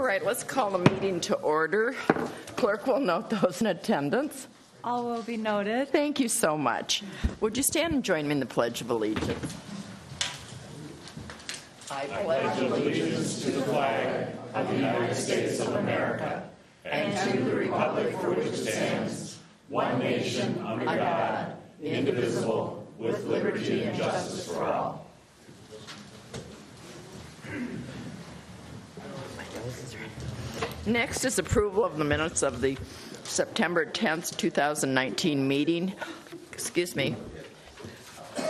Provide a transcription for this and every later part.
All right, let's call the meeting to order. Clerk will note those in attendance. All will be noted. Thank you so much. Would you stand and join me in the Pledge of Allegiance? I pledge allegiance to the flag of the United States of America and to the republic for which it stands, one nation under God, indivisible, with liberty and justice for all. Next is approval of the minutes of the September 10th, 2019 meeting. Excuse me.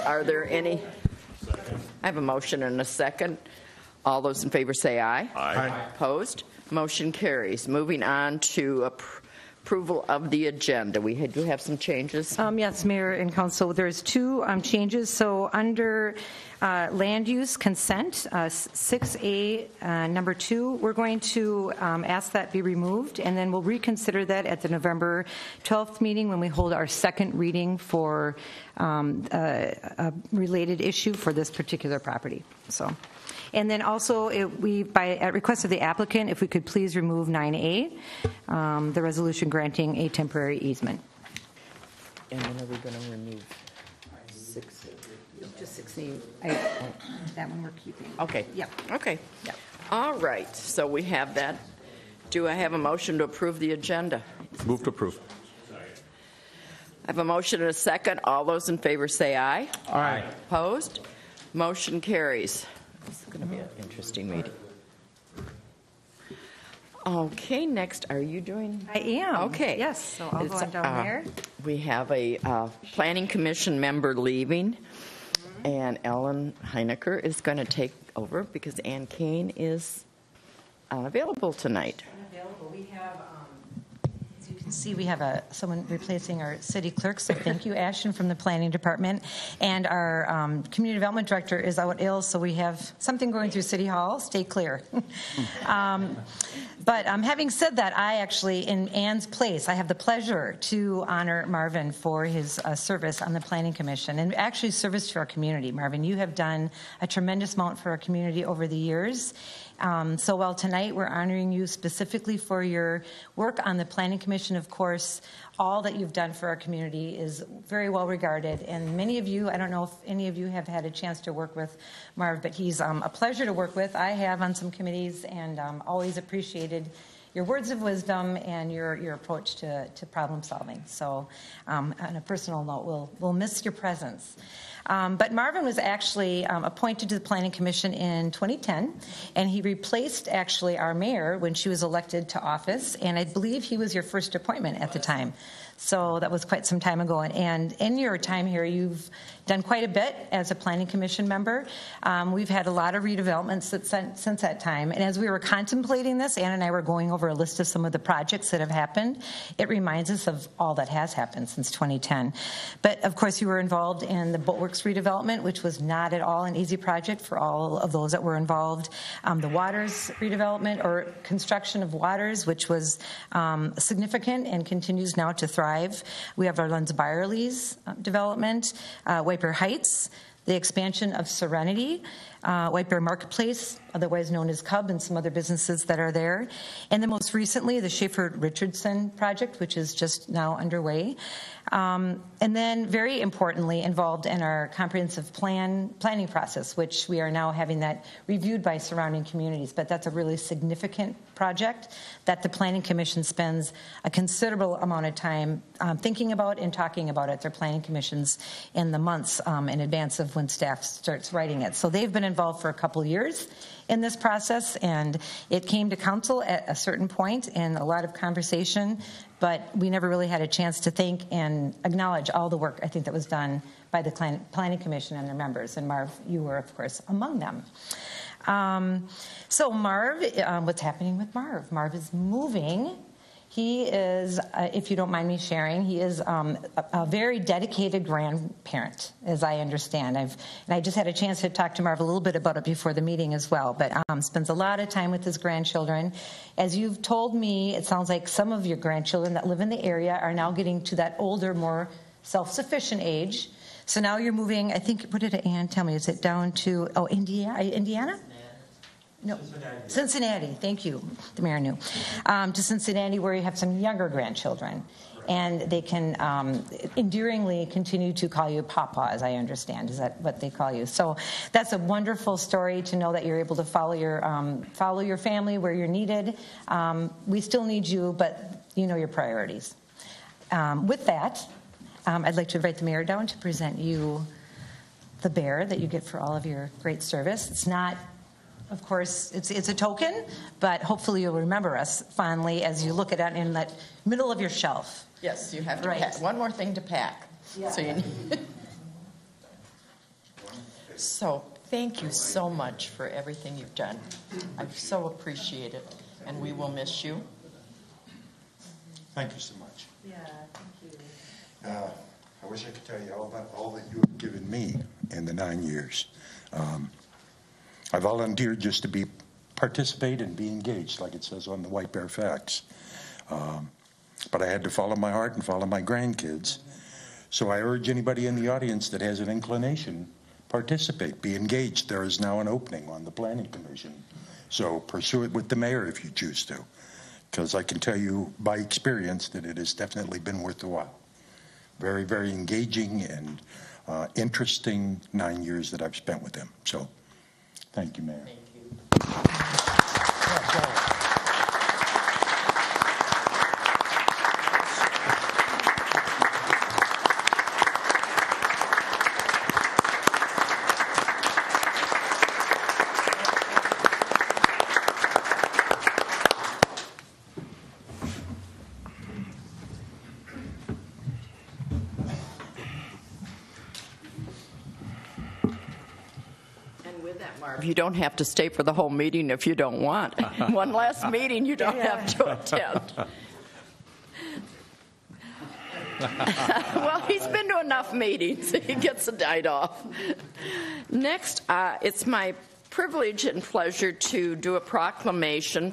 Are there any? I have a motion and a second. All those in favor say aye. Aye. Opposed? Motion carries. Moving on to approval of the agenda. We do have some changes. Yes, Mayor and Council, there's two changes. So under land use consent, 6A, number 2, we're going to ask that be removed, and then we'll reconsider that at the November 12th meeting when we hold our second reading for a related issue for this particular property. So. And then also, at request of the applicant, if we could please remove 9A, the resolution granting a temporary easement. And then are we going to remove 6? Just 6A. That one we're keeping. Okay. Yep. Okay. Yep. All right. So we have that. Do I have a motion to approve the agenda? Move to approve. I have a motion and a second. All those in favor say aye. Aye. Opposed? Motion carries. This is going to be an interesting meeting. Okay, next, are you doing? I am. Okay. Yes, so I'll go on down there. We have a Planning Commission member leaving, and Ellen Heinecker is going to take over because Ann Kane is unavailable tonight. Unavailable. We have, as you can see, we have someone replacing our city clerk, so thank you, Ashton, from the Planning Department. And our Community Development Director is out ill, so we have something going through City Hall. Stay clear. But having said that, I actually, in Ann's place, I have the pleasure to honor Marvin for his service on the Planning Commission and actually service to our community. Marvin, you have done a tremendous amount for our community over the years. So while tonight we're honoring you specifically for your work on the Planning Commission, of course, all that you've done for our community is very well regarded. And many of you, I don't know if any of you have had a chance to work with Marv, but he's a pleasure to work with. I have on some committees and always appreciated your words of wisdom and your approach to problem solving. So on a personal note, we'll miss your presence. But Marvin was actually appointed to the Planning Commission in 2010, and he replaced actually our mayor when she was elected to office, and I believe he was your first appointment at the time. So that was quite some time ago. And in your time here, you've done quite a bit as a Planning Commission member. We've had a lot of redevelopments since that time. And as we were contemplating this, Ann and I were going over a list of some of the projects that have happened. It reminds us of all that has happened since 2010. But of course, you were involved in the Boatworks redevelopment, which was not at all an easy project for all of those that were involved. The Waters redevelopment or construction of Waters, which was significant and continues now to thrive. We have our Lenz Byerly's development, White Bear Heights, the expansion of Serenity, White Bear Marketplace, otherwise known as Cub, and some other businesses that are there. And then most recently, the Schaefer Richardson project, which is just now underway. And then very importantly, involved in our comprehensive planning process, which we are now having that reviewed by surrounding communities. But that's a really significant project that the Planning Commission spends a considerable amount of time thinking about and talking about at their planning commissions in the months in advance of when staff starts writing it. So they've been involved for a couple years in this process, and it came to council at a certain point and a lot of conversation, but we never really had a chance to thank and acknowledge all the work I think that was done by the Planning Commission and their members, and Marv, you were of course among them. So Marv, what's happening with Marv? Marv is moving. He is, if you don't mind me sharing, he is a very dedicated grandparent, as I understand. And I just had a chance to talk to Marv a little bit about it before the meeting as well, but spends a lot of time with his grandchildren. As you've told me, it sounds like some of your grandchildren that live in the area are now getting to that older, more self-sufficient age. So now you're moving, I think, what did Ann tell me? Is it down to, Indiana? No, Cincinnati. Thank you. The mayor knew. To Cincinnati, where you have some younger grandchildren, and they can endearingly continue to call you Papa, as I understand. Is that what they call you? So that's a wonderful story to know that you're able to follow your family where you're needed. We still need you, but you know your priorities. With that, I'd like to invite the mayor down to present you the bear that you get for all of your great service. It's not. Of course, it's a token, but hopefully you'll remember us fondly as you look at it in that middle of your shelf. Yes, you have to pack. One more thing to pack. Yeah. So thank you so much for everything you've done. I so appreciate it, and we will miss you. Thank you so much. Yeah, thank you. I wish I could tell you all about all that you have given me in the 9 years. I volunteered just to participate and be engaged, like it says on the White Bear Facts. But I had to follow my heart and follow my grandkids. So I urge anybody in the audience that has an inclination, participate, be engaged. There is now an opening on the Planning Commission. So pursue it with the mayor if you choose to, because I can tell you by experience that it has definitely been worth the while. Very, very engaging and interesting 9 years that I've spent with them. So thank you, Mayor. Thank you. You don't have to stay for the whole meeting if you don't want. One last meeting you don't have to attend. Well, he's been to enough meetings. He gets a night off. Next, it's my privilege and pleasure to do a proclamation.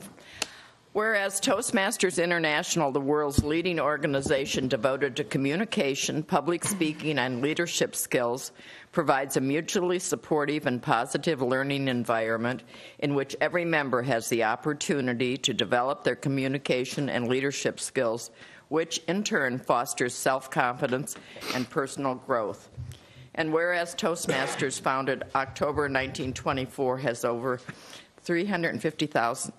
Whereas Toastmasters International, the world's leading organization devoted to communication, public speaking, and leadership skills, provides a mutually supportive and positive learning environment in which every member has the opportunity to develop their communication and leadership skills, which in turn fosters self-confidence and personal growth. And whereas Toastmasters, founded October 1924, has over 350,000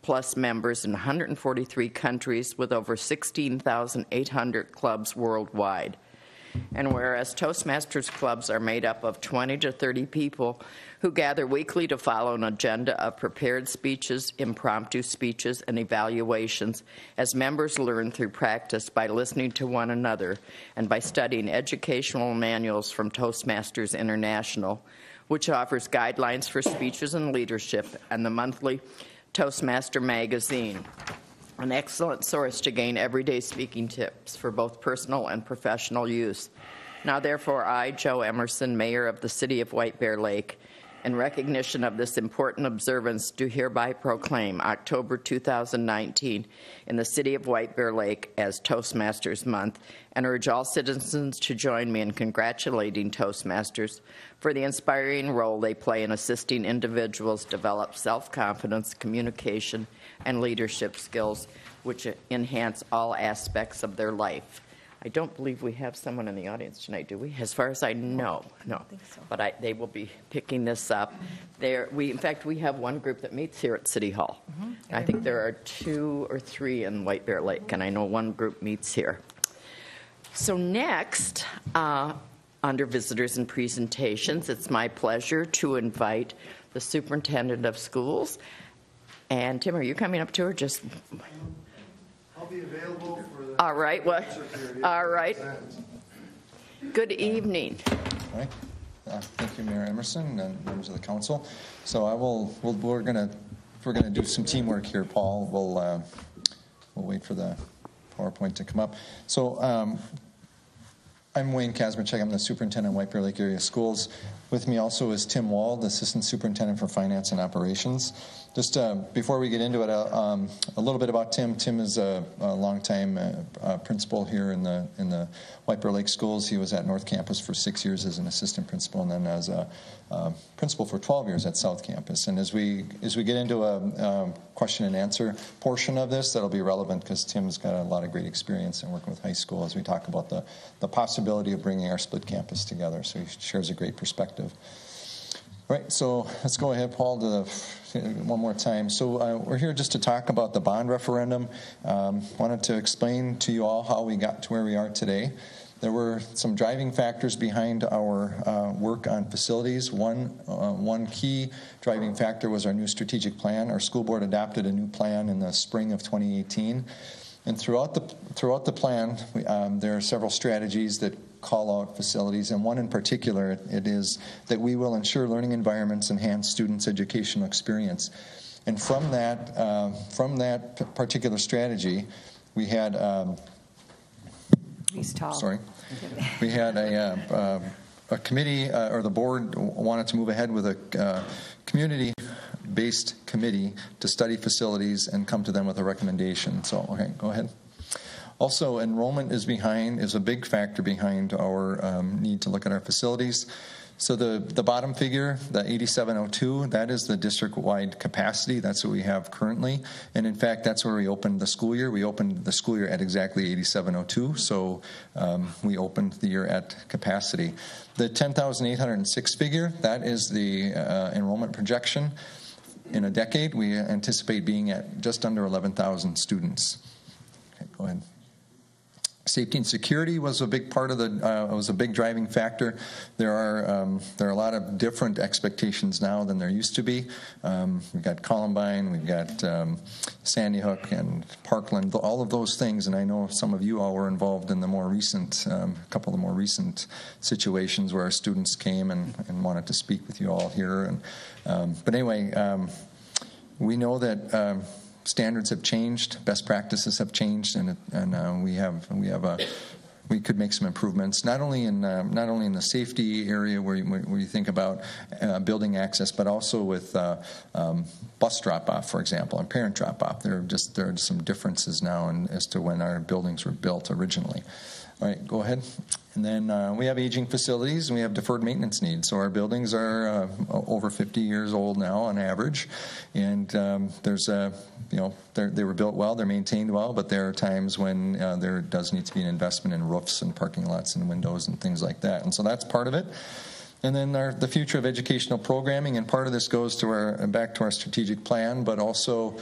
plus members in 143 countries with over 16,800 clubs worldwide. And whereas Toastmasters clubs are made up of 20 to 30 people who gather weekly to follow an agenda of prepared speeches, impromptu speeches, and evaluations, as members learn through practice by listening to one another and by studying educational manuals from Toastmasters International, which offers guidelines for speeches and leadership, and the monthly Toastmaster magazine, an excellent source to gain everyday speaking tips for both personal and professional use. Now, therefore, I, Joe Emerson, Mayor of the City of White Bear Lake, in recognition of this important observance, do hereby proclaim October 2019 in the City of White Bear Lake as Toastmasters Month, and urge all citizens to join me in congratulating Toastmasters for the inspiring role they play in assisting individuals develop self-confidence, communication, and leadership skills, which enhance all aspects of their life. I don't believe we have someone in the audience tonight, do we? As far as I know, no. I think so. But they will be picking this up. In fact, we have one group that meets here at City Hall. Mm-hmm. I think there are 2 or 3 in White Bear Lake, and I know one group meets here. So next, under visitors and presentations, it's my pleasure to invite the superintendent of schools. And Tim, are you coming up to her? Just. I'll be available for the. All right. Well, all right. Good evening. All right. Thank you, Mayor Emerson and members of the council. So we're gonna do some teamwork here, Paul. We'll wait for the PowerPoint to come up. So I'm Wayne Kazmierczak. I'm the superintendent of White Bear Lake Area Schools. With me also is Tim Wald, Assistant Superintendent for Finance and Operations. Just before we get into it, a little bit about Tim. Tim is a longtime principal here in the White Bear Lake Schools. He was at North Campus for 6 years as an assistant principal, and then as a principal for 12 years at South Campus. And as we get into a question and answer portion of this, that'll be relevant because Tim's got a lot of great experience in working with high school as we talk about the possibility of bringing our split campus together. So he shares a great perspective. All right, so let's go ahead, Paul, to one more time. So we're here just to talk about the bond referendum. Wanted to explain to you all how we got to where we are today. There were some driving factors behind our work on facilities. One key driving factor was our new strategic plan. Our school board adopted a new plan in the spring of 2018. And throughout the plan, there are several strategies that call out facilities, and one in particular, it is that we will ensure learning environments enhance students' educational experience. And from that particular strategy, we had He's tall. Sorry, we had a committee, or the board wanted to move ahead with a community-based committee to study facilities and come to them with a recommendation. So, okay, go ahead. Also, enrollment is a big factor behind our need to look at our facilities. So the bottom figure, the 8702, that is the district-wide capacity. That's what we have currently. And in fact, that's where we opened the school year. We opened the school year at exactly 8702. So we opened the year at capacity. The 10,806 figure, that is the enrollment projection. In a decade, we anticipate being at just under 11,000 students. Okay, go ahead. Safety and security was a big part of was a big driving factor. There are a lot of different expectations now than there used to be. We've got Columbine, we've got Sandy Hook and Parkland, all of those things. And I know some of you all were involved in the more recent, couple of the more recent situations where our students came and wanted to speak with you all here. But anyway, we know that. Standards have changed, best practices have changed, and we could make some improvements not only in the safety area where you think about building access, but also with bus drop off, for example, and parent drop off. There are some differences now as to when our buildings were built originally. All right, go ahead. And then we have aging facilities, and we have deferred maintenance needs. So our buildings are over 50 years old now on average, and they were built well, they're maintained well, but there are times when there does need to be an investment in roofs and parking lots and windows and things like that. And so that's part of it. And then the future of educational programming, and part of this goes to back to our strategic plan, but also,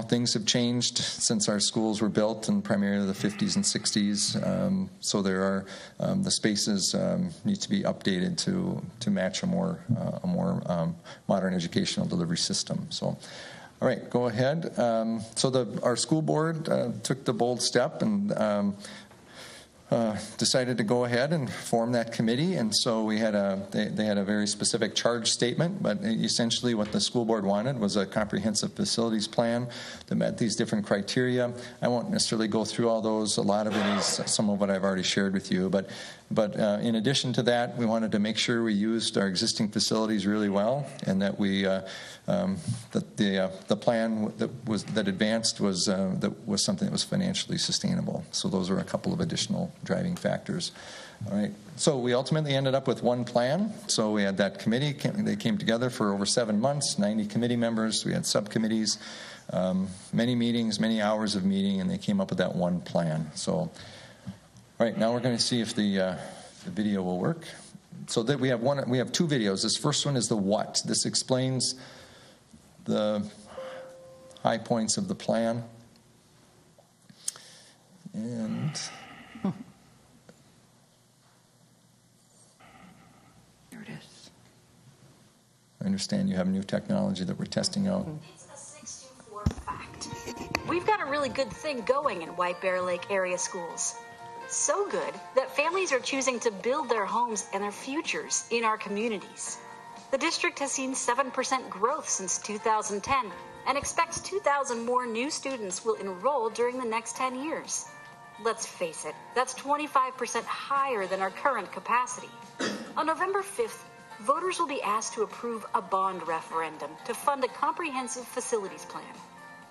things have changed since our schools were built in primarily the 50s and 60s. So there are the spaces need to be updated to match a more modern educational delivery system. So. All right, go ahead. Our school board took the bold step and decided to go ahead and form that committee, and so they had a very specific charge statement, but essentially what the school board wanted was a comprehensive facilities plan that met these different criteria. I won't necessarily go through all those. A lot of it is some of what I've already shared with you, but in addition to that, we wanted to make sure we used our existing facilities really well, and that the plan that advanced was something that was financially sustainable. So those are a couple of additional driving factors. All right. So we ultimately ended up with one plan. So we had that committee. They came together for over 7 months, 90 committee members. We had subcommittees, many meetings, many hours of meeting, and they came up with that one plan. So, all right, now we're going to see if the video will work. So that we have two videos. This first one is the what. This explains the high points of the plan. And there it is. I understand you have new technology that we're testing out. It's a 624 fact. We've got a really good thing going in White Bear Lake area schools. So good that families are choosing to build their homes and their futures in our communities. The district has seen 7% growth since 2010 and expects 2,000 more new students will enroll during the next 10 years. Let's face it, that's 25% higher than our current capacity. On November 5th, voters will be asked to approve a bond referendum to fund a comprehensive facilities plan.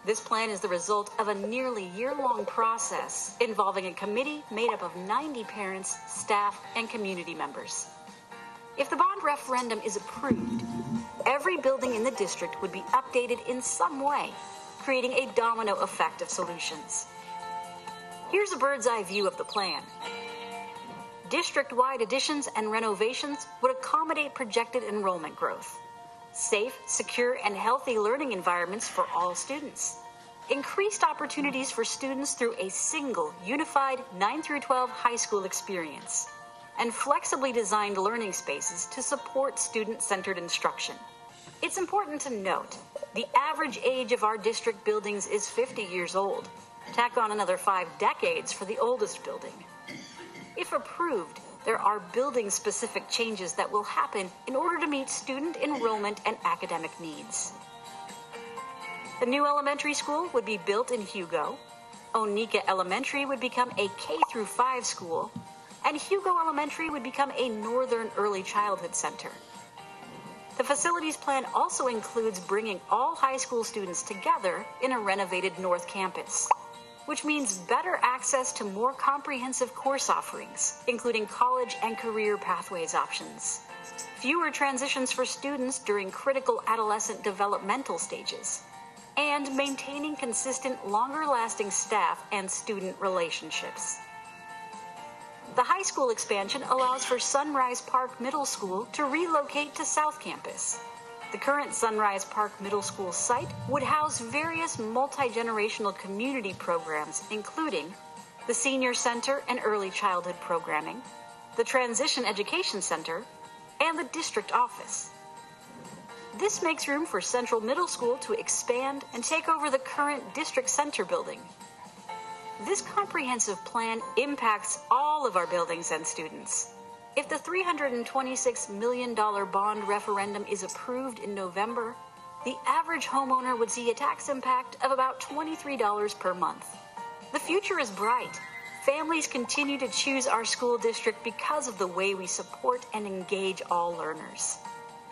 This plan is the result of a nearly year-long process involving a committee made up of 90 parents, staff, and community members. If the bond referendum is approved, every building in the district would be updated in some way, creating a domino effect of solutions. Here's a bird's-eye view of the plan. District-wide additions and renovations would accommodate projected enrollment growth. Safe, secure, and healthy learning environments for all students. Increased opportunities for students through a single, unified 9 through 12 high school experience. And flexibly designed learning spaces to support student-centered instruction. It's important to note, the average age of our district buildings is 50 years old. Tack on another 5 decades for the oldest building. If approved, there are building-specific changes that will happen in order to meet student enrollment and academic needs. The new elementary school would be built in Hugo. Onika Elementary would become a K-5 school, and Hugo Elementary would become a Northern Early Childhood Center. The facilities plan also includes bringing all high school students together in a renovated North Campus, which means better access to more comprehensive course offerings, including college and career pathways options, fewer transitions for students during critical adolescent developmental stages, and maintaining consistent, longer-lasting staff and student relationships. The high school expansion allows for Sunrise Park Middle School to relocate to South Campus. The current Sunrise Park Middle School site would house various multi-generational community programs, including the Senior Center and Early Childhood Programming, the Transition Education Center, and the district office. This makes room for Central Middle School to expand and take over the current district center building. This comprehensive plan impacts all of our buildings and students. If the $326 million bond referendum is approved in November, the average homeowner would see a tax impact of about $23 per month. The future is bright. Families continue to choose our school district because of the way we support and engage all learners.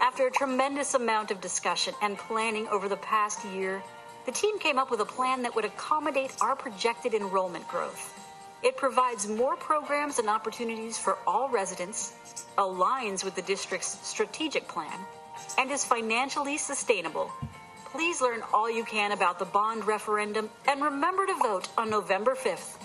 After a tremendous amount of discussion and planning over the past year, the team came up with a plan that would accommodate our projected enrollment growth. It provides more programs and opportunities for all residents, aligns with the district's strategic plan, and is financially sustainable. Please learn all you can about the bond referendum and remember to vote on November 5th.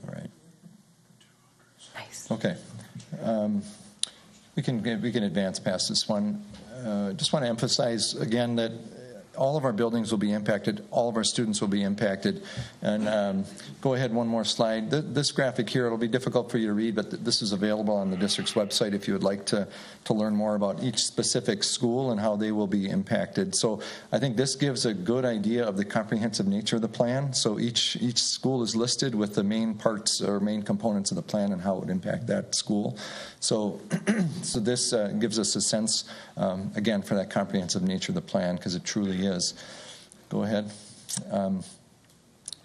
All right. Nice. Okay. We can advance past this one. Just want to emphasize again that all of our buildings will be impacted. All of our students will be impacted. And go ahead, one more slide. This graphic here, it'll be difficult for you to read, but this is available on the district's website if you would like to learn more about each specific school and how they will be impacted. So I think this gives a good idea of the comprehensive nature of the plan. So each school is listed with the main parts or main components of the plan and how it would impact that school. So, so this gives us a sense, again, for that comprehensive nature of the plan, because it truly is. Go ahead.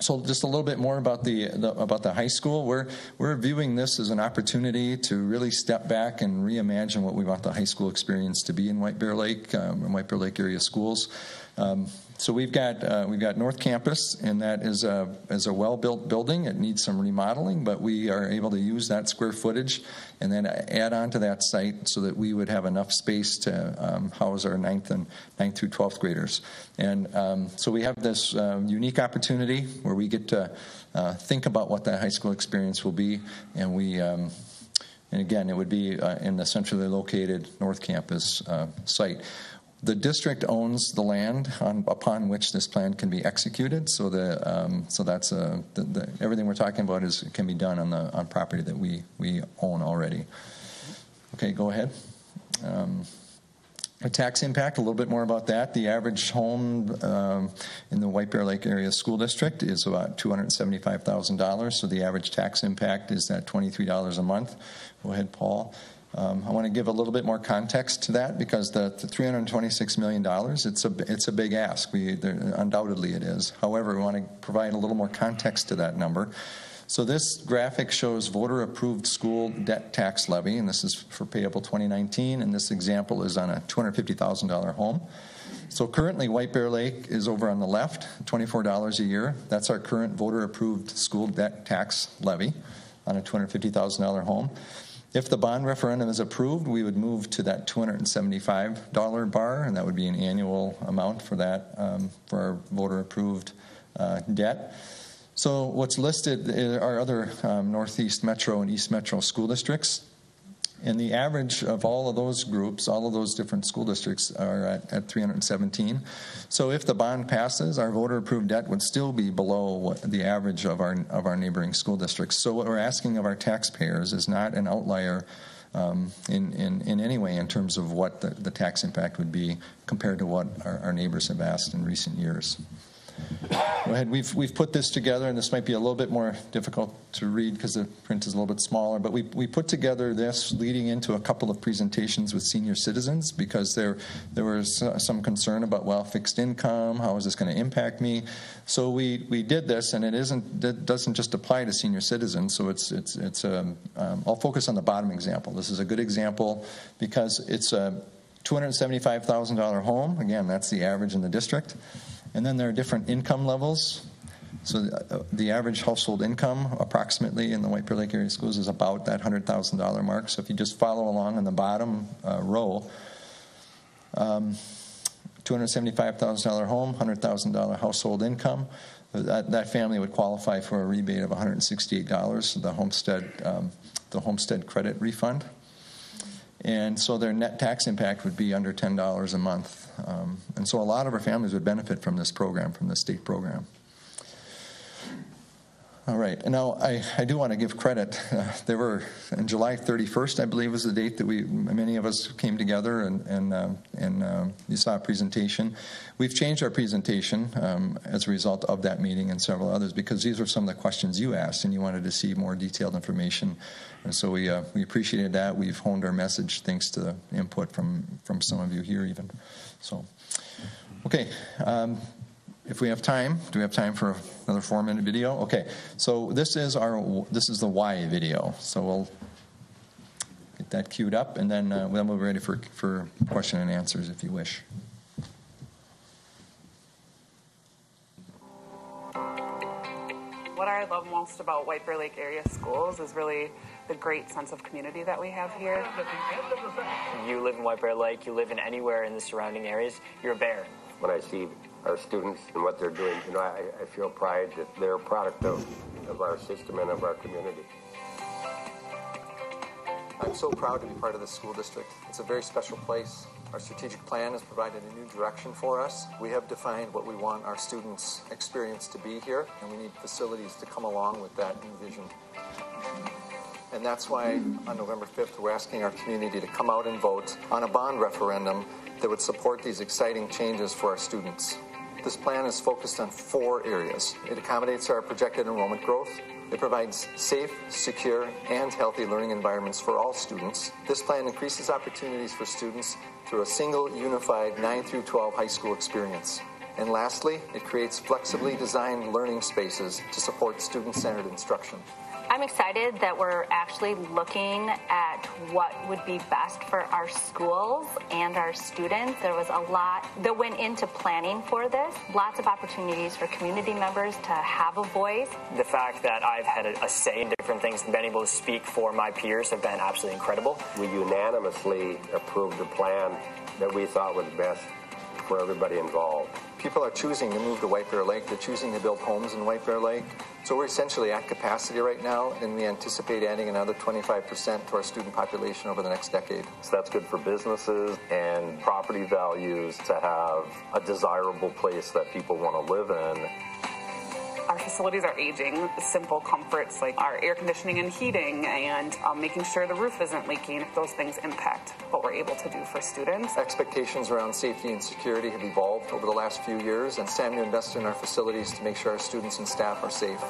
So just a little bit more about the high school. We're viewing this as an opportunity to really step back and reimagine what we want the high school experience to be in White Bear Lake, and White Bear Lake area schools. So we've got North Campus, and that is a well-built building. It needs some remodeling, but we are able to use that square footage and then add on to that site so that we would have enough space to house our 9th through 12th graders. And so we have this unique opportunity where we get to think about what that high school experience will be, and we. And again, it would be in the centrally located North Campus site. The district owns the land upon which this plan can be executed. So that's everything we're talking about can be done on property that we own already. Okay, go ahead. A tax impact, a little bit more about that. The average home in the White Bear Lake Area School District is about $275,000. So the average tax impact is that $23 a month. Go ahead, Paul. I want to give a little bit more context to that because the $326 million, it's a big ask. Undoubtedly it is. However, we want to provide a little more context to that number. So this graphic shows voter-approved school debt tax levy, and this is for payable 2019, and this example is on a $250,000 home. So currently, White Bear Lake is over on the left, $24 a year. That's our current voter-approved school debt tax levy on a $250,000 home. If the bond referendum is approved, we would move to that $275 bar, and that would be an annual amount for that, for our voter-approved debt. So what's listed are other Northeast Metro and East Metro school districts. And the average of all of those groups, all of those different school districts are at 317. So if the bond passes, our voter-approved debt would still be below the average of our neighboring school districts. So what we're asking of our taxpayers is not an outlier in any way in terms of what the tax impact would be compared to what our neighbors have asked in recent years. Go ahead. We've put this together, and this might be a little bit more difficult to read because the print is a little bit smaller, but we put together this leading into a couple of presentations with senior citizens because there was some concern about, well, fixed income, how is this going to impact me? So we did this, and it doesn't just apply to senior citizens, so I'll focus on the bottom example. This is a good example because it's a $275,000 home. Again, that's the average in the district. And then there are different income levels. So the average household income approximately in the White Bear Lake area schools is about that $100,000 mark. So if you just follow along on the bottom row, $275,000 home, $100,000 household income, that family would qualify for a rebate of $168, the homestead credit refund. And so their net tax impact would be under $10 a month. And so a lot of our families would benefit from this program, from the state program. All right. And now I do want to give credit. There were, on July 31st, I believe was the date that many of us came together and you saw a presentation. We've changed our presentation as a result of that meeting and several others because these were some of the questions you asked and you wanted to see more detailed information. And so we appreciated that. We've honed our message thanks to the input from some of you here even. So, okay. If we have time, do we have time for another 4-minute video? Okay, so this is the why video. So we'll get that queued up, and then we'll be ready for question and answers if you wish. What I love most about White Bear Lake area schools is really the great sense of community that we have here. You live in White Bear Lake, you live in anywhere in the surrounding areas, you're a bear. When I see our students and what they're doing, I feel pride that they're a product of our system and of our community. I'm so proud to be part of this school district. It's a very special place. Our strategic plan has provided a new direction for us. We have defined what we want our students' experience to be here, and we need facilities to come along with that new vision. And that's why on November 5th, we're asking our community to come out and vote on a bond referendum that would support these exciting changes for our students. This plan is focused on 4 areas. It accommodates our projected enrollment growth. It provides safe, secure, and healthy learning environments for all students. This plan increases opportunities for students through a single, unified 9 through 12 high school experience. And lastly, it creates flexibly designed learning spaces to support student-centered instruction. I'm excited that we're actually looking at what would be best for our schools and our students. There was a lot that went into planning for this. Lots of opportunities for community members to have a voice. The fact that I've had a say in different things and been able to speak for my peers have been absolutely incredible. We unanimously approved a plan that we thought was best for everybody involved. People are choosing to move to White Bear Lake. They're choosing to build homes in White Bear Lake. So we're essentially at capacity right now, and we anticipate adding another 25% to our student population over the next decade. So that's good for businesses and property values to have a desirable place that people want to live in. Our facilities are aging. Simple comforts like our air conditioning and heating and making sure the roof isn't leaking, those things impact what we're able to do for students. Expectations around safety and security have evolved over the last few years, and it's time to invest in our facilities to make sure our students and staff are safe.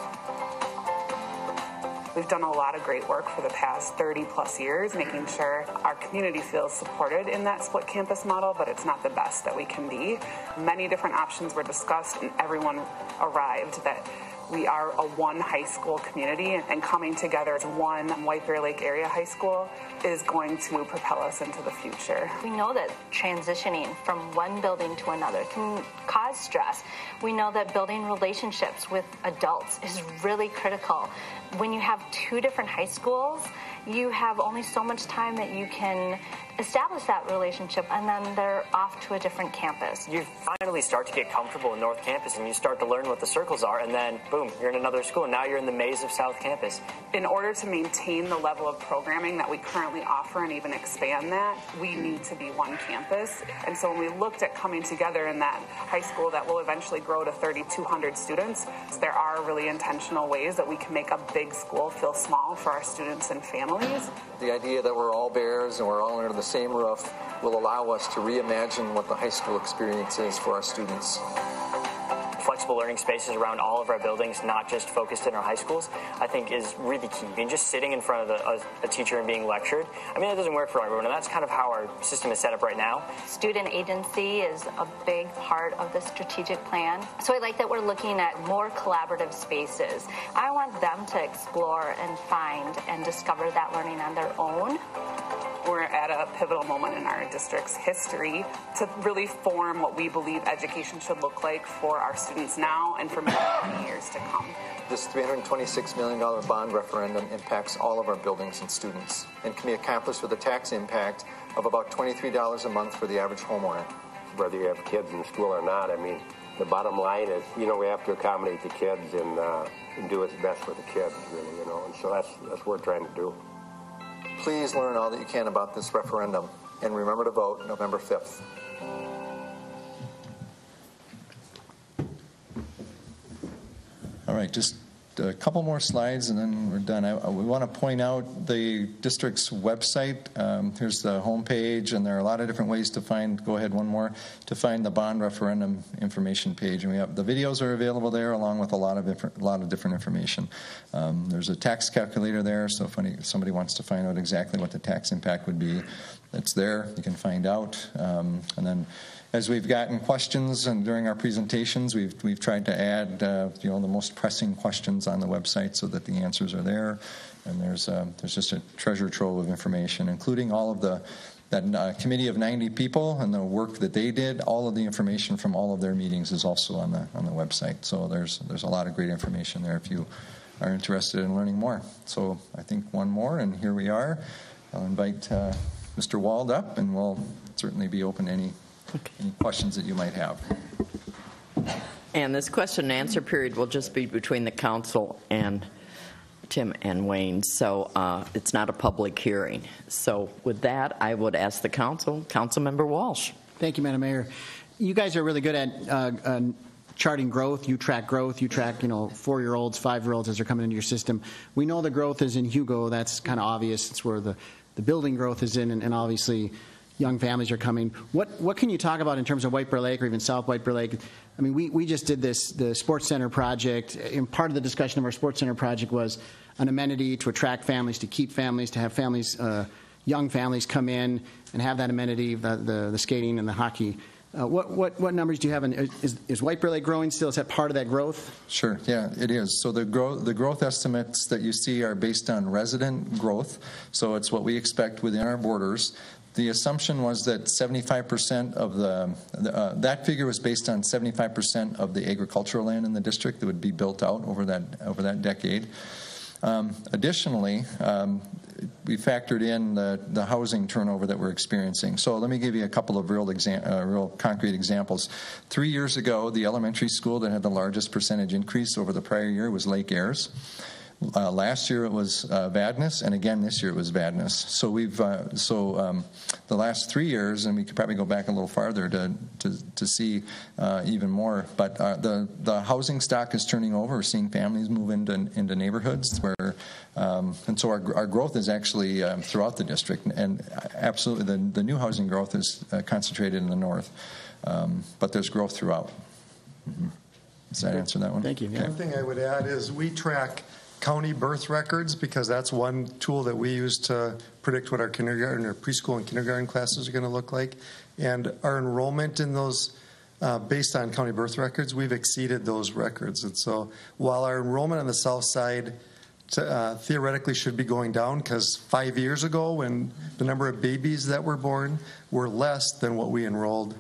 We've done a lot of great work for the past 30 plus years, making sure our community feels supported in that split campus model, but it's not the best that we can be. Many different options were discussed, and everyone arrived that we are a one high school community, and coming together as one White Bear Lake area high school is going to propel us into the future. We know that transitioning from one building to another can cause stress. We know that building relationships with adults is really critical. When you have two different high schools, you have only so much time that you can establish that relationship, and then they're off to a different campus. You finally start to get comfortable in North Campus, and you start to learn what the circles are, and then, boom, you're in another school, and now you're in the maze of South Campus. In order to maintain the level of programming that we currently offer and even expand that, we need to be one campus. And so when we looked at coming together in that high school that will eventually grow to 3,200 students, there are really intentional ways that we can make a big school feel small for our students and families. The idea that we're all Bears and we're all under the same roof will allow us to reimagine what the high school experience is for our students. Flexible learning spaces around all of our buildings, not just focused in our high schools, I think is really key. I mean, just sitting in front of a teacher and being lectured, I mean, that doesn't work for everyone, and that's kind of how our system is set up right now. Student agency is a big part of the strategic plan. So I like that we're looking at more collaborative spaces. I want them to explore and find and discover that learning on their own. We're at a pivotal moment in our district's history to really form what we believe education should look like for our students now and for many years to come. This $326 million bond referendum impacts all of our buildings and students and can be accomplished with a tax impact of about $23 a month for the average homeowner. Whether you have kids in school or not, I mean, the bottom line is, we have to accommodate the kids and do what's best for the kids, really, and so that's what we're trying to do. Please learn all that you can about this referendum, and remember to vote November 5th. All right, just a couple more slides and then we're done. We want to point out the district's website. Here's the homepage, and there are a lot of different ways to find, go ahead one more, to find the bond referendum information page. And we have the videos are available there along with a lot of different information. There's a tax calculator there, so if somebody wants to find out exactly what the tax impact would be, it's there. You can find out. And then as we've gotten questions and during our presentations, we've tried to add the most pressing questions on the website so that the answers are there. And there's just a treasure trove of information, including all of that committee of 90 people and the work that they did. All of the information from all of their meetings is also on the website. So there's a lot of great information there if you are interested in learning more. So I think one more, and here we are. I'll invite Mr. Wald up, and we'll certainly be open to any questions that you might have. And this question and answer period will just be between the council and Tim and Wayne, so it's not a public hearing. So with that, I would ask the Councilmember Walsh. Thank you, Madam Mayor. You guys are really good at charting growth. You track growth. You track, 4-year-olds, 5-year-olds as they're coming into your system. We know the growth is in Hugo. That's kind of obvious. It's where the building growth is in, and obviously young families are coming. What can you talk about in terms of White Bear Lake or even South White Bear Lake? I mean, we just did the Sports Center project, and part of the discussion of our Sports Center project was an amenity to attract families, to keep families, to have families, young families come in and have that amenity, the skating and the hockey. What numbers do you have? Is White Bear Lake growing still? Is that part of that growth? Sure. Yeah, it is. So the growth estimates that you see are based on resident growth. So it's what we expect within our borders. The assumption was that 75% of that figure was based on 75% of the agricultural land in the district that would be built out over that decade. Additionally, we factored in the housing turnover that we're experiencing. So let me give you a couple of real concrete examples. 3 years ago, the elementary school that had the largest percentage increase over the prior year was Lake Ayres. Last year it was Vadnais, and again this year it was Vadnais. So the last 3 years, and we could probably go back a little farther to see even more. But the housing stock is turning over. We're seeing families move into neighborhoods where, and so our growth is actually throughout the district, and absolutely the new housing growth is concentrated in the north, but there's growth throughout. Mm-hmm. Does that answer that one? Thank you. Yeah. One thing I would add is we track county birth records, because that's one tool that we use to predict what our kindergarten or preschool and kindergarten classes are going to look like. And our enrollment in those, based on county birth records, we've exceeded those records. And so while our enrollment on the south side theoretically should be going down, because 5 years ago when the number of babies that were born were less than what we enrolled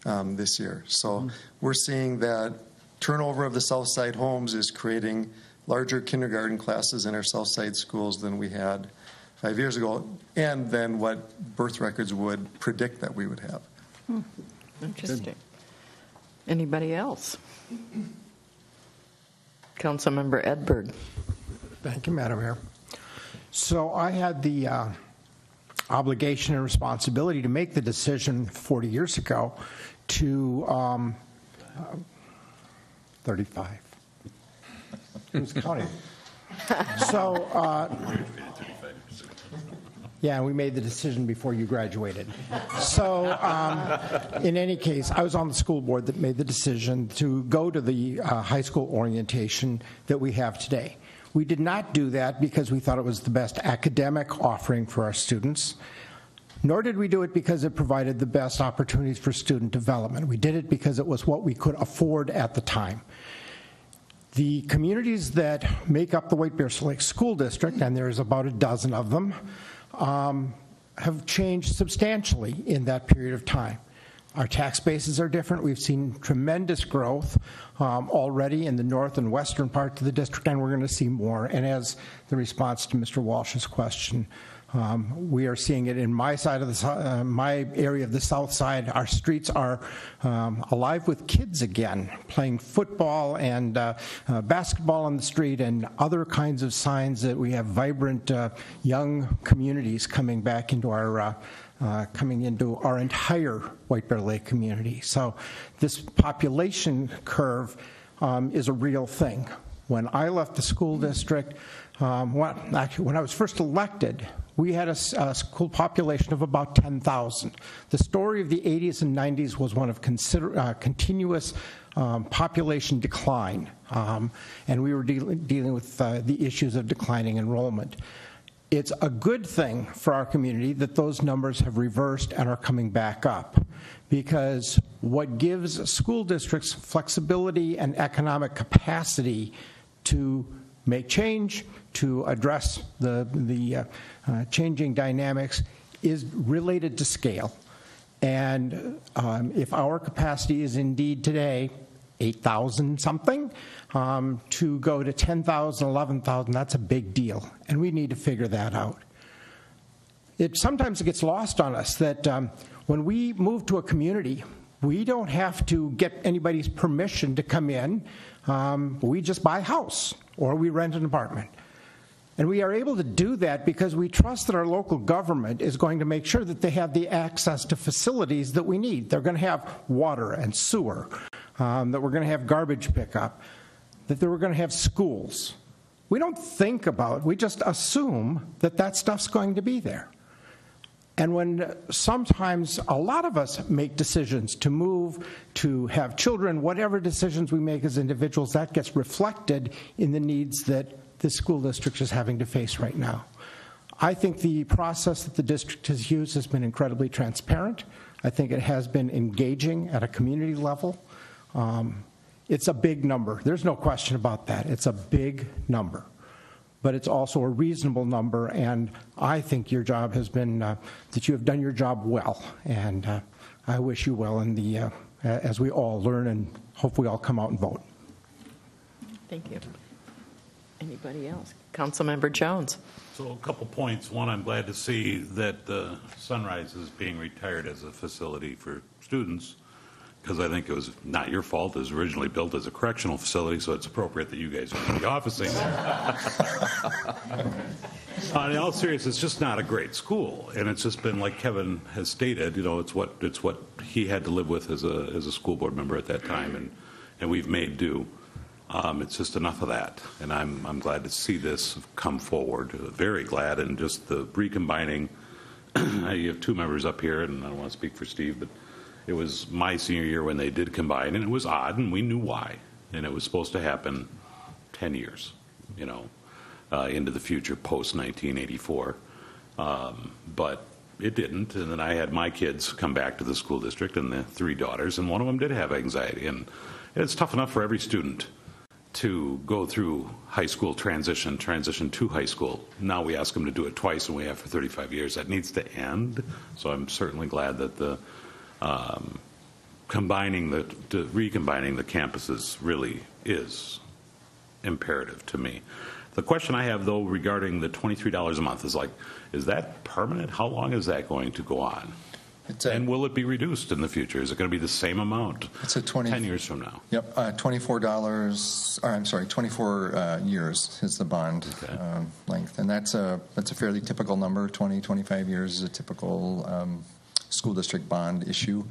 this year. So we're seeing that turnover of the south side homes is creating larger kindergarten classes in our south side schools than we had 5 years ago, and then what birth records would predict that we would have. Interesting. Anybody else? Councilmember Edberg. Thank you, Madam Mayor. So I had the obligation and responsibility to make the decision 40 years ago to 35. Who's counting? So, yeah, we made the decision before you graduated. So, in any case, I was on the school board that made the decision to go to the high school orientation that we have today. We did not do that because we thought it was the best academic offering for our students, nor did we do it because it provided the best opportunities for student development. We did it because it was what we could afford at the time. The communities that make up the White Bear Lake School District, and there's about a dozen of them, have changed substantially in that period of time. Our tax bases are different. We've seen tremendous growth already in the north and western parts of the district, and we're going to see more. And as the response to Mr. Walsh's question, we are seeing it in my side of the my area of the south side. Our streets are alive with kids again, playing football and basketball on the street, and other kinds of signs that we have vibrant young communities coming back into our entire White Bear Lake community. So this population curve is a real thing. When I left the school district, when I was first elected, we had a school population of about 10,000. The story of the 80s and 90s was one of continuous population decline, and we were dealing with the issues of declining enrollment. It's a good thing for our community that those numbers have reversed and are coming back up, because what gives school districts flexibility and economic capacity to make change, to address the changing dynamics, is related to scale. And if our capacity is indeed today 8,000 something, to go to 10,000, 11,000, that's a big deal, and we need to figure that out. Sometimes it gets lost on us that when we move to a community, we don't have to get anybody's permission to come in. We just buy a house or we rent an apartment. And we are able to do that because we trust that our local government is going to make sure that they have the access to facilities that we need. They're going to have water and sewer, that we're going to have garbage pickup, that we're going to have schools. We don't think about, we just assume that that stuff's going to be there. And when sometimes a lot of us make decisions to move, to have children, whatever decisions we make as individuals, that gets reflected in the needs that the school district is having to face right now. I think the process that the district has used has been incredibly transparent. I think it has been engaging at a community level. It's a big number. There's no question about that. It's a big number. But it's also a reasonable number, and I think your job has been, that you have done your job well. And I wish you well in the, as we all learn and hopefully all come out and vote. Thank you. Anybody else? Councilmember Jones. So a couple points. One, I'm glad to see that Sunrise is being retired as a facility for students, because I think it was not your fault. It was originally built as a correctional facility, so it's appropriate that you guys are in the officing there. In all seriousness, it's just not a great school, and it's just been, like Kevin has stated, you know, it's what he had to live with as a school board member at that time, and we've made do. It's just enough of that, and I'm glad to see this come forward. Very glad, and just the recombining. You have two members up here, and I don't want to speak for Steve, but it was my senior year when they did combine, and it was odd, and we knew why, and it was supposed to happen 10 years, you know. into the future post-1984. But it didn't, and then I had my kids come back to the school district, and the 3 daughters, and one of them did have anxiety, and it's tough enough for every student to go through high school transition to high school. Now we ask them to do it twice, and we have for 35 years. That needs to end. So I'm certainly glad that the recombining the campuses really is imperative to me. The question I have, though, regarding the $23 a month is that permanent? How long is that going to go on? And will it be reduced in the future? Is it going to be the same amount? It's a 10 years from now. Yep, $24 years is the bond length, and that's a fairly typical number. 25 years is a typical school district bond issue.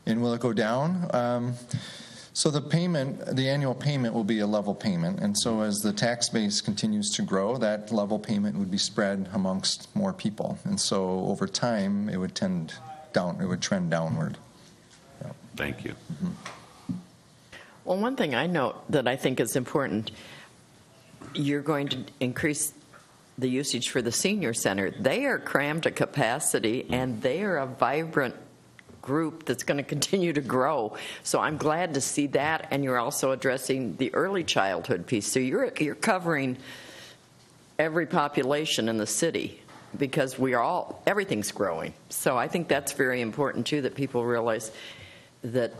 And will it go down? So the annual payment will be a level payment, and so as the tax base continues to grow, that level payment would be spread amongst more people, and so over time it would trend downward. Yeah. Thank you. Mm-hmm. Well, one thing I note that I think is important, you're going to increase the usage for the senior center. They are crammed to capacity, and they are a vibrant group that's going to continue to grow. So I'm glad to see that, and you're also addressing the early childhood piece. So you're covering every population in the city, because everything's growing. So I think that's very important too, that people realize that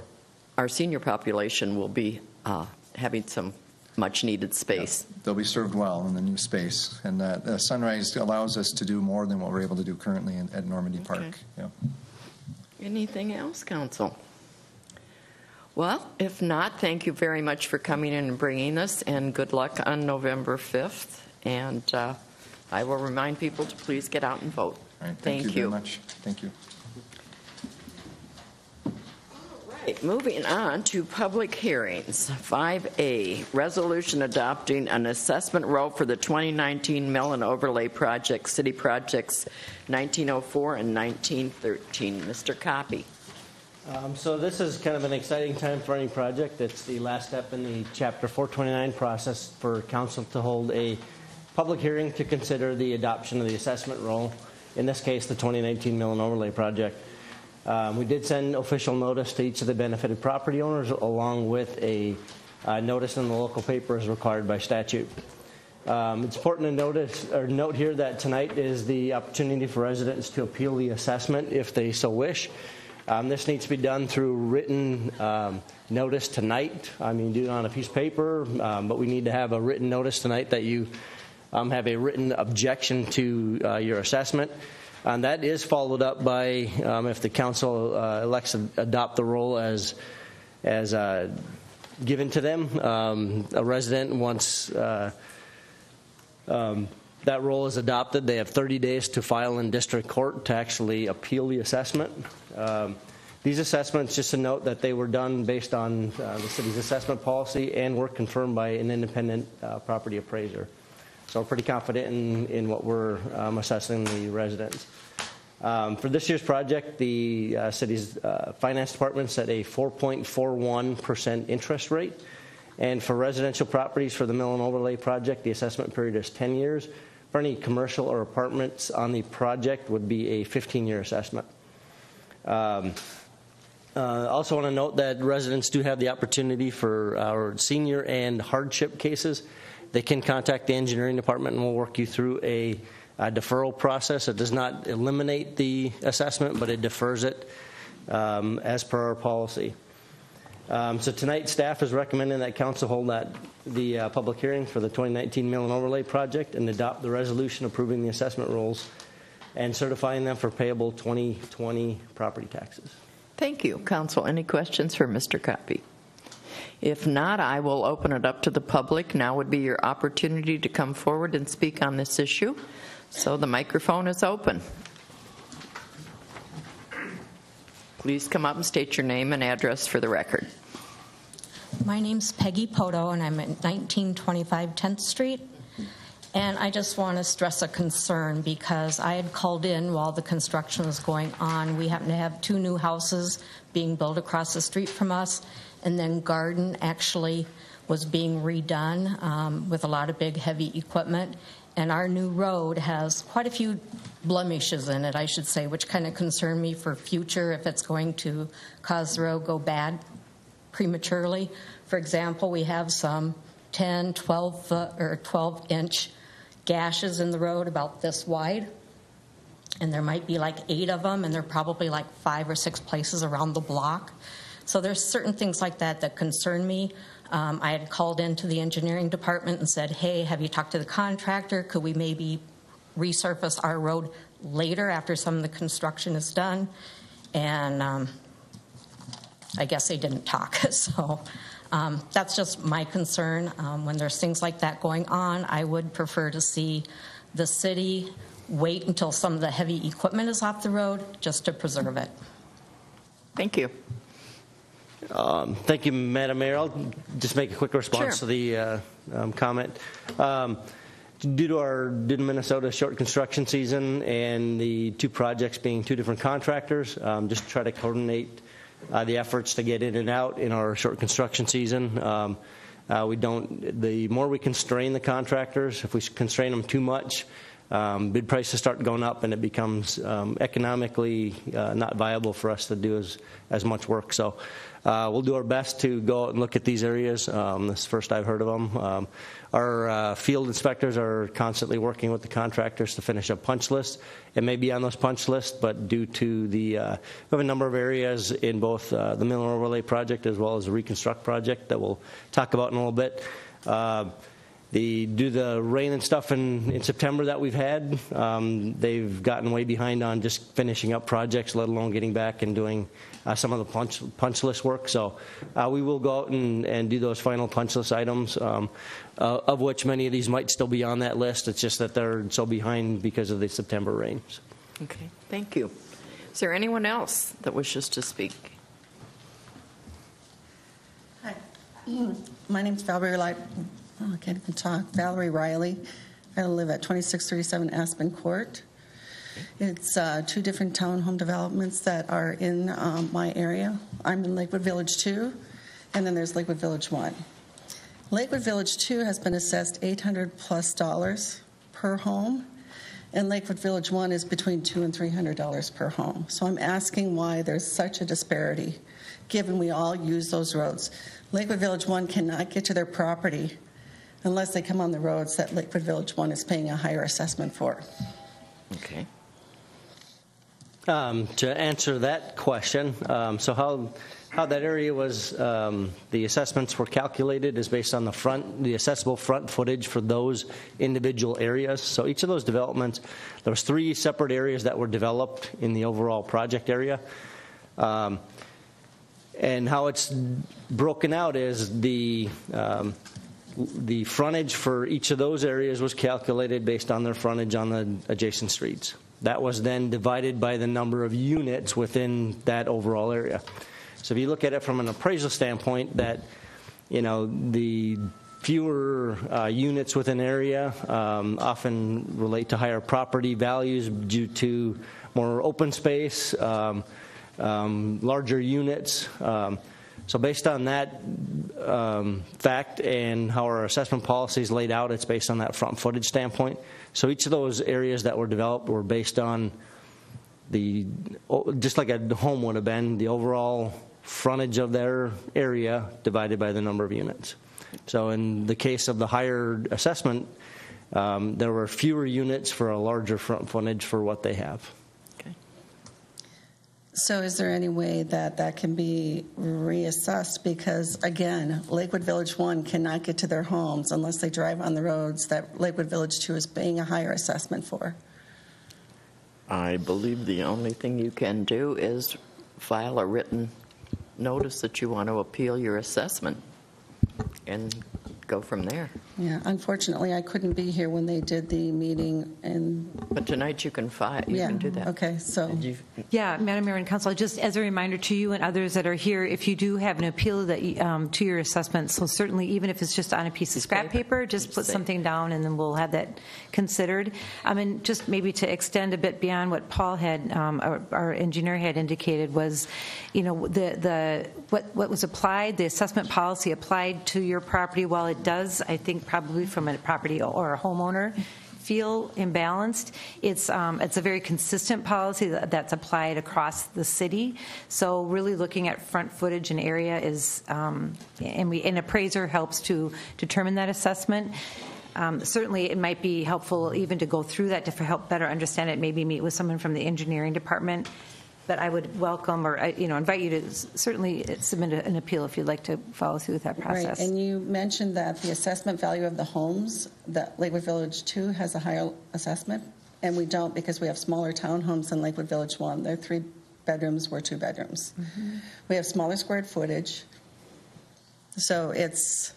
our senior population will be having some much needed space. Yeah, they'll be served well in the new space, and that Sunrise allows us to do more than what we're able to do currently at Normandy Park. Yeah. Anything else, Council? Well, if not, thank you very much for coming in and bringing this, and good luck on November 5th. And I will remind people to please get out and vote. All right, thank you very much. Thank you. All right, moving on to public hearings. 5A, resolution adopting an assessment roll for the 2019 Mill and Overlay Project, City Projects 1904 and 1913. Mr. Copy. So this is kind of an exciting time for any project. It's the last step in the Chapter 429 process for Council to hold a public hearing to consider the adoption of the assessment roll, in this case the 2019 Mill and Overlay Project. We did send official notice to each of the benefited property owners, along with a notice in the local paper as required by statute. It's important to note here that tonight is the opportunity for residents to appeal the assessment if they so wish. This needs to be done through written notice tonight. I mean, do it on a piece of paper, but we need to have a written notice tonight that you have a written objection to your assessment. And that is followed up by, if the council elects to adopt the roll as given to them, a resident once that roll is adopted, they have 30 days to file in district court to actually appeal the assessment. These assessments, just to note that they were done based on the city's assessment policy and were confirmed by an independent property appraiser. So we're pretty confident in what we're assessing the residents. For this year's project, the city's finance department set a 4.41% interest rate. And for residential properties for the Mill and Overlay project, the assessment period is 10 years. For any commercial or apartments on the project would be a 15-year assessment. Also want to note that residents do have the opportunity for our senior and hardship cases. They can contact the engineering department and we'll work you through a deferral process. It does not eliminate the assessment, but it defers it as per our policy. So tonight, staff is recommending that council hold the public hearing for the 2019 Mill and Overlay project and adopt the resolution approving the assessment rolls and certifying them for payable 2020 property taxes. Thank you. Council, any questions for Mr. Copy? If not, I will open it up to the public. Now would be your opportunity to come forward and speak on this issue. So the microphone is open. Please come up and state your name and address for the record. My name's Peggy Poto, and I'm at 1925 10th Street. And I just want to stress a concern because I had called in while the construction was going on. We happen to have 2 new houses being built across the street from us, and then Garden actually was being redone with a lot of big, heavy equipment. And our new road has quite a few blemishes in it, I should say, which kind of concern me for future if it's going to cause the road go bad prematurely. For example, we have some 10, 12 foot or 12-inch gashes in the road about this wide. And there might be like 8 of them, and they're probably like 5 or 6 places around the block. So there's certain things like that that concern me. I had called into the engineering department and said, hey, have you talked to the contractor? Could we maybe resurface our road later after some of the construction is done? And I guess they didn't talk. So that's just my concern. When there's things like that going on, I would prefer to see the city wait until some of the heavy equipment is off the road just to preserve it. Thank you. Thank you, Madam Mayor. I'll just make a quick response to the comment. Due to Minnesota short construction season and the 2 projects being 2 different contractors, just try to coordinate the efforts to get in and out in our short construction season. The more we constrain the contractors, if we constrain them too much, bid prices start going up and it becomes economically not viable for us to do as much work. So we'll do our best to go out and look at these areas. This is the first I've heard of them. Our field inspectors are constantly working with the contractors to finish a punch list. It may be on those punch lists, but due to we have a number of areas in both the Mill Overlay project as well as the Reconstruct project that we'll talk about in a little bit. Due to the rain and stuff in September that we've had, they've gotten way behind on just finishing up projects, let alone getting back and doing some of the punch list work. So we will go out and do those final punch list items, of which many of these might still be on that list. It's just that they're so behind because of the September rains. Okay, thank you. Is there anyone else that wishes to speak? Hi, my name's Valerie Light. I can't even talk. Valerie Riley. I live at 2637 Aspen Court. It's 2 different townhome developments that are in my area. I'm in Lakewood Village 2, and then there's Lakewood Village 1. Lakewood Village 2 has been assessed $800+ per home, and Lakewood Village 1 is between $200 and $300 per home. So I'm asking why there's such a disparity, given we all use those roads. Lakewood Village 1 cannot get to their property unless they come on the roads that Lakewood Village 1 is paying a higher assessment for. Okay. To answer that question, so how that area was, the assessments were calculated is based on the accessible front footage for those individual areas. So each of those developments, there was 3 separate areas that were developed in the overall project area. And how it's broken out is the frontage for each of those areas was calculated based on their frontage on the adjacent streets. That was then divided by the number of units within that overall area. So if you look at it from an appraisal standpoint, that the fewer units within an area often relate to higher property values due to more open space, larger units. So based on that fact and how our assessment policy is laid out, it's based on that front footage standpoint. So each of those areas that were developed were based on just like a home would have been, the overall frontage of their area divided by the number of units. So in the case of the higher assessment, there were fewer units for a larger front frontage for what they have. So is there any way that can be reassessed? Because, again, Lakewood Village 1 cannot get to their homes unless they drive on the roads that Lakewood Village 2 is paying a higher assessment for. I believe the only thing you can do is file a written notice that you want to appeal your assessment and go from there. Yeah, unfortunately, I couldn't be here when they did the meeting. But tonight you can file. You can do that. Okay, so. Yeah, Madam Mayor and Council, just as a reminder to you and others that are here, if you do have an appeal that to your assessment, so certainly even if it's just on a piece of scrap paper, just put something down and then we'll have that considered. And just maybe to extend a bit beyond what Paul had, our engineer had indicated was, what was applied, the assessment policy applied to your property, while it does, I think probably from a property or a homeowner, feel imbalanced. It's a very consistent policy that's applied across the city. So really looking at front footage and area is, and an appraiser helps to determine that assessment. Certainly, it might be helpful even to go through that to help better understand it. Maybe meet with someone from the engineering department. But I would welcome or invite you to certainly submit an appeal if you'd like to follow through with that process. Right, and you mentioned that the assessment value of the homes, that Lakewood Village 2 has a higher assessment, and we don't because we have smaller townhomes than Lakewood Village 1. They're 3 bedrooms, we're 2 bedrooms. Mm-hmm. We have smaller square footage, so it's...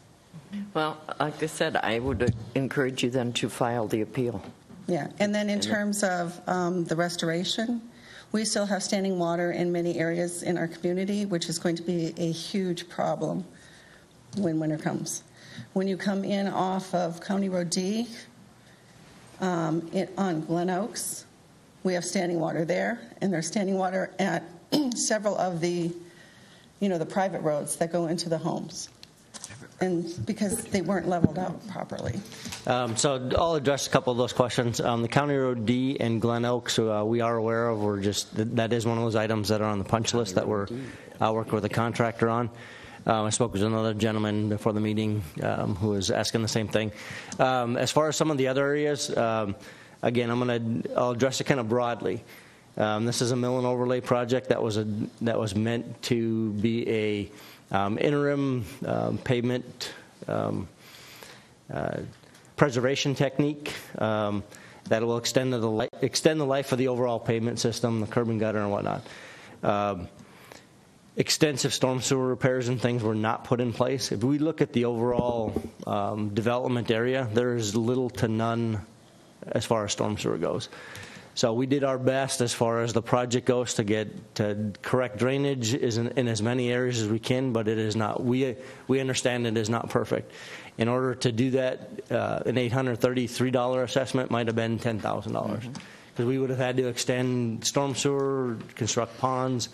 Well, like I said, I would encourage you then to file the appeal. Yeah, and then in terms of the restoration, we still have standing water in many areas in our community, which is going to be a huge problem when winter comes. When you come in off of County Road D on Glen Oaks, we have standing water there, and there's standing water at several of the private roads that go into the homes, and because they weren't leveled out properly. So I'll address a couple of those questions. The County Road D and Glen Oaks, we are aware of. That is one of those items that are on the punch list that we're working with a contractor on. I spoke with another gentleman before the meeting who was asking the same thing. As far as some of the other areas, again, I'll address it kind of broadly. This is a mill and overlay project that was meant to be a interim pavement preservation technique that will extend the life of the overall pavement system, the curb and gutter and whatnot. Extensive storm sewer repairs and things were not put in place. If we look at the overall development area, there is little to none as far as storm sewer goes. So we did our best as far as the project goes to correct drainage in as many areas as we can, but it is not. We understand it is not perfect. In order to do that, an $833 assessment might have been $10,000 because we would have had to extend storm sewer, construct ponds.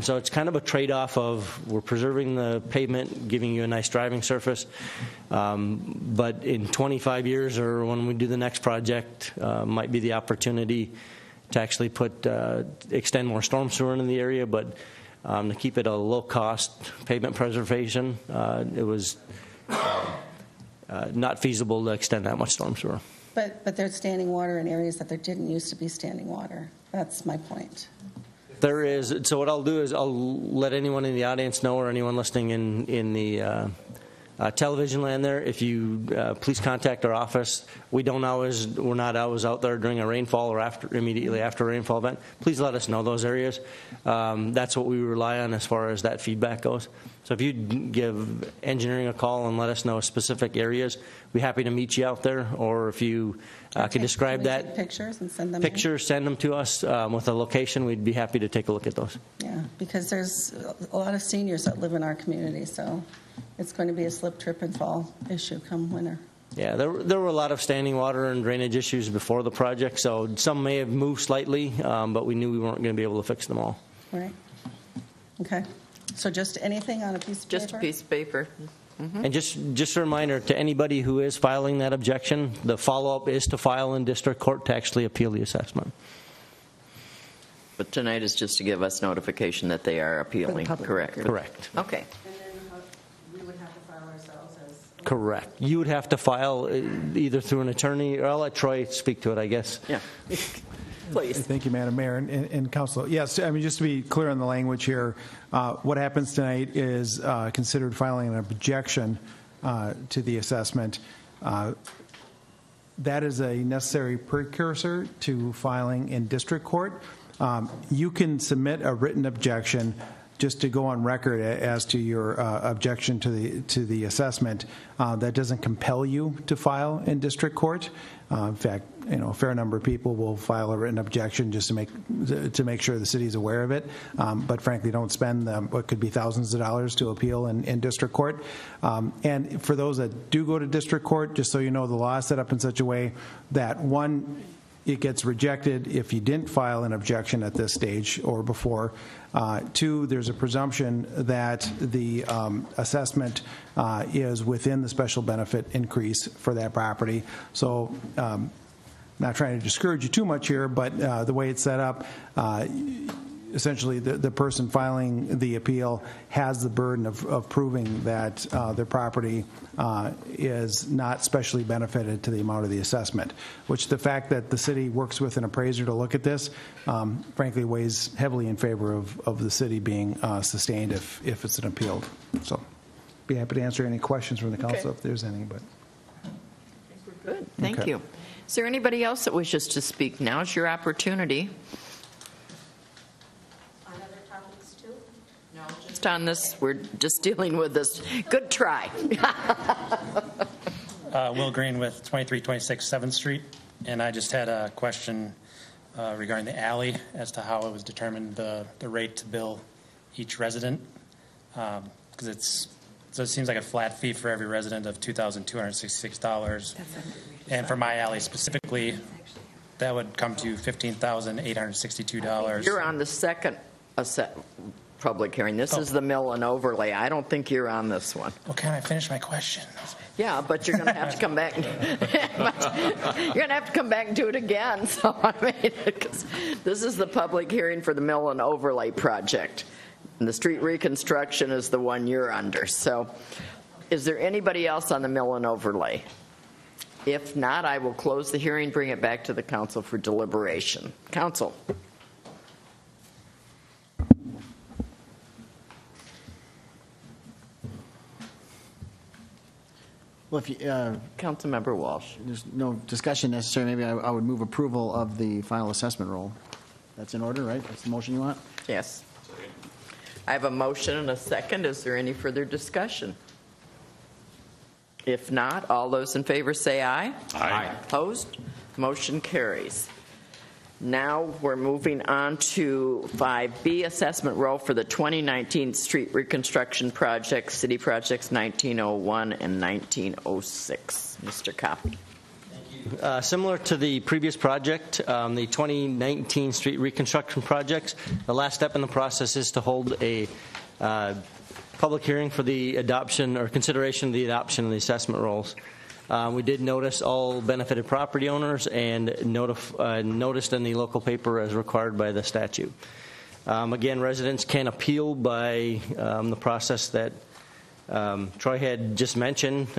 So it's kind of a trade-off of we're preserving the pavement, giving you a nice driving surface, but in 25 years or when we do the next project, might be the opportunity to actually extend more storm sewer into the area, but to keep it a low-cost pavement preservation, it was not feasible to extend that much storm sewer. But there's standing water in areas that there didn't used to be standing water. That's my point. There is. So what I'll do is I'll let anyone in the audience know or anyone listening in the television land there, if you please contact our office. We're not always out there during a rainfall or immediately after a rainfall event. Please let us know those areas. That's what we rely on as far as that feedback goes. So if you give engineering a call and let us know specific areas, we'd be happy to meet you out there. Or if you can describe that. Take pictures and send them send them to us with a location. We'd be happy to take a look at those. Yeah, because there's a lot of seniors that live in our community, so it's going to be a slip, trip, and fall issue come winter. Yeah, there were a lot of standing water and drainage issues before the project, so some may have moved slightly, but we knew we weren't going to be able to fix them all. Right. Okay. So just anything on a piece of paper? Just a piece of paper. Mm-hmm. And just a reminder to anybody who is filing that objection, the follow-up is to file in district court to actually appeal the assessment. But tonight is just to give us notification that they are appealing, correct? Correct. Okay. And then we would have to file ourselves as... Correct. You would have to file either through an attorney, or I'll let Troy speak to it, I guess. Yeah. Please. Thank you, Madam Mayor and Council. Yes, I mean, just to be clear on the language here, what happens tonight is considered filing an objection to the assessment. That is a necessary precursor to filing in district court. You can submit a written objection just to go on record as to your objection to the assessment. That doesn't compel you to file in district court. In fact, a fair number of people will file a written objection just to make sure the city is aware of it, but frankly don't spend what could be thousands of dollars to appeal in district court. And for those that do go to district court, just so you know, the law is set up in such a way that one, it gets rejected if you didn't file an objection at this stage or before. Two, there's a presumption that the assessment is within the special benefit increase for that property. So not trying to discourage you too much here, but the way it's set up, essentially the person filing the appeal has the burden of proving that their property is not specially benefited to the amount of the assessment, which the fact that the city works with an appraiser to look at this, frankly, weighs heavily in favor of the city being sustained if it's an appealed. So be happy to answer any questions from the council if there's any. But we're good. Thank you. Is there anybody else that wishes to speak? Now's your opportunity. On this, we're just dealing with this. Good try. Will Green with 2326 7th Street, and I just had a question regarding the alley as to how it was determined the rate to bill each resident, because it seems like a flat fee for every resident of $2,266, and for my alley specifically, that would come to $15,862. You're on the second public hearing. This is the mill and overlay. I don't think you're on this one. Well, can I finish my question? Yeah, but you're going to have to come back. You're going to have to come back and do it again. So I mean, this is the public hearing for the mill and overlay project, and the street reconstruction is the one you're under. So, is there anybody else on the mill and overlay? If not, I will close the hearing, bring it back to the council for deliberation. Council. Well, if you, Councilmember Walsh. There's no discussion necessary. Maybe I would move approval of the final assessment roll. That's in order, right? That's the motion you want? Yes. I have a motion and a second. Is there any further discussion? If not, all those in favor say aye. Aye. Opposed? Motion carries. Now we're moving on to 5B, assessment roll for the 2019 street reconstruction project, city projects 1901 and 1906. Mr. Kopp. Similar to the previous project, the 2019 street reconstruction projects, the last step in the process is to hold a public hearing for the adoption or consideration of the adoption of the assessment rolls. We did notice all benefited property owners and noticed in the local paper as required by the statute. Again, residents can appeal by the process that Troy had just mentioned.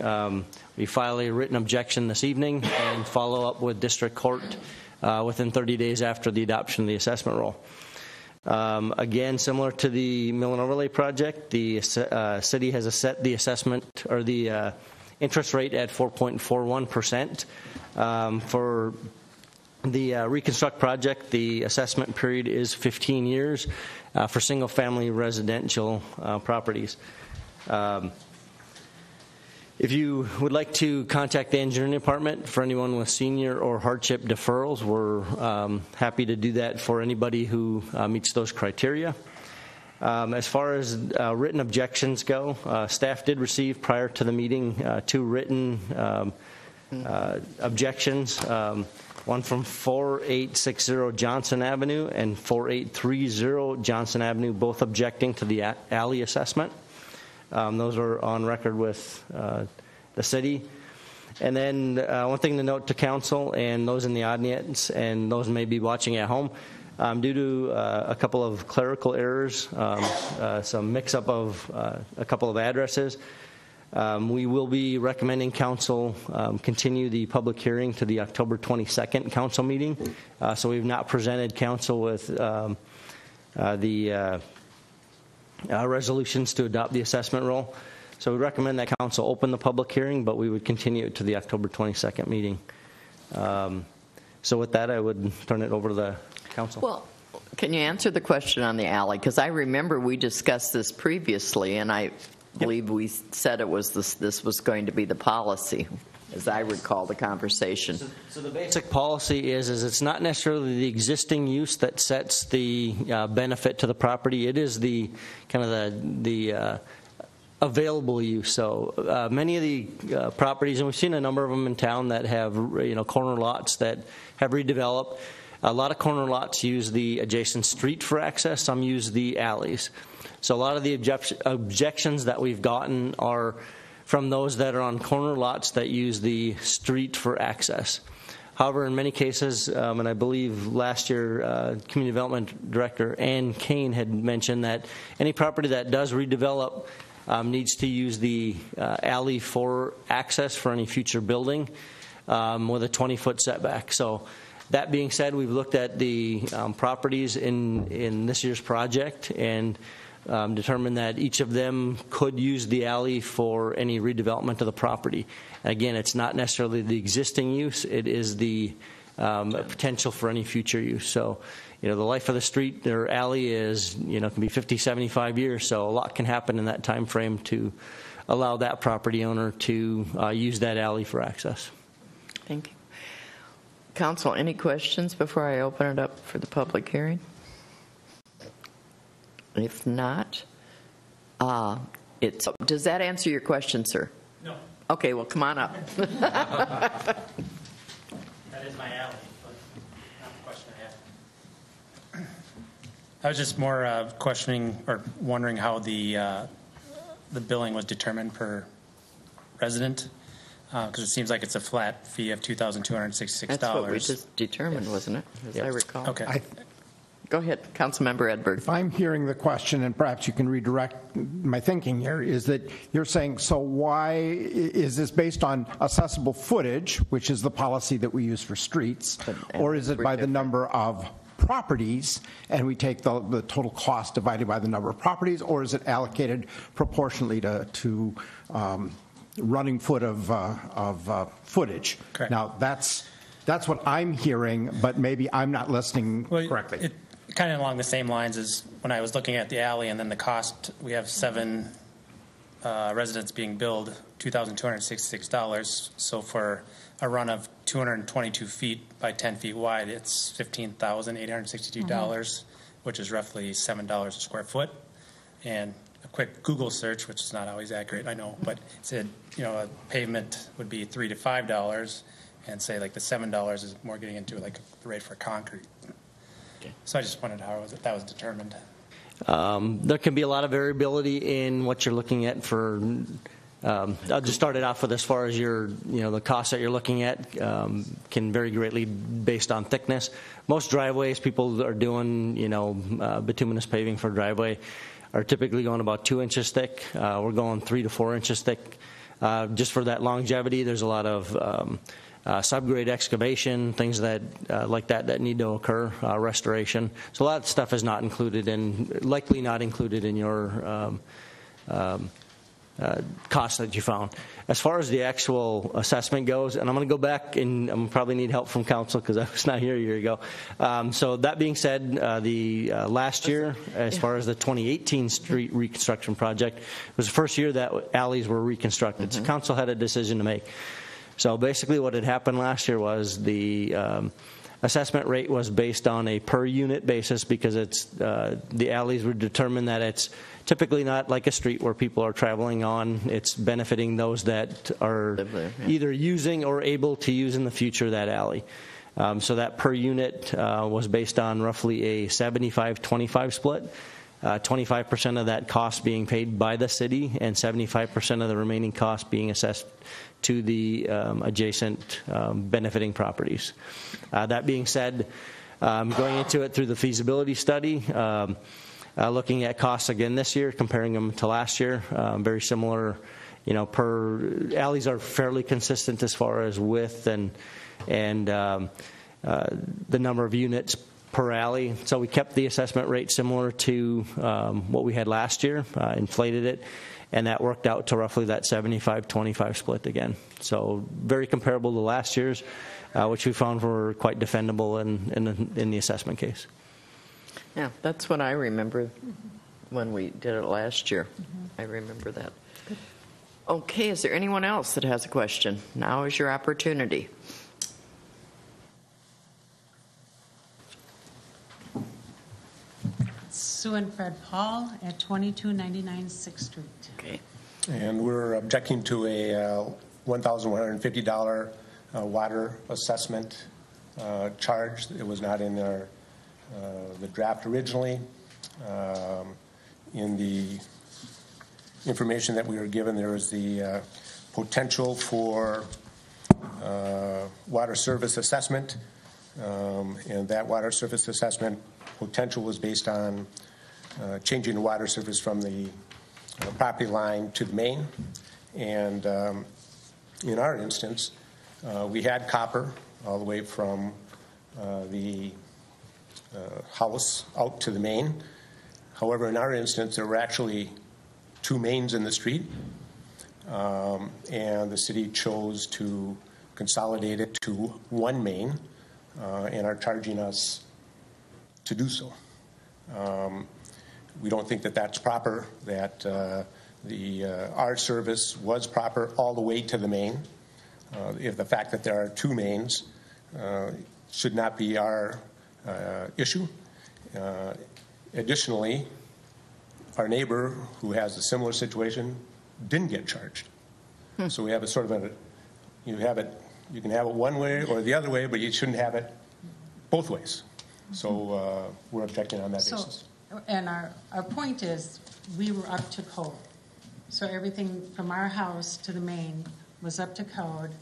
We file a written objection this evening and follow up with district court within 30 days after the adoption of the assessment roll. Again, similar to the mill and overlay project, the city has set the assessment or the interest rate at 4.41%. For the reconstruct project, the assessment period is 15 years for single-family residential properties. If you would like to contact the engineering department for anyone with senior or hardship deferrals, we're happy to do that for anybody who meets those criteria. As far as written objections go, staff did receive prior to the meeting 2 written objections, one from 4860 Johnson Avenue and 4830 Johnson Avenue, both objecting to the alley assessment. Those are on record with the city. And then one thing to note to council and those in the audience and those may be watching at home, due to a couple of clerical errors, some mix-up of a couple of addresses, we will be recommending council continue the public hearing to the October 22nd council meeting. So we've not presented council with the resolutions to adopt the assessment roll. So we recommend that council open the public hearing, but we would continue it to the October 22nd meeting. So with that, I would turn it over to the council. Well, can you answer the question on the alley? Because I remember we discussed this previously, and I believe we said it was this was going to be the policy, as I recall the conversation. So the basic policy is it's not necessarily the existing use that sets the benefit to the property. It is the kind of the available use. So many of the properties, and we've seen a number of them in town that have corner lots that have redeveloped. A lot of corner lots use the adjacent street for access. Some use the alleys. So a lot of the objections that we've gotten are from those that are on corner lots that use the street for access. However, in many cases, and I believe last year, Community Development Director Ann Kane had mentioned that any property that does redevelop needs to use the alley for access for any future building with a 20-foot setback. So that being said, we've looked at the properties in this year's project and determined that each of them could use the alley for any redevelopment of the property. Again, it's not necessarily the existing use, it is the potential for any future use. So, the life of the street or alley is, can be 50, 75 years, so a lot can happen in that time frame to allow that property owner to use that alley for access. Thank you. Council, any questions before I open it up for the public hearing? If not, does that answer your question, sir? No. Okay, well, come on up. That is my alley, but not the question I have. I was just more questioning or wondering how the billing was determined per resident, because it seems like it's a flat fee of $2,266. That's what we just determined, wasn't it? As I recall. Okay. Go ahead, Councilmember Edberg. If I'm hearing the question, and perhaps you can redirect my thinking here, is that you're saying, so why is this based on accessible footage, which is the policy that we use for streets, or is it by the number of properties, and we take the total cost divided by the number of properties, or is it allocated proportionally to running foot of footage? Correct. Now, that's what I'm hearing, but maybe I'm not listening correctly. Kind of along the same lines as when I was looking at the alley and then the cost. We have 7 residents being billed $2,266. So for a run of 222 feet by 10 feet wide, it's $15,862, which is roughly $7 a square foot. And a quick Google search, which is not always accurate, I know, but it said, a pavement would be $3 to $5, and say like the $7 is more getting into like the rate for concrete. So I just wondered how that was determined. There can be a lot of variability in what you're looking at for. I'll just start it off with as far as the cost that you're looking at can vary greatly based on thickness. Most driveways, people are doing, bituminous paving for a driveway are typically going about 2 inches thick. We're going 3 to 4 inches thick. Just for that longevity, there's a lot of subgrade excavation, things that like that need to occur, restoration. So a lot of stuff is not included likely not included in your costs that you found. As far as the actual assessment goes, and I'm going to go back and I'm probably need help from council because I was not here a year ago. So that being said, the last year, as far as the 2018 street reconstruction project, was the first year that alleys were reconstructed. So council had a decision to make. So basically what had happened last year was the assessment rate was based on a per unit basis because it's the alleys were determined that it's typically not like a street where people are traveling on. It's benefiting those that are either using or able to use in the future that alley. So that per unit was based on roughly a 75-25 split. 25% of that cost being paid by the city and 75% of the remaining cost being assessed to the adjacent benefiting properties. That being said, going into it through the feasibility study, looking at costs again this year, comparing them to last year, very similar. Per alleys are fairly consistent as far as width and the number of units per alley. So we kept the assessment rate similar to what we had last year, inflated it, and that worked out to roughly that 75-25 split again. So very comparable to last year's, which we found were quite defendable in the assessment case. Yeah, that's what I remember when we did it last year. I remember that. Okay, is there anyone else that has a question? Now is your opportunity. Sue and Fred Paul at 2299 6th Street. Okay. And we're objecting to a $1,150 water assessment charge. It was not in the draft originally. In the information that we were given, there was the potential for water service assessment, and that water service assessment potential was based on changing the water service from the property line to the main. And in our instance, we had copper all the way from the house out to the main. However, in our instance, there were actually 2 mains in the street, and the city chose to consolidate it to 1 main and are charging us to do so. We don't think that that's proper, that our service was proper all the way to the main. If the fact that there are 2 mains should not be our issue. Additionally, our neighbor who has a similar situation didn't get charged. So we have a sort of you can have it one way or the other way, but you shouldn't have it both ways. So we're objecting on that basis. And our point is, we were up to code. So everything from our house to the main was up to code.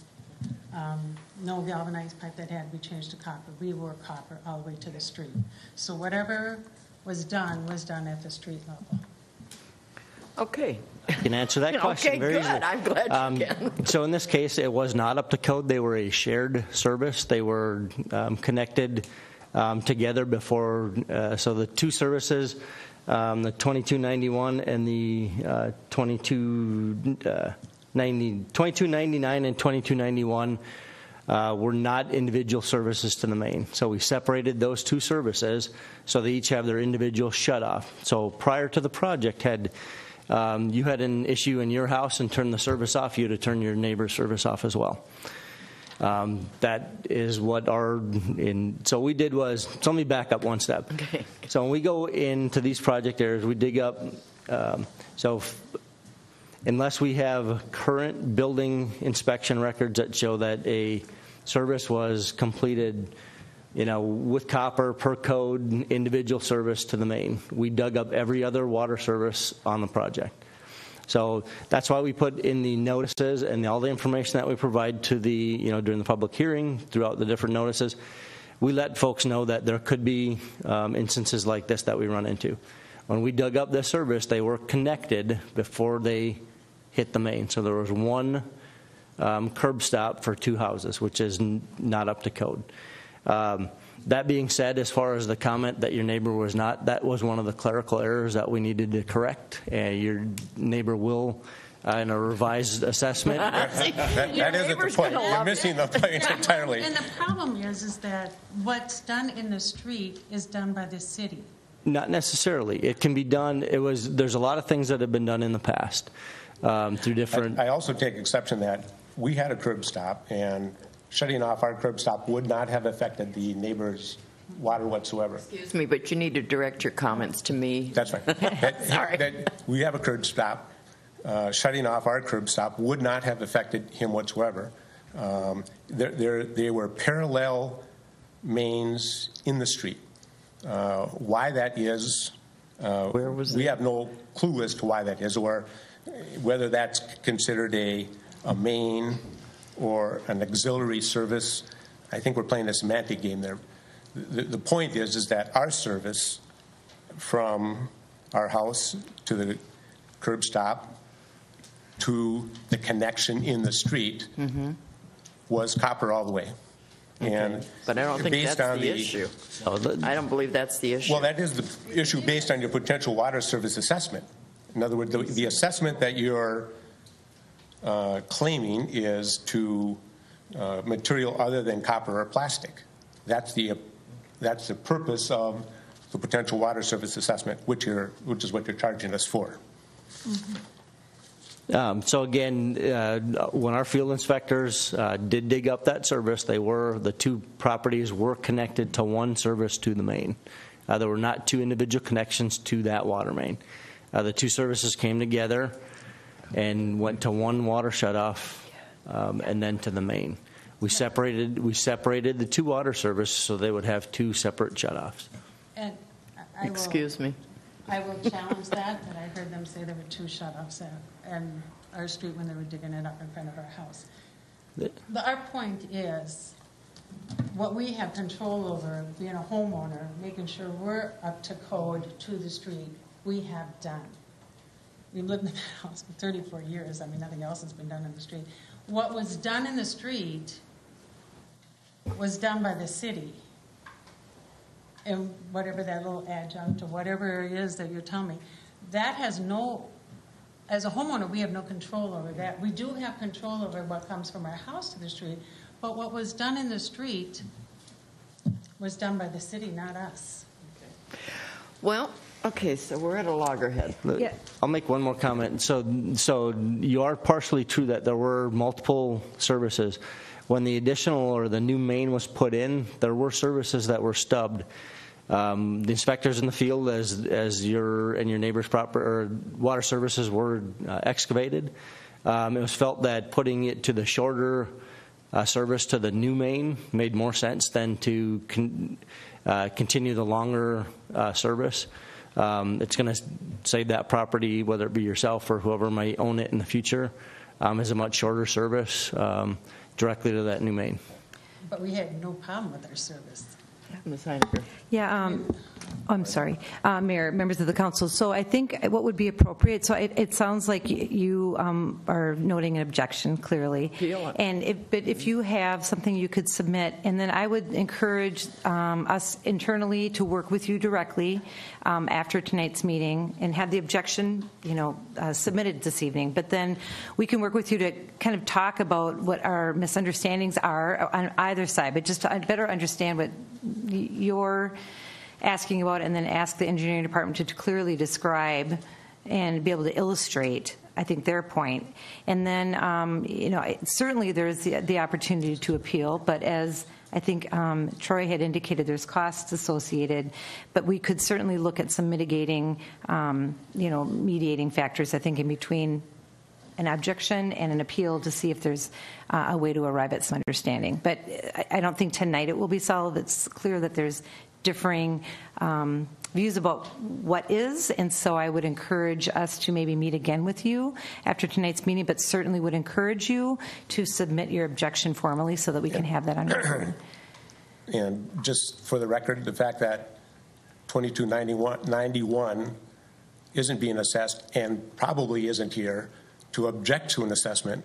No galvanized pipe that had to be changed to copper. We were copper all the way to the street. So whatever was done at the street level. Okay. I can answer that question very easily. Okay, good. I'm glad you can. So in this case, it was not up to code. They were a shared service. They were connected together before. So the 2 services, the 2291 and the 2299 and 2291 were not individual services to the main. So we separated those 2 services so they each have their individual shutoff. So prior to the project, you had an issue in your house and turned the service off, you had to turn your neighbor's service off as well. That is what so we did was, so let me back up one step. Okay. So when we go into these project areas, we dig up, unless we have current building inspection records that show that a service was completed, with copper per code, individual service to the main, we dug up every other water service on the project. So that's why we put in the notices and all the information that we provide to during the public hearing, throughout the different notices, we let folks know that there could be instances like this that we run into. When we dug up this service, they were connected before they hit the main. So there was 1 curb stop for 2 houses, which is not up to code. That being said, as far as the comment that your neighbor was not, that was one of the clerical errors that we needed to correct. Your neighbor will, in a revised assessment. That isn't the point. You're missing the point entirely. And the problem is that what's done in the street is done by the city. Not necessarily. It can be done. There's a lot of things that have been done in the past through different. I also take exception that we had a curb stop, and shutting off our curb stop would not have affected the neighbor's water whatsoever. Excuse me, but you need to direct your comments to me. That's right. Sorry. We have a curb stop. Shutting off our curb stop would not have affected him whatsoever. They were parallel mains in the street. Why that is, we have no clue as to why that is, or whether that's considered a main or an auxiliary service. I think we're playing a semantic game there. The point is that our service from our house to the curb stop to the connection in the street was copper all the way. Okay. And but I don't think that's the issue. I don't believe that's the issue. Well, that is the issue based on your potential water service assessment. In other words, the assessment that you're claiming is to material other than copper or plastic. That's the purpose of the potential water service assessment, which is what you're charging us for. So again, when our field inspectors did dig up that service, the 2 properties were connected to 1 service to the main. There were not 2 individual connections to that water main. The 2 services came together and went to 1 water shutoff, and then to the main. We separated the 2 water services so they would have 2 separate shutoffs. And Excuse me. I will challenge that, but I heard them say there were 2 shutoffs on our street when they were digging it up in front of our house. Our point is, what we have control over, being a homeowner, making sure we're up to code to the street, we have done. We've lived in that house for 34 years. I mean, nothing else has been done in the street. What was done in the street was done by the city. And whatever that little adjunct or whatever it is that you're telling me, that has no, as a homeowner, we have no control over that. We do have control over what comes from our house to the street, but what was done in the street was done by the city, not us. Well, okay, so we're at a loggerhead. Yeah. I'll make one more comment. So you are partially true that there were multiple services. When the additional or the new main was put in, there were services that were stubbed. The inspectors in the field, as your and your neighbor's water services were excavated, it was felt that putting it to the shorter service to the new main made more sense than to continue the longer service. It's going to save that property, whether it be yourself or whoever might own it in the future, as a much shorter service directly to that new main. But we had no problem with our service. Ms. Heinecker. Yeah, I'm sorry, Mayor, members of the council. So I think what would be appropriate, so it sounds like you are noting an objection clearly. But if you have something you could submit, and then I would encourage us internally to work with you directly after tonight's meeting and have the objection, submitted this evening. But then we can work with you to kind of talk about what our misunderstandings are on either side, but just to better understand what you're asking about, and then ask the engineering department to clearly describe and be able to illustrate, I think, their point. And then, certainly there's the opportunity to appeal, but as I think Troy had indicated, there's costs associated, but we could certainly look at some mitigating, mediating factors, I think, in between an objection and an appeal to see if there's a way to arrive at some understanding. But I don't think tonight it will be solved. It's clear that there's differing views about what is, and so I would encourage us to maybe meet again with you after tonight's meeting, but certainly would encourage you to submit your objection formally so that we can have that on record. And just for the record, the fact that 2291 isn't being assessed and probably isn't here to object to an assessment,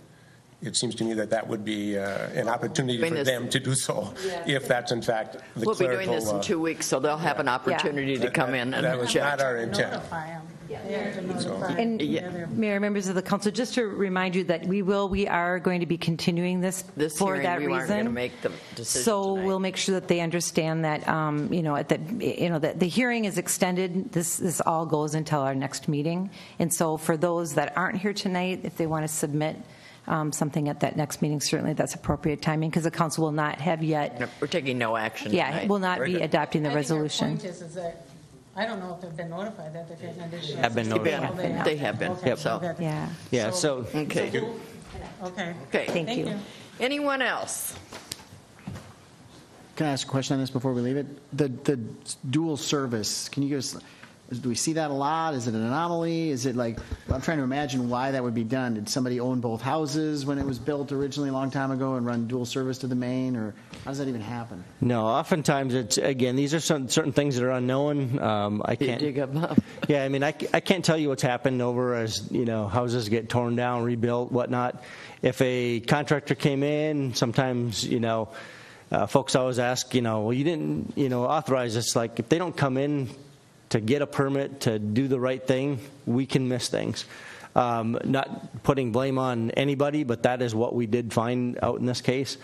it seems to me that would be an opportunity for them to do so, if that's in fact the We'll clerical... be doing this in 2 weeks, so they'll have an opportunity to come in and that was object. not our intent. And Mayor, members of the council, just to remind you that we are going to be continuing this for hearing, that we reason. aren't going to make the decision So tonight. we'll make sure that they understand that that the hearing is extended. This all goes until our next meeting. And so for those that aren't here tonight, if they want to submit something at that next meeting, certainly that's appropriate timing, because the council will not have yet. We're taking no action tonight. Will not be adopting the resolution. I think our point is that I don't know if they've been notified that they're getting additional. Have been notified. They have been. Okay, Yep. so good. Yeah. So Okay. Okay. Okay. Thank you. Anyone else? Can I ask a question on this before we leave it? The dual service, can you give us, do we see that a lot? Is it an anomaly? Is it like, I'm trying to imagine why that would be done. Did somebody own both houses when it was built originally a long time ago and run dual service to the main, or how does that even happen? no, oftentimes it's, again, these are certain things that are unknown. I can't dig them up. Yeah, I mean, I can't tell you what's happened over as houses get torn down, rebuilt, whatnot. If a contractor came in, sometimes folks always ask, well, you didn't authorize this. Like, if they don't come in to get a permit to do the right thing, we can miss things. Not putting blame on anybody, but that is what we did find out in this case,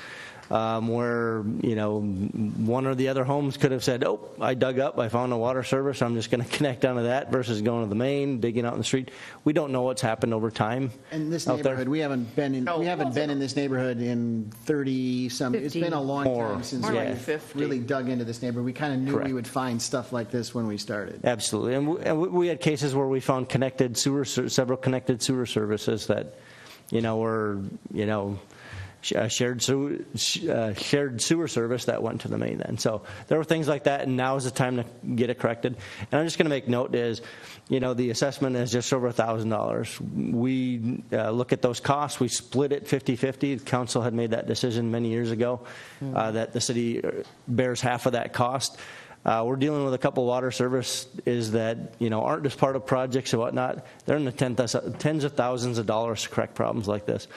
where one or the other homes could have said, "Oh, I dug up, I found a water service, I'm just going to connect onto that," versus going to the main, digging out in the street. We don't know what's happened over time. In this neighborhood, we haven't been in this neighborhood in 30-some. It's been a long time since we really dug into this neighborhood. We kind of knew we would find stuff like this when we started. Absolutely, and we had cases where we found several connected sewer services that were shared sewer service that went to the main then. So there were things like that, and now is the time to get it corrected. And I'm just going to make note is, the assessment is just over $1,000. We look at those costs. We split it 50-50. The council had made that decision many years ago that the city bears half of that cost. We're dealing with a couple water services that aren't just part of projects or whatnot. They're in the tens of thousands of dollars to correct problems like this.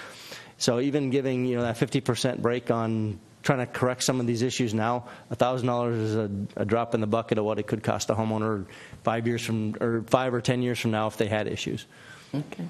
So even giving that 50% break on trying to correct some of these issues now, $1,000 is a drop in the bucket of what it could cost a homeowner 5 or 10 years from now if they had issues. Okay.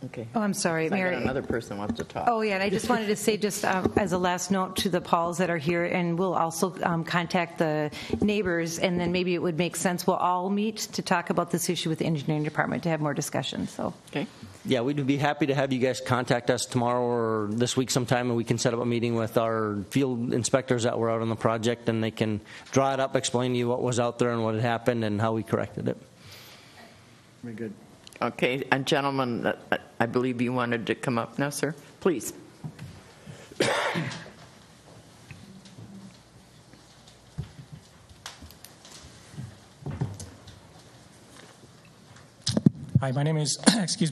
Okay. Oh, I'm sorry, Mayor. Another person wants to talk. Oh, yeah, and I just wanted to say, just as a last note to the Pauls that are here, and we'll also contact the neighbors, and then maybe it would make sense we'll all meet to talk about this issue with the engineering department to have more discussion. So. Okay. Yeah, we'd be happy to have you guys contact us tomorrow or this week sometime, and we can set up a meeting with our field inspectors that were out on the project, and they can draw it up, explain to you what was out there and what had happened and how we corrected it. Very good. Okay, and gentlemen, I believe you wanted to come up now, sir. Please. Hi, my name is,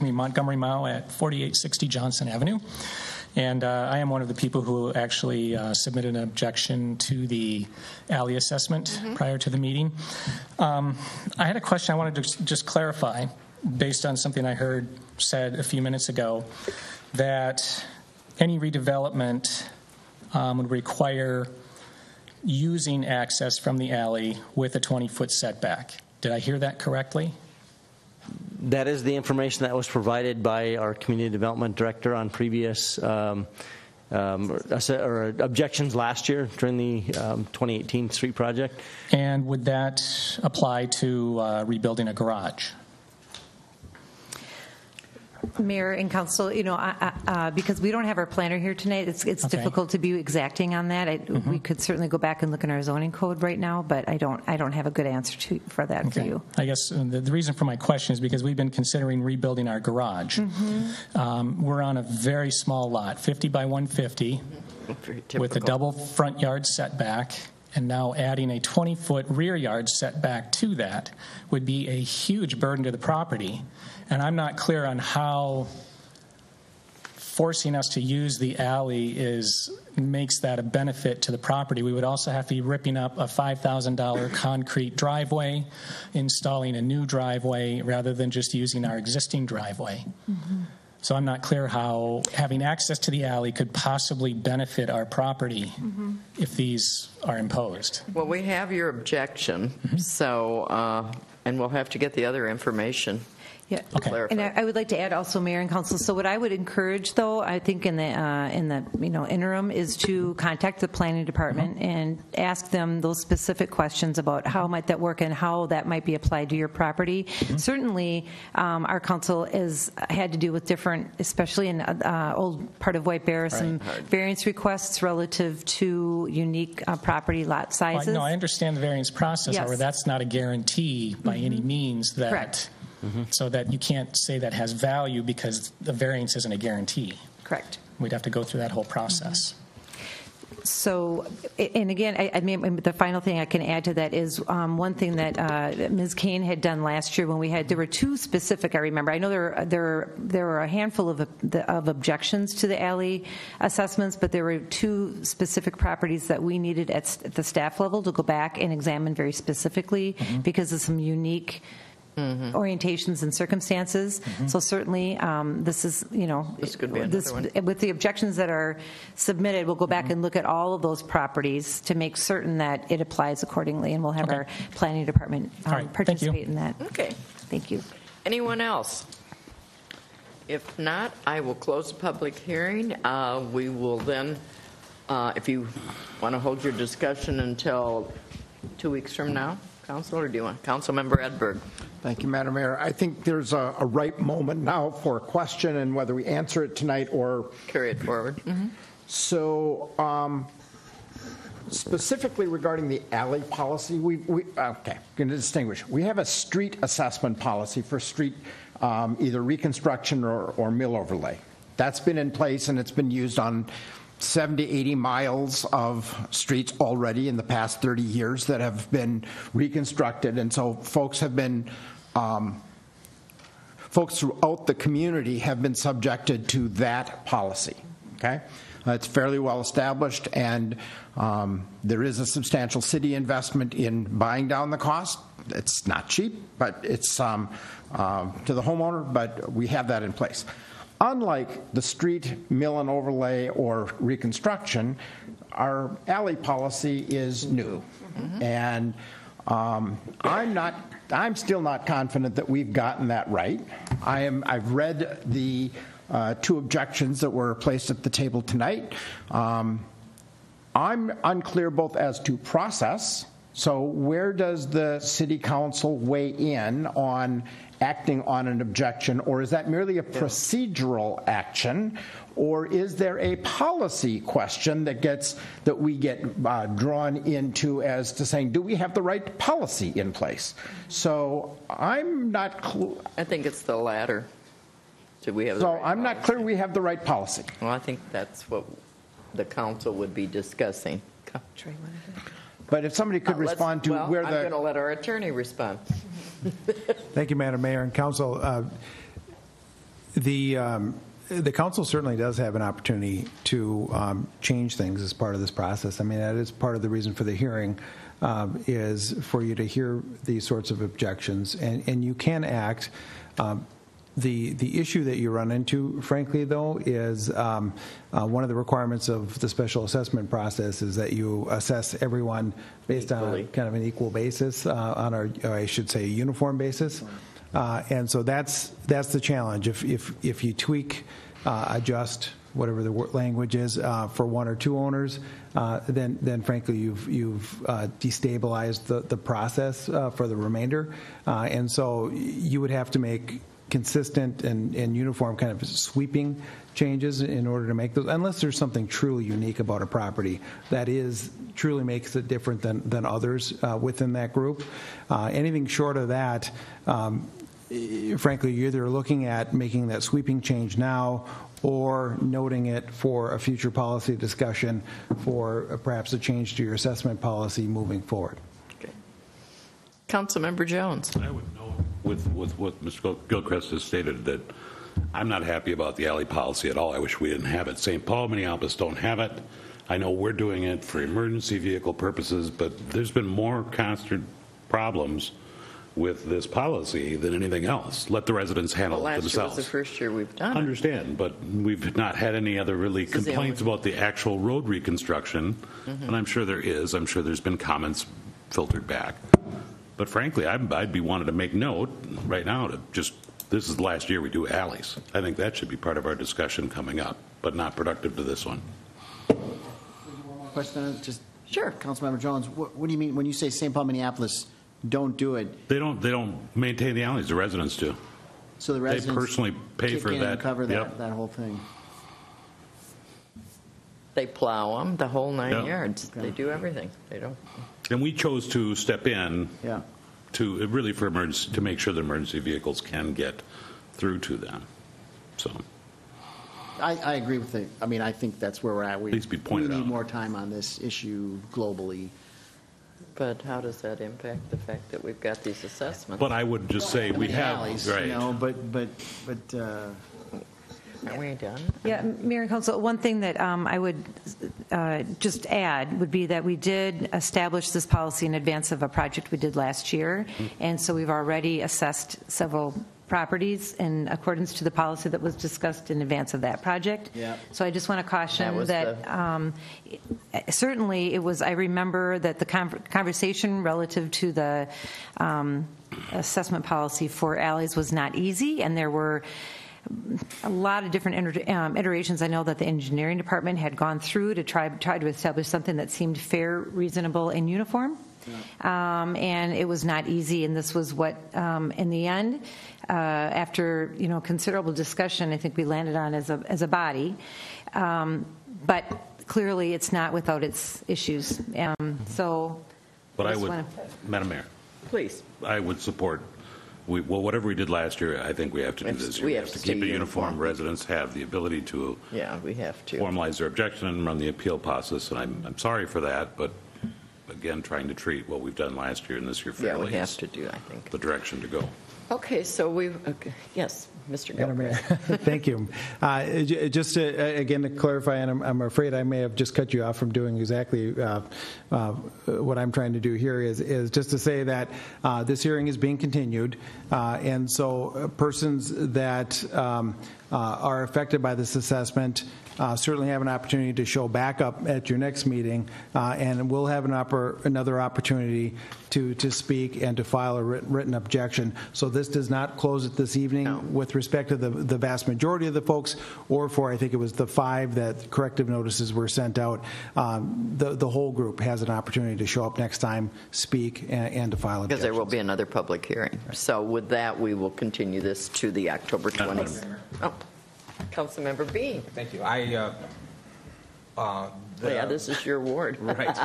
Montgomery Mao at 4860 Johnson Avenue. And I am one of the people who actually submitted an objection to the alley assessment prior to the meeting. I had a question I wanted to just clarify based on something I heard said a few minutes ago, that any redevelopment would require using access from the alley with a 20-foot setback. Did I hear that correctly? That is the information that was provided by our community development director on previous objections last year during the 2018 street project. And would that apply to rebuilding a garage? Mayor and Council, because we don't have our planner here tonight, it's okay. Difficult to be exacting on that. We could certainly go back and look in our zoning code right now, but I don't have a good answer for that for you. I guess the reason for my question is because we've been considering rebuilding our garage. We're on a very small lot, 50 by 150, with a double front yard setback. And now adding a 20-foot rear yard setback to that would be a huge burden to the property. And I'm not clear on how forcing us to use the alley makes that a benefit to the property. We would also have to be ripping up a $5,000 concrete driveway, installing a new driveway, rather than just using our existing driveway. So I'm not clear how having access to the alley could possibly benefit our property if these are imposed. Well, we have your objection, so and we'll have to get the other information. Yeah, and I would like to add also, Mayor and Council. So what I would encourage, though, I think in the interim, is to contact the planning department and ask them those specific questions about how might that work and how that might be applied to your property. Certainly, our council has had to deal with different, especially in old part of White Bear, some variance requests relative to unique property lot sizes. Well, no, I understand the variance process. However, that's not a guarantee by any means that. Correct. So that you can't say that has value because the variance isn't a guarantee. Correct. We'd have to go through that whole process. So, and again, I mean, the final thing I can add to that is one thing that Ms. Kane had done last year when there were two specific, I remember. I know there were a handful of objections to the alley assessments, but there were two specific properties that we needed at the staff level to go back and examine very specifically because of some unique orientations and circumstances. So certainly this is, this could be with the objections that are submitted, we'll go back and look at all of those properties to make certain that it applies accordingly, and we'll have our planning department participate in that. Okay. Thank you. Anyone else? If not, I will close the public hearing. We will then, if you want to hold your discussion until 2 weeks from now, Council, or do you want Councilmember Edberg? Thank you, Madam Mayor. I think there's a ripe moment now for a question, and whether we answer it tonight or carry it forward. So, specifically regarding the alley policy, going to distinguish. We have a street assessment policy for street either reconstruction or mill overlay. That's been in place, and it's been used on 70, 80 miles of streets already in the past 30 years that have been reconstructed. And so folks throughout the community have been subjected to that policy. Okay? It's fairly well established, and there is a substantial city investment in buying down the cost. It's not cheap, but it's to the homeowner, but we have that in place. Unlike the street mill and overlay or reconstruction, our alley policy is new. And I'm still not confident that we've gotten that right. I've read the 2 objections that were placed at the table tonight. I'm unclear both as to process. So where does the city council weigh in on acting on an objection, or is that merely a procedural action, or is there a policy question that we get drawn into as to saying, do we have the right policy in place? So I'm not I think it's the latter. Do we have the so right I'm not clear we have the right policy. Well, I think that's what the council would be discussing. But if somebody could respond to where I'm going to let our attorney respond. Thank you, Madam Mayor and Council. The council certainly does have an opportunity to change things as part of this process. I mean, that is part of the reason for the hearing, is for you to hear these sorts of objections, and you can act. The issue that you run into, frankly, though, is one of the requirements of the special assessment process is that you assess everyone based on a kind of an equal basis, on I should say, a uniform basis. And so that's the challenge. If you tweak, adjust, whatever the language is, for 1 or 2 owners, then frankly you've destabilized the process for the remainder. And so you would have to make consistent and uniform kind of sweeping changes in order to make those, unless there's something truly unique about a property that truly makes it different than others within that group. Anything short of that, frankly, you're either looking at making that sweeping change now or noting it for a future policy discussion for perhaps a change to your assessment policy moving forward. Okay. Councilmember Jones. I would note with what Mr. Gilchrist has stated that I'm not happy about the alley policy at all. I wish we didn't have it. St. Paul, Minneapolis don't have it. I know we're doing it for emergency vehicle purposes, but there's been more constant problems with this policy than anything else. Let the residents handle it themselves. Last year was the first year we've done it. Understand, but we've not had any other really complaints about the actual road reconstruction, and I'm sure there is. I'm sure there's been comments filtered back. But frankly, I'd be wanting to make note right now to just, this is the last year we do alleys. I think that should be part of our discussion coming up, but not productive to this one. Question, just sure. Councilmember Jones, what do you mean when you say St. Paul, Minneapolis don't do it? They don't maintain the alleys. The residents do. So the residents they personally pay for that. And cover that whole thing. They plow them the whole 9 yards. Okay. They do everything. They don't. And we chose to step in to really for emergency, to make sure the emergency vehicles can get through to them. So I agree with it. I mean, I think that's where we're at. We need more time on this issue globally. But how does that impact the fact that we've got these assessments? But I would just say we have alleys, right. You know, but are we done? Yeah, Mayor and Council, one thing that I would just add would be that we did establish this policy in advance of a project we did last year, and so we've already assessed several properties in accordance to the policy that was discussed in advance of that project. Yeah. So I just want to caution that certainly it was, I remember that the conversation relative to the assessment policy for alleys was not easy, and there were a lot of different iterations. I know that the engineering department had gone through to try to establish something that seemed fair, reasonable, and uniform. And it was not easy, and this was what, in the end, after considerable discussion, I think we landed on as a body. But clearly, it's not without its issues. But I would, Madam Mayor, please. I would support whatever we did last year, I think we have to do this year. We have to keep stay it uniform. Residents have the ability to we have to formalize their objection and run the appeal process, and I'm sorry for that, but again, trying to treat what we've done last year and this year fairly. we have to do, I think. The direction to go. Okay, so yes, Mr. Madam Mayor, Gilchrist. thank you. Just to, again to clarify, and I'm afraid I may have just cut you off from doing exactly what I'm trying to do here is just to say that this hearing is being continued, and so persons that are affected by this assessment certainly have an opportunity to show back up at your next meeting, and we'll have another opportunity to speak and to file a written objection. So this does not close it this evening with respect to the vast majority of the folks, or for I think it was the 5 that corrective notices were sent out. The whole group has an opportunity to show up next time, speak, and to file objections. Because there will be another public hearing. Right. So with that, we will continue this to the October 20th. Councilmember Bean. Thank you. This is your ward. Right.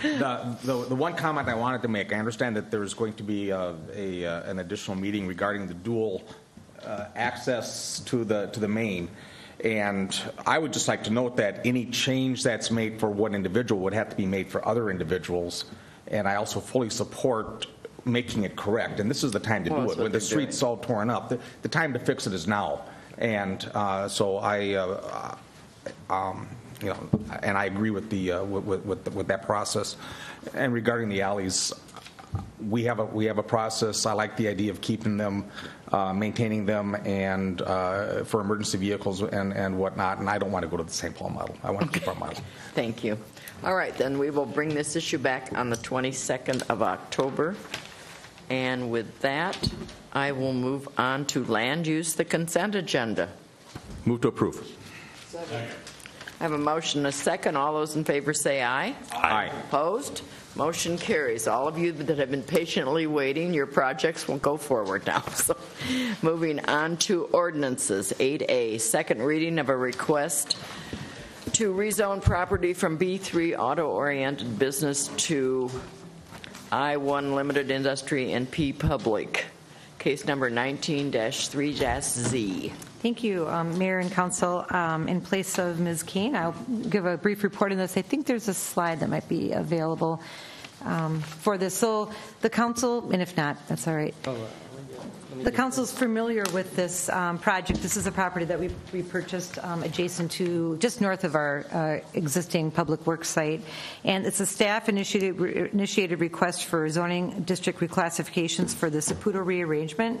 The one comment I wanted to make, I understand that there's going to be an additional meeting regarding the dual access to the main. And I would just like to note that any change that's made for one individual would have to be made for other individuals. And I also fully support making it correct. And this is the time to do it. When the street's all torn up, the time to fix it is now. And so and I agree with with that process. And regarding the alleys, we have a process. I like the idea of keeping them, maintaining them, and for emergency vehicles and whatnot. And I don't want to go to the St. Paul model. I want to keep our model. Thank you. All right, then we will bring this issue back on the 22nd of October. And with that, I will move on to land use, the consent agenda. Move to approve. I have a motion and a second. All those in favor say aye. Aye. Opposed? Motion carries. All of you that have been patiently waiting, your projects will go forward now. So, moving on to ordinances. 8A, second reading of a request to rezone property from B3 auto-oriented business to I1 limited industry and P public. Case number 19-3-Z. Thank you, Mayor and Council. In place of Ms. Keene, I'll give a brief report on this. I think there's a slide that might be available for this. So the Council, and if not, that's all right. The Council's familiar with this project. This is a property that we purchased adjacent to, just north of our existing public works site. And it's a staff-initiated request for zoning district reclassifications for the Saputo rearrangement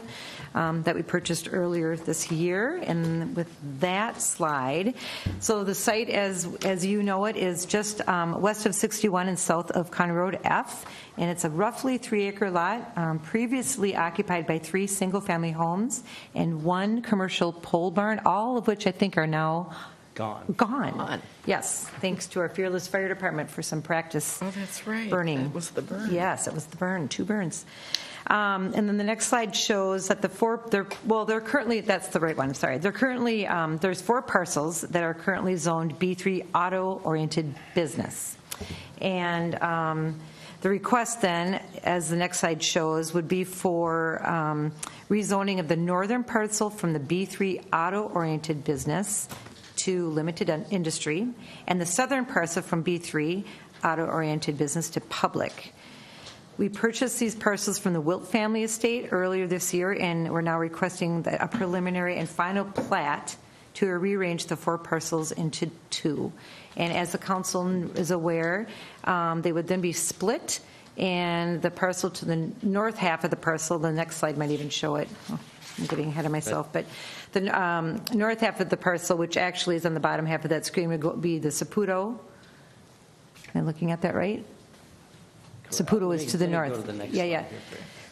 that we purchased earlier this year. And with that slide, so the site, as you know it, is just west of 61 and south of Conroe Road F. And it's a roughly 3-acre lot, previously occupied by 3 single-family homes and 1 commercial pole barn, all of which I think are now gone. Yes, thanks to our fearless fire department for some practice. Oh, that's right. Burning. That was the burn. Yes, it was the burn. 2 burns. And then the next slide shows that they're currently, that's the right one, I'm sorry. They're currently, there's 4 parcels that are currently zoned B3 auto-oriented business. And the request then, as the next slide shows, would be for rezoning of the northern parcel from the B3 auto-oriented business to limited industry, and the southern parcel from B3 auto-oriented business to public. We purchased these parcels from the Wilt family estate earlier this year, and we're now requesting a preliminary and final plat to rearrange the 4 parcels into 2. And as the council is aware, they would then be split, and the parcel to the north half of the parcel, the next slide might even show it. Oh, I'm getting ahead of myself, but the north half of the parcel, which actually is on the bottom half of that screen, would be the Saputo. Am I looking at that right? Saputo is to the north. Yeah.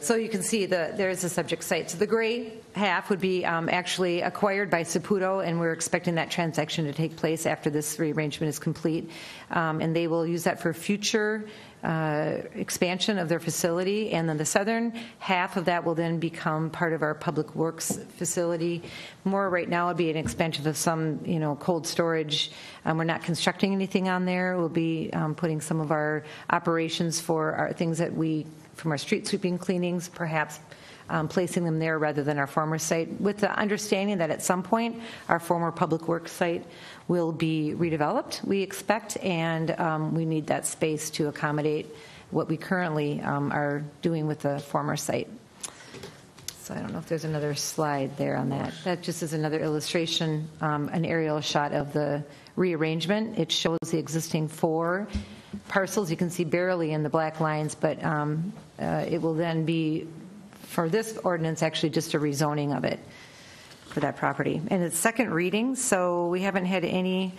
So you can see there's a subject site. So the gray half would be actually acquired by Saputo, and we're expecting that transaction to take place after this rearrangement is complete. And they will use that for future expansion of their facility. And then the southern half of that will then become part of our public works facility. More right now would be an expansion of some, cold storage. We're not constructing anything on there. We'll be putting some of our operations for our things that from our street sweeping cleanings, perhaps placing them there rather than our former site, with the understanding that at some point our former public works site will be redeveloped, we expect, and we need that space to accommodate what we currently are doing with the former site. So I don't know if there's another slide there on that. That just is another illustration, an aerial shot of the rearrangement. It shows the existing 4 parcels. You can see barely in the black lines, but it will then be, for this ordinance, actually just a rezoning of it for that property. And it's second reading, so we haven't had any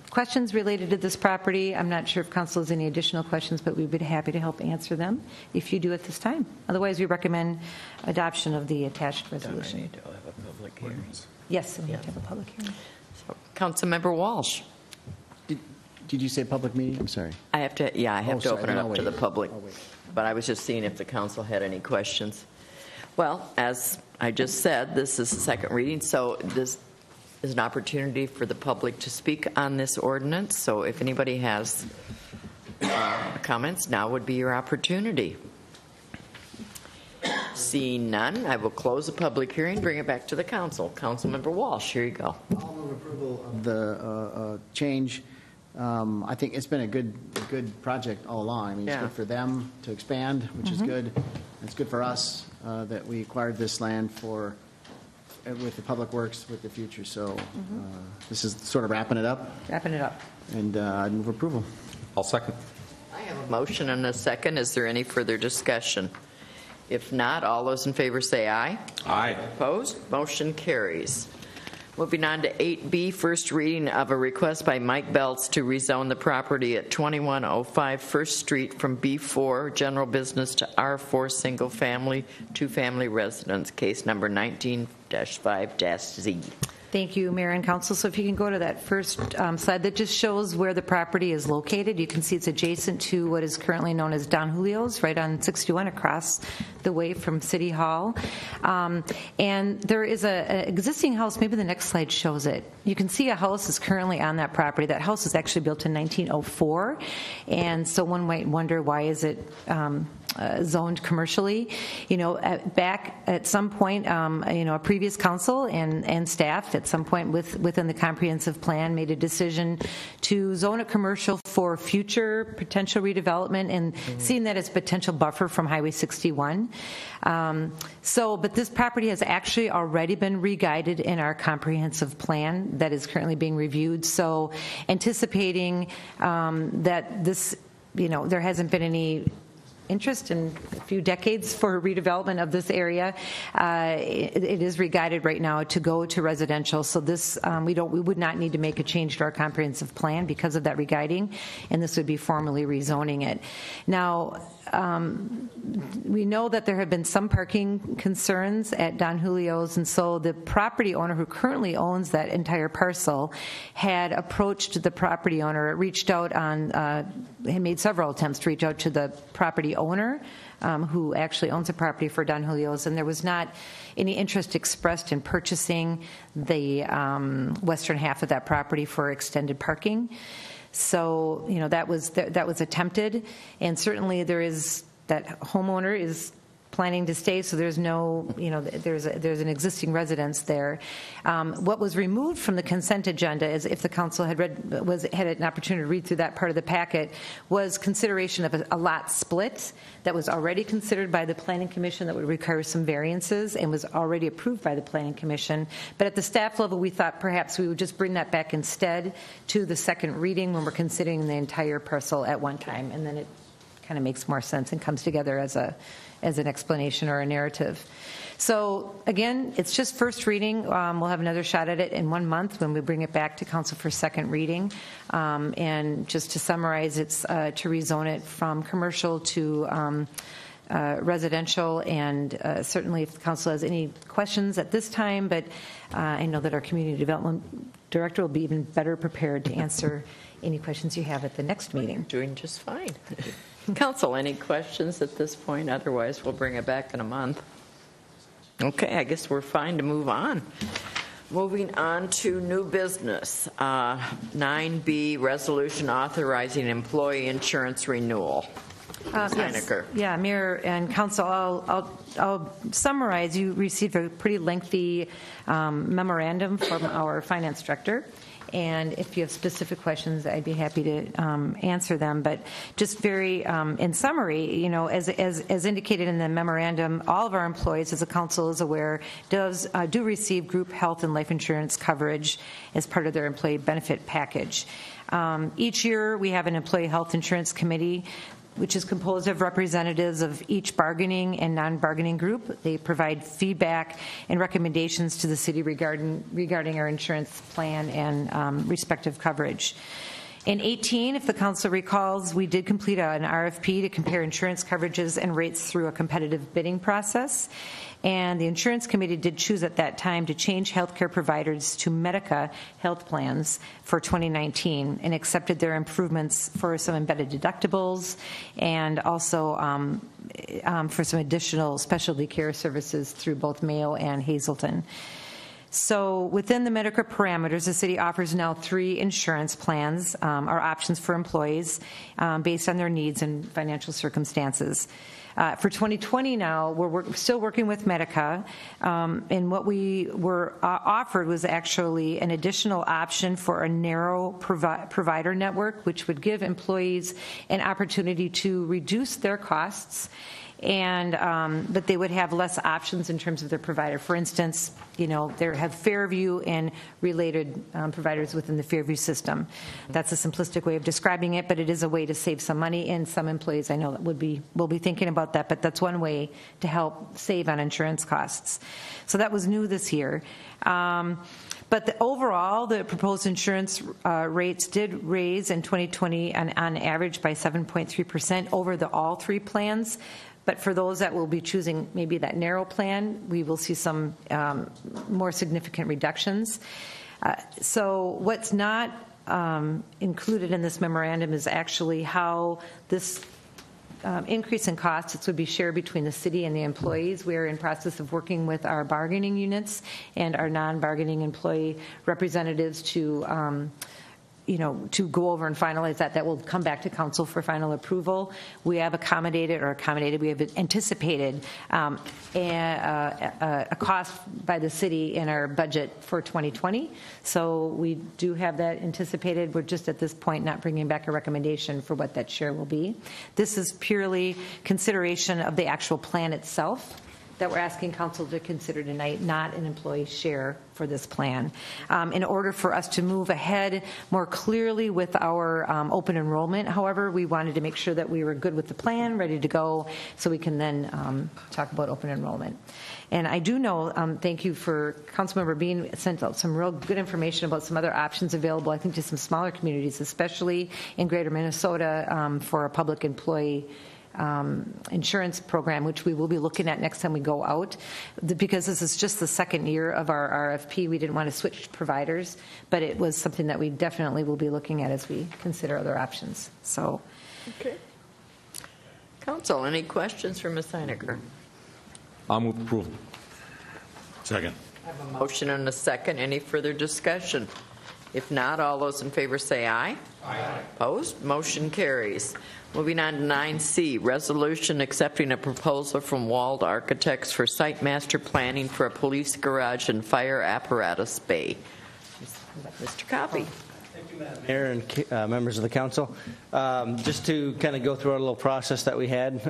questions related to this property. I'm not sure if council has any additional questions, but we'd be happy to help answer them if you do at this time. Otherwise, we recommend adoption of the attached resolution. Do I need to have a public hearing? Yes, we need to have a public hearing. So, Councilmember Walsh. Did you say public meeting? I'm sorry. I have to, yeah, I have to sorry, open it then up I'll to the wait. public. I'll wait. But I was just seeing if the council had any questions. Well, as I just said, this is the second reading, so this is an opportunity for the public to speak on this ordinance. So if anybody has comments, now would be your opportunity. Seeing none, I will close the public hearing, bring it back to the council. Councilmember Walsh, here you go. I'll move approval of the change. I think it's been a good project all along. I mean, it's Yeah. good for them to expand, which is good. It's good for us that we acquired this land for with the public works with the future. So this is sort of wrapping it up. Wrapping it up. And I'd move approval. I'll second. I have a motion and a second. Is there any further discussion? If not, all those in favor say aye. Aye. Opposed? Motion carries. Moving on to 8B, first reading of a request by Mike Belts to rezone the property at 2105 First Street from B4 general business to R4 single family, 2-family residence, case number 19-5-Z. Thank you, Mayor and Council. So if you can go to that first slide, that just shows where the property is located. You can see it's adjacent to what is currently known as Don Julio's, right on 61 across the way from City Hall. And there is an existing house. Maybe the next slide shows it. You can see a house is currently on that property. That house was actually built in 1904. And so one might wonder, why is it zoned commercially? You know, back at some point, a previous council and staff at some point within the comprehensive plan made a decision to zone it commercial for future potential redevelopment, and seeing that as potential buffer from Highway 61. But this property has actually already been re-guided in our comprehensive plan that is currently being reviewed. So anticipating that this, there hasn't been any interest in a few decades for redevelopment of this area. It is re-guided right now to go to residential. So this, we would not need to make a change to our comprehensive plan because of that re-guiding, and this would be formally rezoning it. Now, we know that there have been some parking concerns at Don Julio's, and so the property owner who currently owns that entire parcel had approached the property owner, reached out had made several attempts to reach out to the property owner who actually owns a property for Don Julio's, and there was not any interest expressed in purchasing the western half of that property for extended parking. So, that was attempted, and certainly that homeowner is planning to stay, so there's no, there's an existing residence there. What was removed from the consent agenda, is if the council had an opportunity to read through that part of the packet, was consideration of a lot split that was already considered by the Planning Commission that would require some variances and was already approved by the Planning Commission. But at the staff level, we thought perhaps we would just bring that back instead to the second reading when we're considering the entire parcel at one time, and then it kind of makes more sense and comes together as an explanation or a narrative. So again, it's just first reading. We'll have another shot at it in 1 month when we bring it back to council for second reading. And just to summarize, it's to rezone it from commercial to residential. And certainly if the council has any questions at this time, but I know that our community development director will be even better prepared to answer any questions you have at the next meeting. Doing just fine. Council, any questions at this point? Otherwise, we'll bring it back in a month. Okay, I guess we're fine to move on. Moving on to new business. 9B, resolution authorizing employee insurance renewal. Steinecker. Yeah, Mayor and Council, I'll summarize. You received a pretty lengthy memorandum from our finance director. And if you have specific questions, I'd be happy to answer them. But just very in summary, you know, as indicated in the memorandum, all of our employees, as the council is aware, do receive group health and life insurance coverage as part of their employee benefit package. Each year, we have an employee health insurance committee, which is composed of representatives of each bargaining and non-bargaining group. They provide feedback and recommendations to the city regarding our insurance plan and respective coverage. In 2018, if the council recalls, we did complete an RFP to compare insurance coverages and rates through a competitive bidding process. And the insurance committee did choose at that time to change healthcare providers to Medica health plans for 2019 and accepted their improvements for some embedded deductibles and also for some additional specialty care services through both Mayo and Hazelton. So within the Medica parameters, the city offers now 3 insurance plans, or options for employees based on their needs and financial circumstances. For 2020 now, we're still working with Medica, and what we were offered was actually an additional option for a narrow provider network, which would give employees an opportunity to reduce their costs, and but they would have less options in terms of their provider. For instance, you know, they have Fairview and related providers within the Fairview system. That's a simplistic way of describing it, but it is a way to save some money, and some employees I know that will be thinking about that, but that's one way to help save on insurance costs. So that was new this year. But overall, the proposed insurance rates did raise in 2020 on average by 7.3% over all 3 plans. But for those that will be choosing maybe that narrow plan, we will see some more significant reductions. So what's not included in this memorandum is actually how this increase in costs would be shared between the city and the employees. We are in process of working with our bargaining units and our non-bargaining employee representatives to to go over and finalize that. That will come back to council for final approval. We have we have anticipated a cost by the city in our budget for 2020. So we do have that anticipated. We're just at this point not bringing back a recommendation for what that share will be. This is purely consideration of the actual plan itself that we're asking council to consider tonight, not an employee share for this plan. In order for us to move ahead more clearly with our open enrollment, however, we wanted to make sure that we were good with the plan, ready to go, so we can then talk about open enrollment. And I do know, thank you for Councilmember Bean sent out some real good information about some other options available, I think, to some smaller communities, especially in greater Minnesota for a public employee insurance program, which we will be looking at next time we go out. Because this is just the second year of our RFP, we didn't want to switch providers, but it was something that we definitely will be looking at as we consider other options. So, okay. Council, any questions for Ms. Steinecker? I'll move approval. Second. I have a motion and a second. Any further discussion? If not, all those in favor say aye. Aye. Opposed? Motion carries. Moving on to 9C, resolution accepting a proposal from Wald Architects for site master planning for a police garage and fire apparatus bay. Mr. Coffey. Thank you, Madam Mayor and members of the council. Just to kind of go through our little process that we had,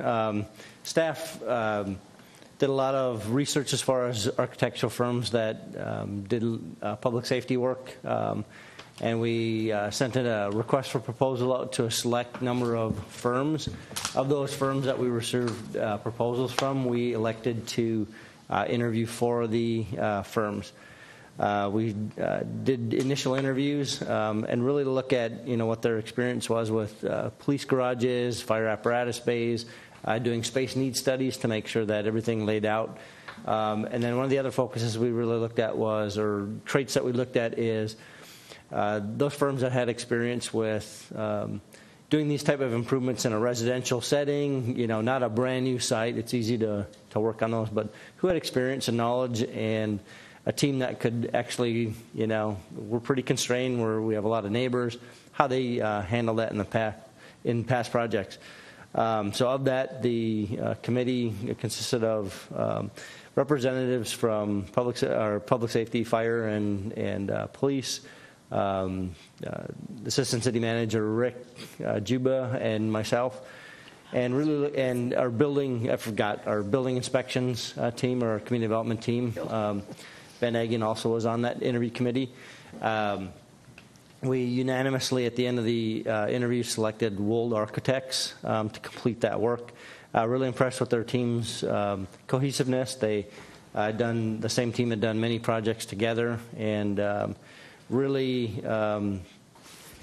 staff did a lot of research as far as architectural firms that did public safety work. And we sent in a request for proposal out to a select number of firms. Of those firms that we received proposals from, we elected to interview 4 of the firms. We did initial interviews and really look at what their experience was with police garages, fire apparatus bays, doing space needs studies to make sure that everything laid out. And then one of the other focuses we really looked at was, or traits that we looked at is, those firms that had experience with doing these type of improvements in a residential setting, not a brand new site, it's easy to work on those, but who had experience and knowledge and a team that could actually, we're pretty constrained where we have a lot of neighbors, how they handle that in past projects. So of that, the committee consisted of representatives from public safety, fire, and police, Assistant City Manager Rick Juba, and myself, and our building inspections team, or our community development team. Ben Egan also was on that interview committee. We unanimously, at the end of the interview, selected Wold Architects to complete that work. Really impressed with their team's cohesiveness. The same team had done many projects together, and really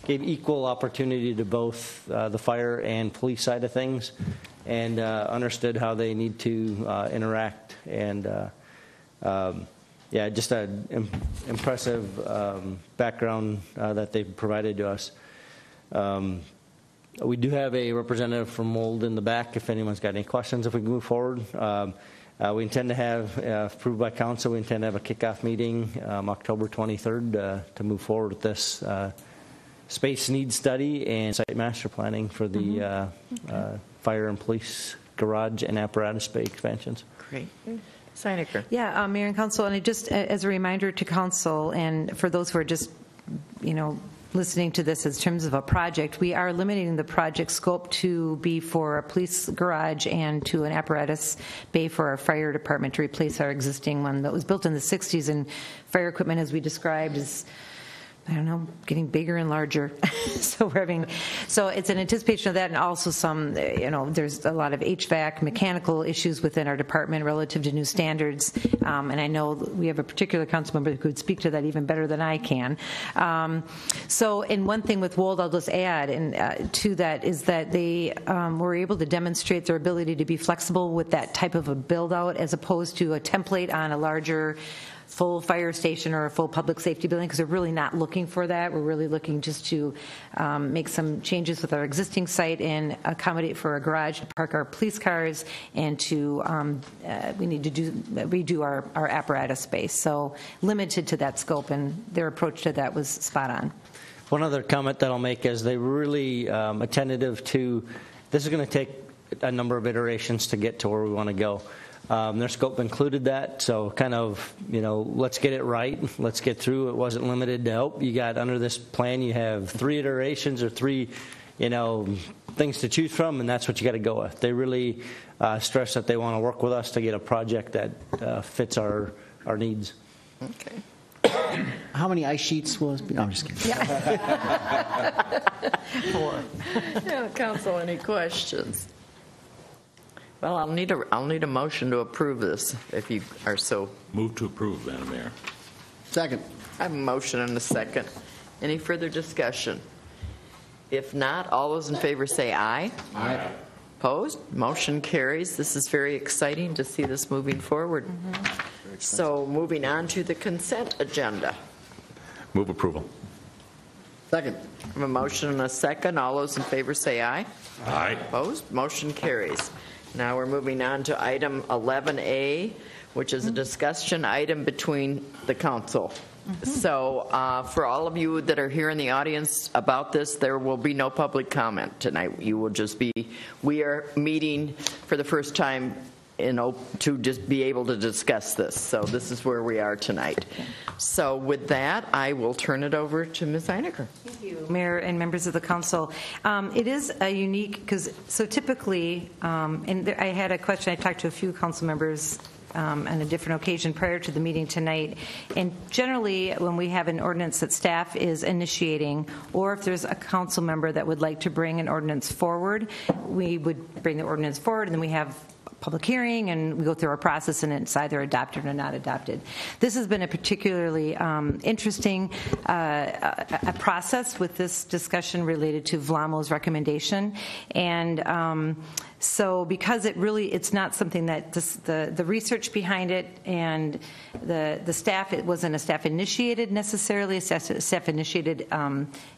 gave equal opportunity to both the fire and police side of things, and understood how they need to interact. And just an impressive background that they've provided to us. We do have a representative from Mold in the back if anyone's got any questions if we can move forward. We intend to have, approved by council, we intend to have a kickoff meeting October 23rd to move forward with this space needs study and site master planning for the fire and police garage and apparatus bay expansions. Great. Seiniger. Yeah, Mayor and Council, and just as a reminder to Council, and for those who are just, listening to this in terms of a project, we are limiting the project scope to be for a police garage and to an apparatus bay for our fire department to replace our existing one that was built in the 60s, and fire equipment, as we described, is getting bigger and larger. So it's an anticipation of that, and also some, there's a lot of HVAC, mechanical issues within our department relative to new standards. And I know we have a particular council member who could speak to that even better than I can. And one thing with Wold, I'll just add to that, is that they were able to demonstrate their ability to be flexible with that type of a build out, as opposed to a template on a larger full fire station or a full public safety building, because they're really not looking for that. We're really looking just to make some changes with our existing site and accommodate for a garage to park our police cars, and to we need to redo our apparatus space. So limited to that scope, and their approach to that was spot on. One other comment that I'll make is they were really attentive to, this is going to take a number of iterations to get to where we want to go. Their scope included that, so kind of, let's get it right. Let's get through. It wasn't limited to, you got under this plan, you have 3 iterations or 3, things to choose from, and that's what you got to go with. They really stress that they want to work with us to get a project that fits our needs. Okay. How many ice sheets will it be? No, I'm just kidding. Yeah. 4. Council, any questions? Well, I'll need a motion to approve this, if you are so. Move to approve, Madam Mayor. Second. I have a motion and a second. Any further discussion? If not, all those in favor say aye. Aye. Opposed? Motion carries. This is very exciting to see this moving forward. So moving on to the consent agenda. Move approval. Second. I have a motion and a second. All those in favor say aye. Aye. Opposed? Motion carries. Now we're moving on to item 11A, which is a discussion item between the council. So for all of you that are here in the audience about this, there will be no public comment tonight. You will just be, we are meeting for the first time to just be able to discuss this. So this is where we are tonight. So with that, I will turn it over to Ms. Einiger. Thank you, Mayor and members of the council. It is a unique, so typically, and I had a question, I talked to a few council members on a different occasion prior to the meeting tonight, and generally when we have an ordinance that staff is initiating, or if there's a council member that would like to bring an ordinance forward, we would bring the ordinance forward, and then we have public hearing, and we go through our process, and it's either adopted or not adopted. This has been a particularly interesting a process with this discussion related to VLAMO's recommendation, and So because it's not something that the research behind it and the staff, it wasn't a staff initiated necessarily, a staff initiated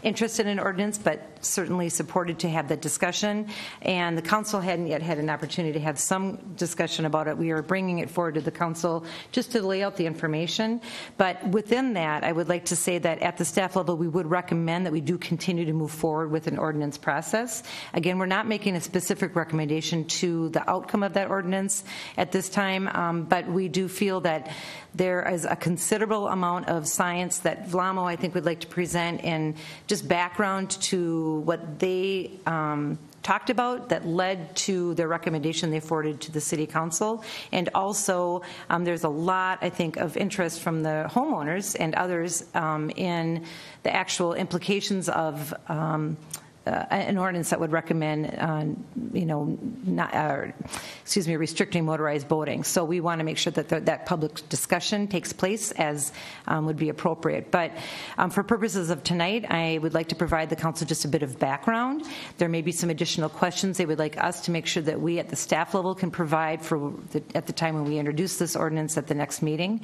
interest in an ordinance, but certainly supported to have that discussion. And the council hadn't yet had an opportunity to have some discussion about it. We are bringing it forward to the council just to lay out the information. But within that, I would like to say that at the staff level, we would recommend that we do continue to move forward with an ordinance process. Again, we're not making a specific recommendation to the outcome of that ordinance at this time, but we do feel that there is a considerable amount of science that Vlamo, I think, would like to present, and just background to what they talked about that led to their recommendation they forwarded to the City Council. And also, there's a lot, I think, of interest from the homeowners and others in the actual implications of an ordinance that would recommend, restricting motorized boating. So we want to make sure that that public discussion takes place as would be appropriate. But for purposes of tonight, I would like to provide the council just a bit of background. There may be some additional questions they would like us to make sure that we at the staff level can provide at the time when we introduce this ordinance at the next meeting.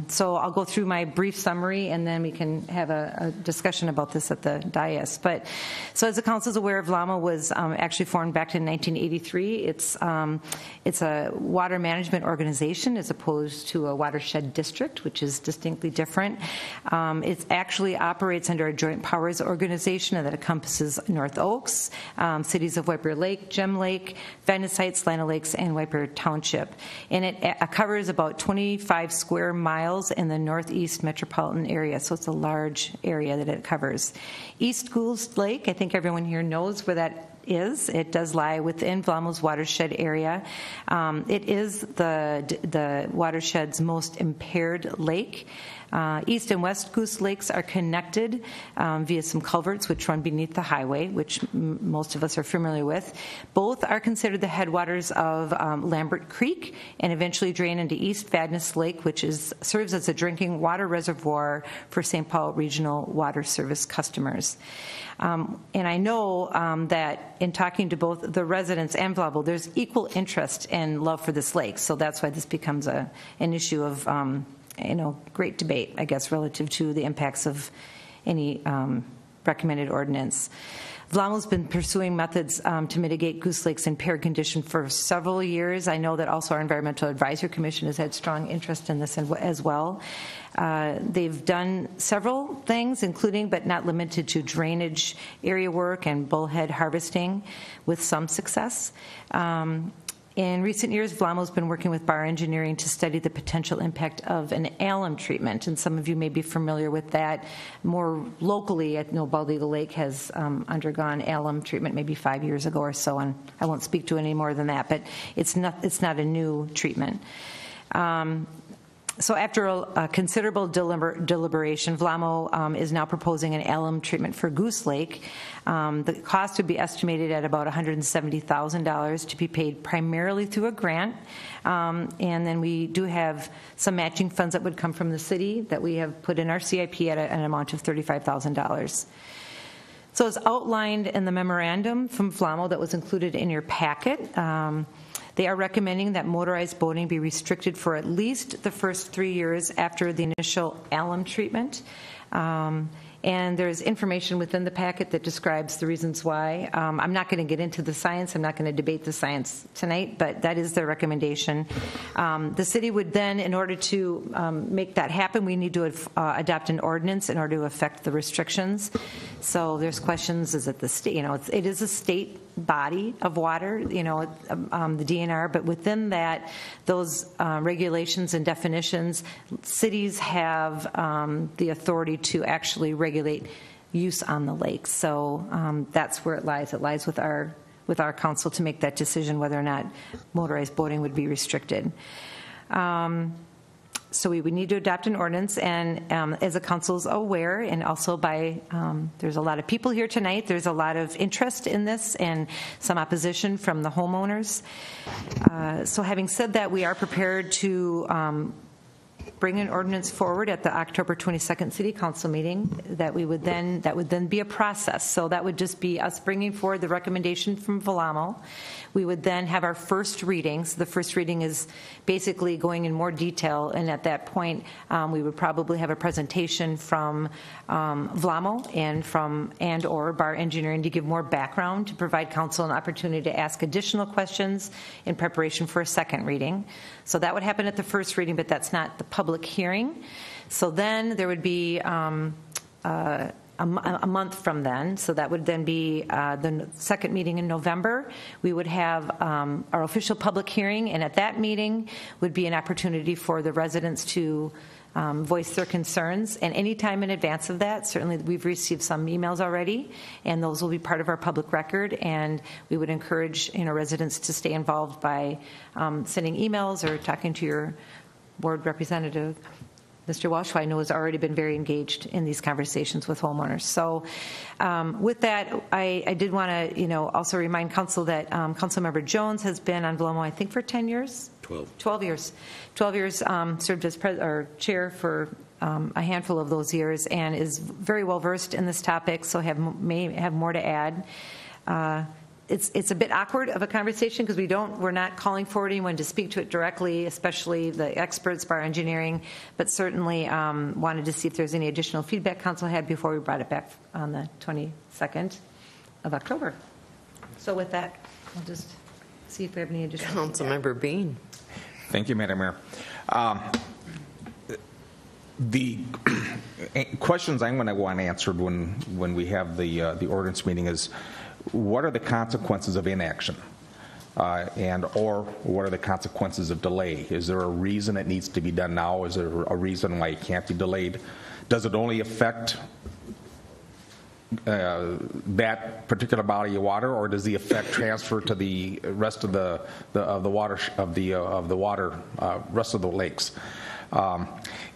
So I'll go through my brief summary, and then we can have a discussion about this at the dais. But so as the council is aware, Vlamo was actually formed back in 1983. It's a water management organization as opposed to a watershed district, which is distinctly different. It actually operates under a joint powers organization that encompasses North Oaks, cities of Wiper Lake, Gem Lake, Venice Heights, Lana Lakes, and Wiper Township. And it covers about 25 square miles in the northeast metropolitan area, so it's a large area that it covers. East Goose Lake, I think everyone here knows where that is. It does lie within Vlamo's watershed area. It is the watershed's most impaired lake. East and West Goose Lakes are connected via some culverts which run beneath the highway, which most of us are familiar with. Both are considered the headwaters of Lambert Creek and eventually drain into East Vadnais Lake, which serves as a drinking water reservoir for St. Paul Regional Water Service customers. And I know that in talking to both the residents and Vlamo, there's equal interest and love for this lake. So that's why this becomes an issue of great debate, I guess, relative to the impacts of any recommended ordinance. Vlamo's been pursuing methods to mitigate Goose Lake's impaired condition for several years. I know that also our Environmental Advisory Commission has had strong interest in this as well. They've done several things, including but not limited to drainage area work and bullhead harvesting with some success. In recent years, Vlamo's been working with Bar Engineering to study the potential impact of an alum treatment, and some of you may be familiar with that. More locally, I know Baldy Lake has undergone alum treatment maybe 5 years ago or so, and I won't speak to it any more than that, but it's not a new treatment. So after a considerable deliberation, Vlamo is now proposing an alum treatment for Goose Lake. The cost would be estimated at about $170,000 to be paid primarily through a grant. And then we do have some matching funds that would come from the city that we have put in our CIP at an amount of $35,000. So as outlined in the memorandum from Vlamo that was included in your packet, they are recommending that motorized boating be restricted for at least the first 3 years after the initial alum treatment. And there's information within the packet that describes the reasons why. I'm not going to get into the science. I'm not going to debate the science tonight, but that is their recommendation. The city would then, in order to make that happen, we need to adopt an ordinance in order to affect the restrictions. So there's questions, is it the state? It is a state body of water, the DNR, but within that, those regulations and definitions, cities have the authority to actually regulate use on the lake. So that's where it lies. It lies with our council to make that decision whether or not motorized boating would be restricted. So we would need to adopt an ordinance, and as the council is aware, and also by, there's a lot of people here tonight, there's a lot of interest in this and some opposition from the homeowners. So having said that, we are prepared to bring an ordinance forward at the October 22nd City Council meeting that would then be a process. So that would just be us bringing forward the recommendation from Velamo. We would then have our first reading. So the first reading is basically going in more detail, and at that point, we would probably have a presentation from Velamo and or Bar Engineering to give more background, to provide council an opportunity to ask additional questions in preparation for a second reading. So that would happen at the first reading, but that's not the public hearing. So then there would be a month from then, so that would then be the second meeting in November. We would have our official public hearing, and at that meeting would be an opportunity for the residents to voice their concerns. And any time in advance of that, certainly we've received some emails already, and those will be part of our public record. And we would encourage residents to stay involved by sending emails or talking to your board representative. Mr. Walsh, who I know has already been very engaged in these conversations with homeowners. So with that, I did want to also remind council that Councilmember Jones has been on Velamo, I think, for 10 years? 12 years. 12 years, served as chair for a handful of those years, and is very well versed in this topic, so may have more to add. It's a bit awkward of a conversation because we're not calling forward anyone to speak to it directly, especially the experts, Bar Engineering, but certainly wanted to see if there's any additional feedback council had before we brought it back on the 22nd of October. So with that, I'll just see if we have any additional Councilmember Bean. Thank you, Madam Mayor. The questions I'm going to want answered when we have the ordinance meeting is, what are the consequences of inaction? Or what are the consequences of delay? Is there a reason it needs to be done now? Is there a reason why it can't be delayed? Does it only affect that particular body of water, or does the effect transfer to the rest of the rest of the lakes?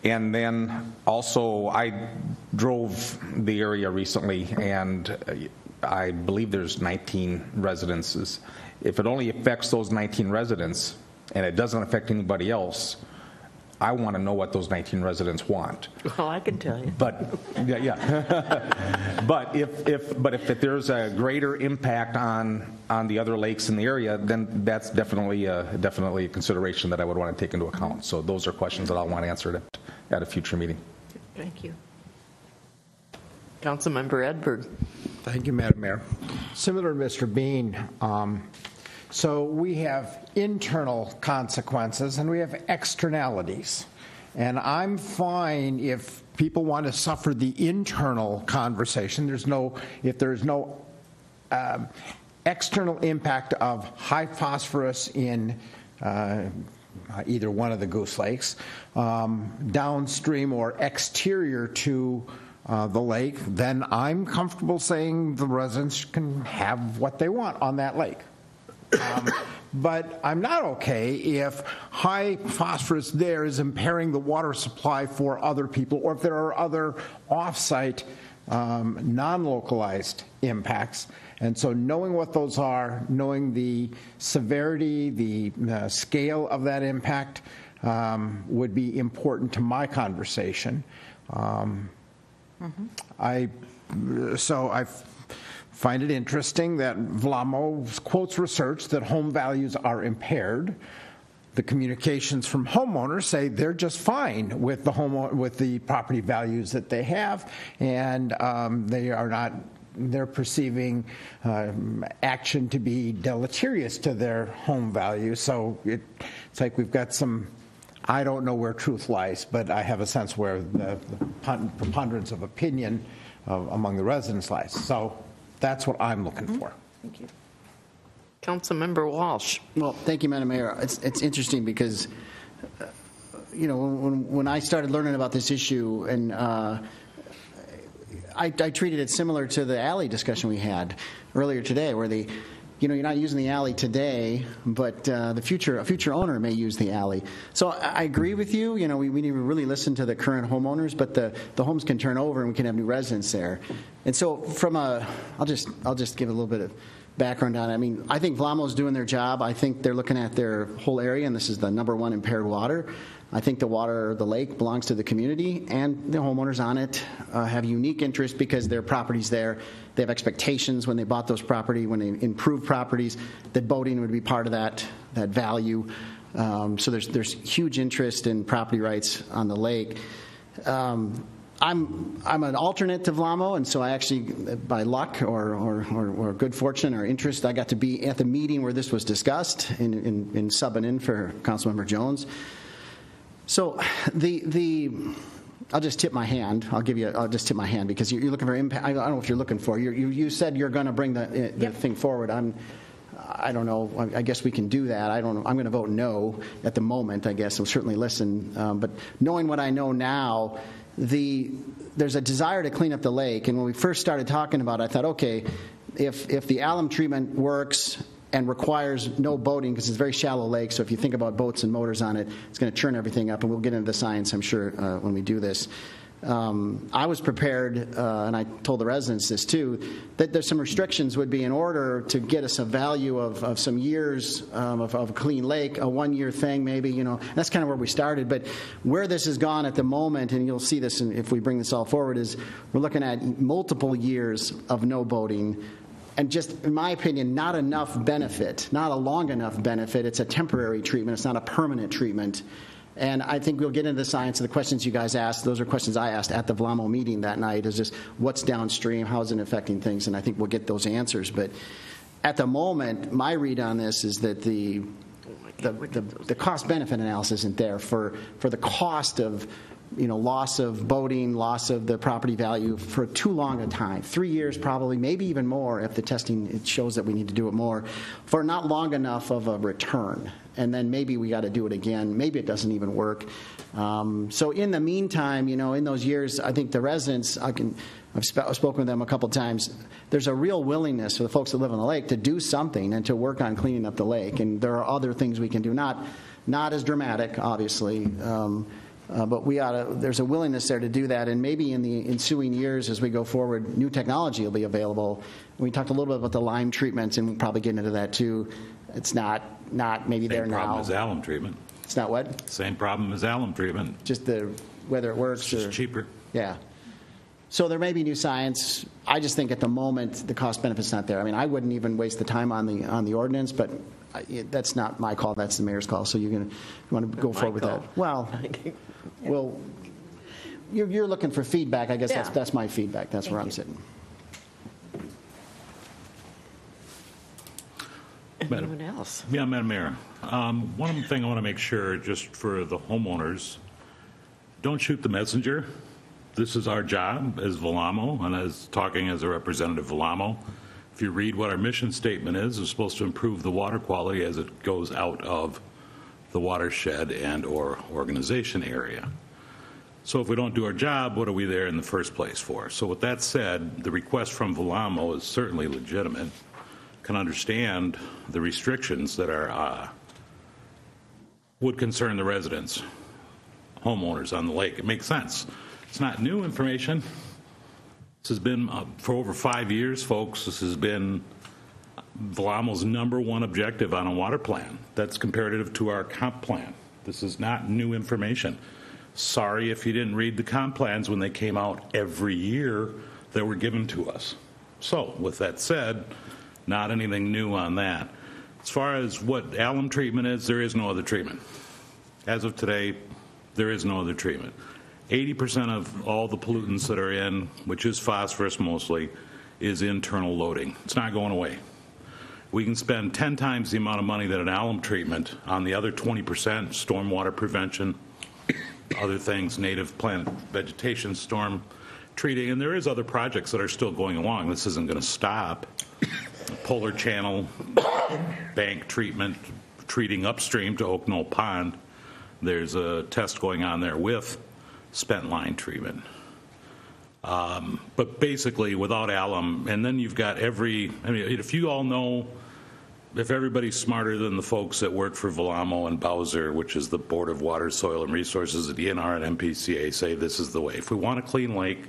And then also, I drove the area recently, and I believe there's 19 residences. If it only affects those 19 residents and it doesn't affect anybody else, I want to know what those 19 residents want. Well, I can tell you. But yeah. But if there's a greater impact on the other lakes in the area, then that's definitely a consideration that I would want to take into account. So those are questions that I'll want answered at a future meeting. Thank you. Councilmember Edberg. Thank you, Madam Mayor. Similar to Mr. Bean, so we have internal consequences and we have externalities. And I'm fine if people want to suffer the internal conversation. If there's no external impact of high phosphorus in either one of the Goose Lakes, downstream or exterior to the lake, then I'm comfortable saying the residents can have what they want on that lake. But I'm not okay if high phosphorus there is impairing the water supply for other people, or if there are other off-site, non-localized impacts. And so knowing what those are, knowing the severity, the scale of that impact would be important to my conversation. I find it interesting that Velamo quotes research that home values are impaired. The communications from homeowners say they're just fine with the property values that they have, and they're perceiving action to be deleterious to their home value. So it's like we've got some, I don't know where truth lies, but I have a sense where the preponderance of opinion among the residents lies. So that's what I'm looking for. Thank you. Councilmember Walsh. Well, thank you, Madam Mayor. It's interesting because, when I started learning about this issue, and I treated it similar to the alley discussion we had earlier today, where you're not using the alley today, but a future owner may use the alley. So I agree with you. We need to really listen to the current homeowners, but the homes can turn over and we can have new residents there. And so I'll just give a little bit of background on it. I mean, I think Vlamo's doing their job. I think they're looking at their whole area, and this is the #1 impaired water. I think the lake belongs to the community, and the homeowners on it have unique interest because their property's there. They have expectations when they bought those property, when they improved properties, that boating would be part of that value. So there's huge interest in property rights on the lake. I'm an alternate to Vlamo, and so I actually, by luck or good fortune or interest, I got to be at the meeting where this was discussed in subbing in for Councilmember Jones. So I'll just tip my hand. I'll just tip my hand because you're looking for impact. I don't know if you're looking for. You said you're going to bring the thing forward. I don't know. I guess we can do that. I don't know. I'm going to vote no at the moment. I guess I'll certainly listen. But knowing what I know now, there's a desire to clean up the lake. And when we first started talking about it, I thought, okay, if the alum treatment works and requires no boating, because it's a very shallow lake, so if you think about boats and motors on it, it's going to churn everything up, and we'll get into the science, I'm sure, when we do this. I was prepared, and I told the residents this too, that there's some restrictions would be in order to get us a value of some years of a clean lake, a 1-year thing maybe, that's kind of where we started. But where this has gone at the moment, and you'll see this if we bring this all forward, is we're looking at multiple years of no boating. And just, in my opinion, not enough benefit, not a long enough benefit. It's a temporary treatment. It's not a permanent treatment. And I think we'll get into the science of the questions you guys asked. Those are questions I asked at the Vlamo meeting that night, is just what's downstream, how is it affecting things, and I think we'll get those answers. But at the moment, my read on this is that the cost-benefit analysis isn't there for the cost of loss of boating, loss of the property value for too long a time. 3 years probably, maybe even more if the testing it shows that we need to do it more, for not long enough of a return. And then maybe we got to do it again. Maybe it doesn't even work. So in the meantime, in those years, I think the residents, I've spoken with them a couple times, there's a real willingness for the folks that live on the lake to do something and to work on cleaning up the lake. And there are other things we can do, not as dramatic, obviously, but there's a willingness there to do that, and maybe in the ensuing years as we go forward, new technology will be available. We talked a little bit about the lime treatments, and we'll probably get into that too. It's not maybe there now. Same problem as alum treatment. It's not what? Same problem as alum treatment. Just whether it works. It's just cheaper. Yeah. So there may be new science. I just think at the moment the cost benefit's not there. I mean, I wouldn't even waste the time on the ordinance, but that's not my call. That's the mayor's call. So you want to go forward with that? Well, you're looking for feedback. I guess that's my feedback. That's where I'm sitting. Anyone else? Yeah, Madam Mayor. One thing I want to make sure, just for the homeowners, don't shoot the messenger. This is our job as Vlamo, and as talking as a representative of Vlamo. If you read what our mission statement is, it's supposed to improve the water quality as it goes out of the watershed and or organization area. So if we don't do our job, what are we there in the first place for? So with that said, the request from Vlamo is certainly legitimate. Can understand the restrictions that would concern the residents, homeowners on the lake. It makes sense. It's not new information. This has been for over 5 years, folks. This has been Vlamo's #1 objective on a water plan. That's comparative to our comp plan. This is not new information. Sorry if you didn't read the comp plans when they came out every year that were given to us. So with that said, not anything new on that. As far as what alum treatment is, there is no other treatment. As of today, there is no other treatment. 80% of all the pollutants that are in, which is phosphorus mostly, is internal loading. It's not going away. We can spend 10 times the amount of money that an alum treatment on the other 20%, stormwater prevention, other things, native plant vegetation, storm treating, and there is other projects that are still going along. This isn't going to stop. Polar Channel bank treatment, treating upstream to Oak Knoll Pond. There's a test going on there with spent line treatment. But basically without alum, and then you've got if you all know, if everybody's smarter than the folks that work for Vlamo and Bowser, which is the Board of Water, Soil and Resources at DNR and MPCA, say this is the way. If we want a clean lake,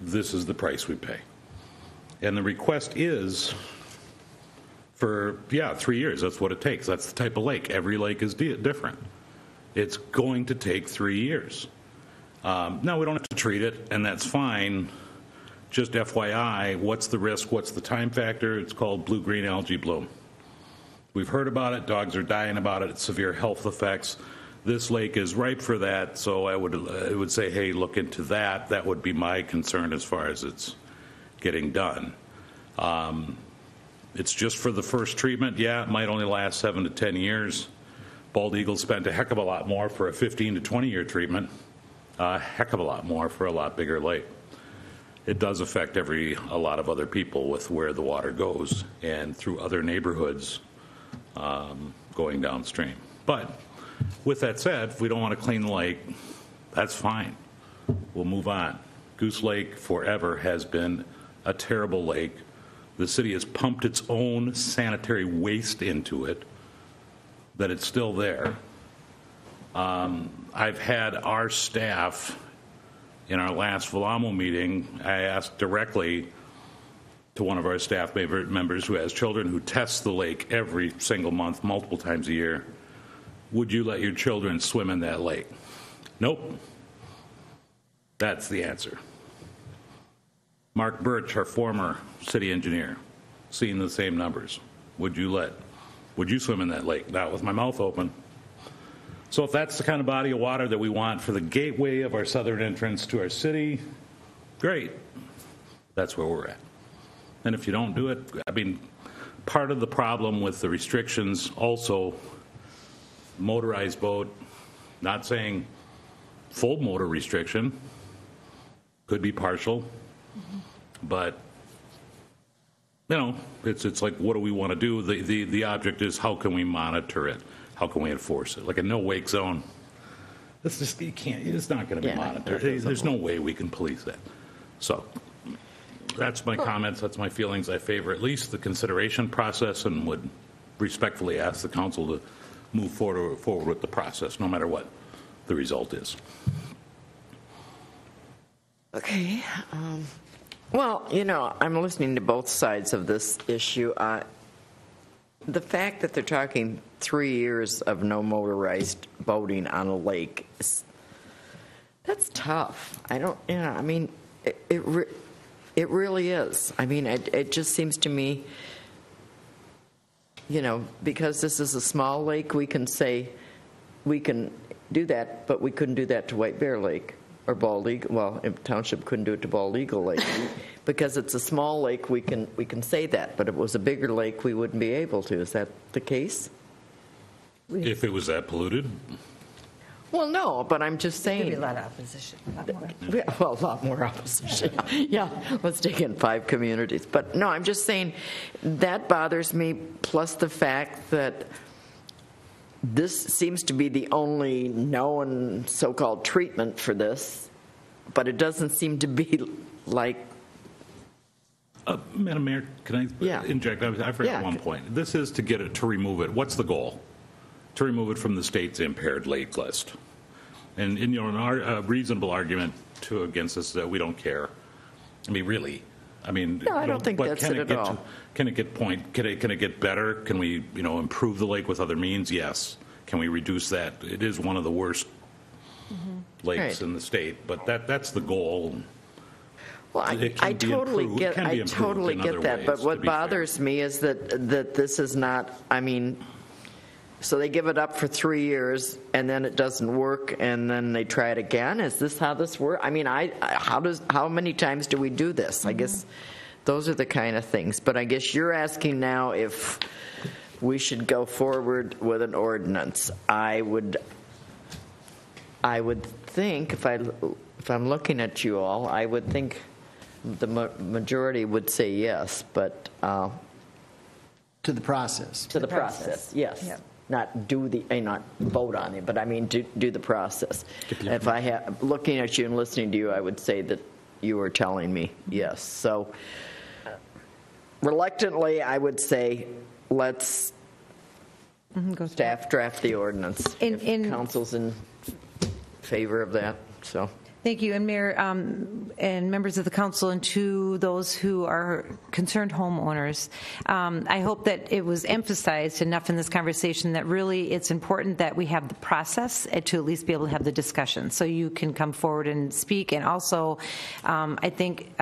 this is the price we pay. And the request is For, 3 years. That's what it takes. That's the type of lake. Every lake is different. It's going to take 3 years. Now, we don't have to treat it, and that's fine. Just FYI, what's the risk? What's the time factor? It's called blue-green algae bloom. We've heard about it. Dogs are dying about it. It's severe health effects. This lake is ripe for that, so I would say, hey, look into that. That would be my concern as far as it's getting done. It's just for the first treatment. Yeah, it might only last 7 to 10 years. Bald Eagle spent a heck of a lot more for a 15 to 20-year treatment, a heck of a lot more for a lot bigger lake. It does affect a lot of other people with where the water goes and through other neighborhoods going downstream. But with that said, if we don't want to clean the lake, that's fine. We'll move on. Goose Lake forever has been a terrible lake. The city has pumped its own sanitary waste into it, that it's still there. I've had our staff, in our last Velamo meeting, I asked directly to one of our staff members who has children who test the lake every single month, multiple times a year, would you let your children swim in that lake? Nope. That's the answer. Mark Birch, our former city engineer, seeing the same numbers. Would you swim in that lake? Not with my mouth open. So if that's the kind of body of water that we want for the gateway of our southern entrance to our city, great. That's where we're at. And if you don't do it, I mean, part of the problem with the restrictions also, motorized boat, not saying full motor restriction, could be partial, but it's like, what do we want to do? The object is, how can we monitor it? How can we enforce it? Like a no-wake zone, it's not going to be monitored. There's no way we can police that. So that's my comments, that's my feelings. I favor at least the consideration process and would respectfully ask the council to move forward with the process, no matter what the result is. Okay. Well, I'm listening to both sides of this issue. The fact that they're talking 3 years of no motorized boating on a lake, that's tough. It really is. I mean, it just seems to me, because this is a small lake, we can say we can do that, but we couldn't do that to White Bear Lake or Bald Eagle. Well, Township couldn't do it to Bald Eagle Lake. Because it's a small lake, we can say that, but if it was a bigger lake, we wouldn't be able to. Is that the case? If it was that polluted? Well, no, but I'm just saying. There'd be a lot of opposition. A lot more opposition. Yeah, let's take in 5 communities. But no, I'm just saying that bothers me, plus the fact that this seems to be the only known so-called treatment for this, but it doesn't seem to be like. Madam Mayor, can I inject? I forgot one point. This is to remove it. What's the goal? To remove it from the state's impaired lake list. And a reasonable argument against this is that we don't care. I mean, really. No, I don't think that's it at all. Can it get better? Can we, improve the lake with other means? Yes. Can we reduce that? It is one of the worst lakes in the state, but that's the goal. Well, I totally get that, but what bothers me is that this is not. So they give it up for 3 years, and then it doesn't work, and then they try it again. Is this how this works? How many times do we do this? I guess those are the kind of things. But I guess you're asking now if we should go forward with an ordinance. I would think, if I'm looking at you all, I would think the majority would say yes, but to the process. To the process, yes. Yep. Not vote on it, but do the process. If looking at you and listening to you, I would say that you are telling me yes. So reluctantly, I would say let's staff draft the ordinance. If council's in favor of that, so. Thank you. And Mayor and members of the council, and to those who are concerned homeowners, I hope that it was emphasized enough in this conversation that really it's important that we have the process to at least be able to have the discussion so you can come forward and speak. And also, I think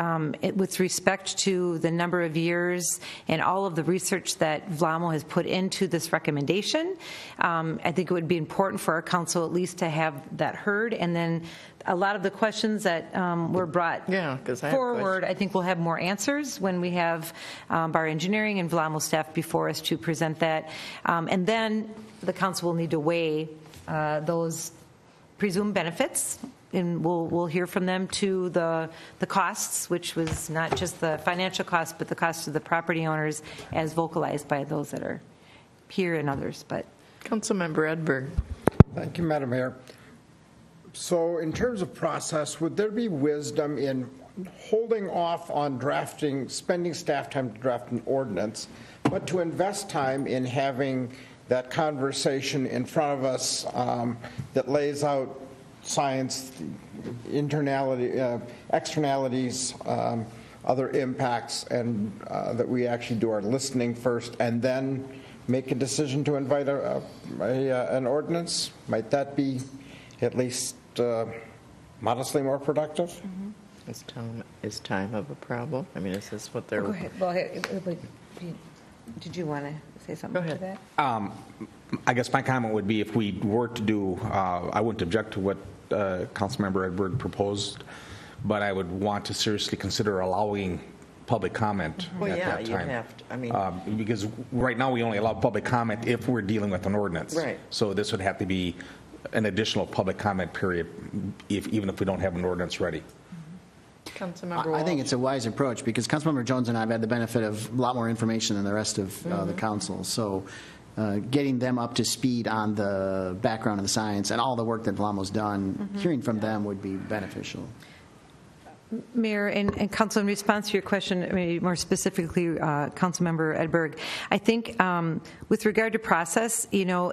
with respect to the number of years and all of the research that VLAMO has put into this recommendation, I think it would be important for our council at least to have that heard. And then a lot of the questions that were brought forward, I think we'll have more answers when we have our engineering and VLAMO staff before us to present that. And then the council will need to weigh those presumed benefits, and we'll hear from them to the costs, which was not just the financial costs, but the cost of the property owners as vocalized by those that are here and others. But Councilmember Edberg. Thank you, Madam Mayor. So in terms of process, would there be wisdom in holding off on spending staff time to draft an ordinance, but to invest time in having that conversation in front of us that lays out science, externalities, other impacts, and that we actually do our listening first and then make a decision to invite an ordinance? Might that be at least modestly more productive? Mm-hmm. Is time of a problem? I mean, is this what they're... Go ahead. Well, did you want to say something to that? I guess my comment would be if we were to do, I wouldn't object to what Councilmember Edberg proposed, but I would want to seriously consider allowing public comment at that time. You have to. I mean, because right now we only allow public comment if we're dealing with an ordinance. Right. So this would have to be an additional public comment period, even if we don't have an ordinance ready. Councilmember I think it's a wise approach because Councilmember Jones and I have had the benefit of a lot more information than the rest of the council. So getting them up to speed on the background of the science and all the work that VLAMO's done, hearing from them would be beneficial. Mayor and Council, in response to your question, maybe more specifically, Councilmember Edberg, I think with regard to process, you know,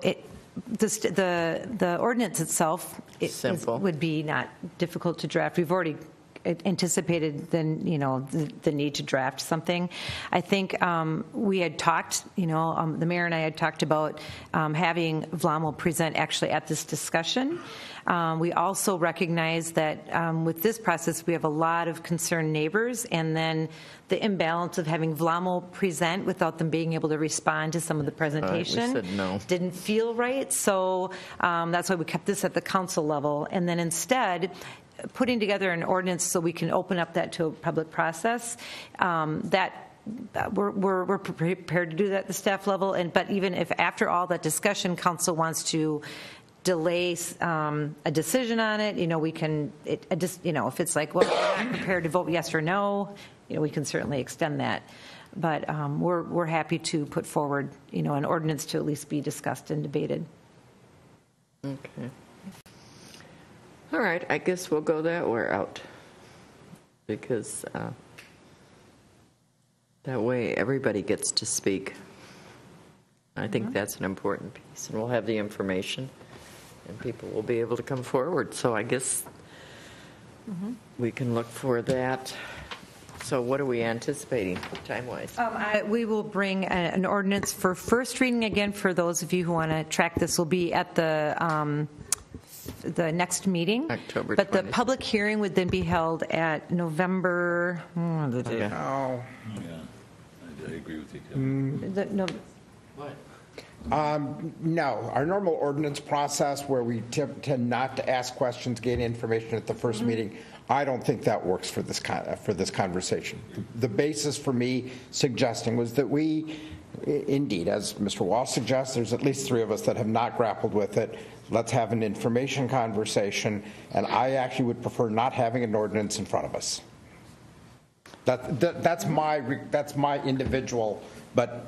the ordinance itself would be not difficult to draft. We've already anticipated the need to draft something. I think we had talked, the mayor and I had talked about having VLAMO present actually at this discussion. We also recognize that with this process we have a lot of concerned neighbors, and then the imbalance of having VLAMO present without them being able to respond to some of the presentation we said no. Didn't feel right. So that's why we kept this at the council level, and then instead putting together an ordinance so we can open up that to a public process. We're prepared to do that at the staff level, but even if after all that discussion, council wants to delay a decision on it, we can. If it's like, well, we're not prepared to vote yes or no, we can certainly extend that. But we're happy to put forward, an ordinance to at least be discussed and debated. Okay. All right, I guess we'll go that route because that way everybody gets to speak. I think that's an important piece, and we'll have the information and people will be able to come forward. So I guess we can look for that. So what are we anticipating time-wise? We will bring an ordinance for first reading again. For those of you who want to track this, will be at the next meeting. October 20th. But the public hearing would then be held at November. I agree with you, Kevin. No, our normal ordinance process where we tend not to ask questions, gain information at the first meeting, I don't think that works for this conversation. The basis for me suggesting was that we, indeed, as Mr. Walsh suggests, there's at least 3 of us that have not grappled with it. Let's have an information conversation, and I actually would prefer not having an ordinance in front of us. That's my individual, but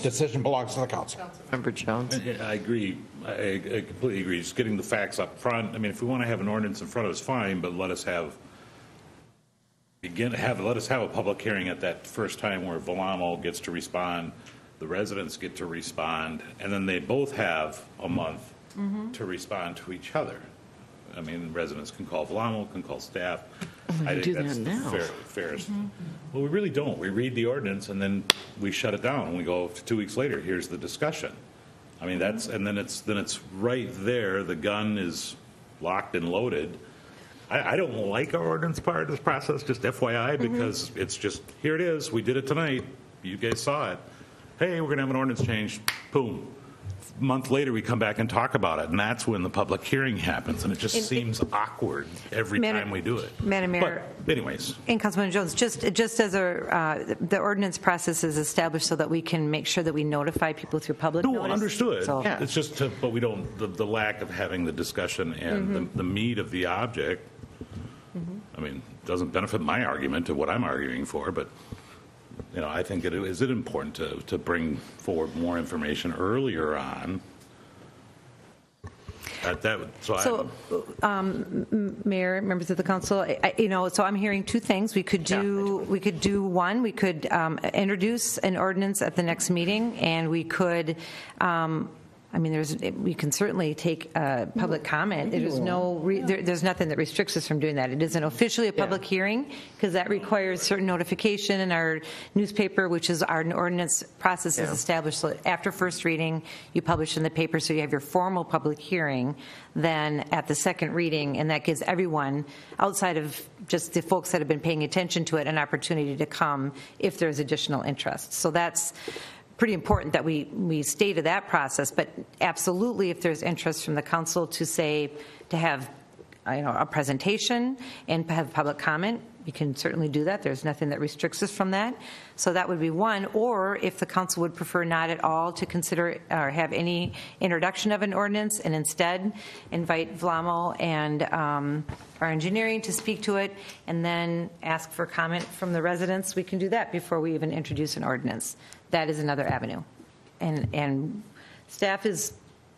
decision belongs to the council. Member Jones. I agree. I completely agree. Just getting the facts up front. I mean, if we want to have an ordinance in front of us, fine, but let us have a public hearing at that first time where VLAMO gets to respond, the residents get to respond, and then they both have a month to respond to each other. I mean, residents can call Velamo, can call staff. We I think do that's that now. the fairest. Well, we really don't. We read the ordinance and then we shut it down and we go 2 weeks later, here's the discussion. I mean, and then it's right there. The gun is locked and loaded. I don't like our ordinance part of this process, just FYI, because it's just, here it is. We did it tonight. You guys saw it. Hey, we're going to have an ordinance change. Boom. A month later, we come back and talk about it, and that's when the public hearing happens, and it just seems awkward every time we do it. Madam Mayor. But anyways. And Councilman Jones, just as the ordinance process is established so that we can make sure that we notify people through public notice. No, understood. So, It's just, but we don't, the lack of having the discussion and the meat of the object, I mean, doesn't benefit my argument to what I'm arguing for, but I think is it important to bring forward more information earlier on. Mayor, members of the council, so I'm hearing two things. We could do one. We could introduce an ordinance at the next meeting, and we could. We can certainly take public comment. There's there's nothing that restricts us from doing that. It isn't officially a public hearing because that requires certain notification in our newspaper, which is our ordinance process is established. So after first reading, you publish in the paper, so you have your formal public hearing. Then at the second reading, and that gives everyone outside of just the folks that have been paying attention to it an opportunity to come if there's additional interest. So that's pretty important that we stay to that process, but absolutely if there's interest from the council to have a presentation and have public comment, we can certainly do that. There's nothing that restricts us from that. So that would be one. Or if the council would prefer not at all to consider or have any introduction of an ordinance and instead invite Velamo and our engineering to speak to it and then ask for comment from the residents, we can do that before we even introduce an ordinance. That is another avenue. And staff is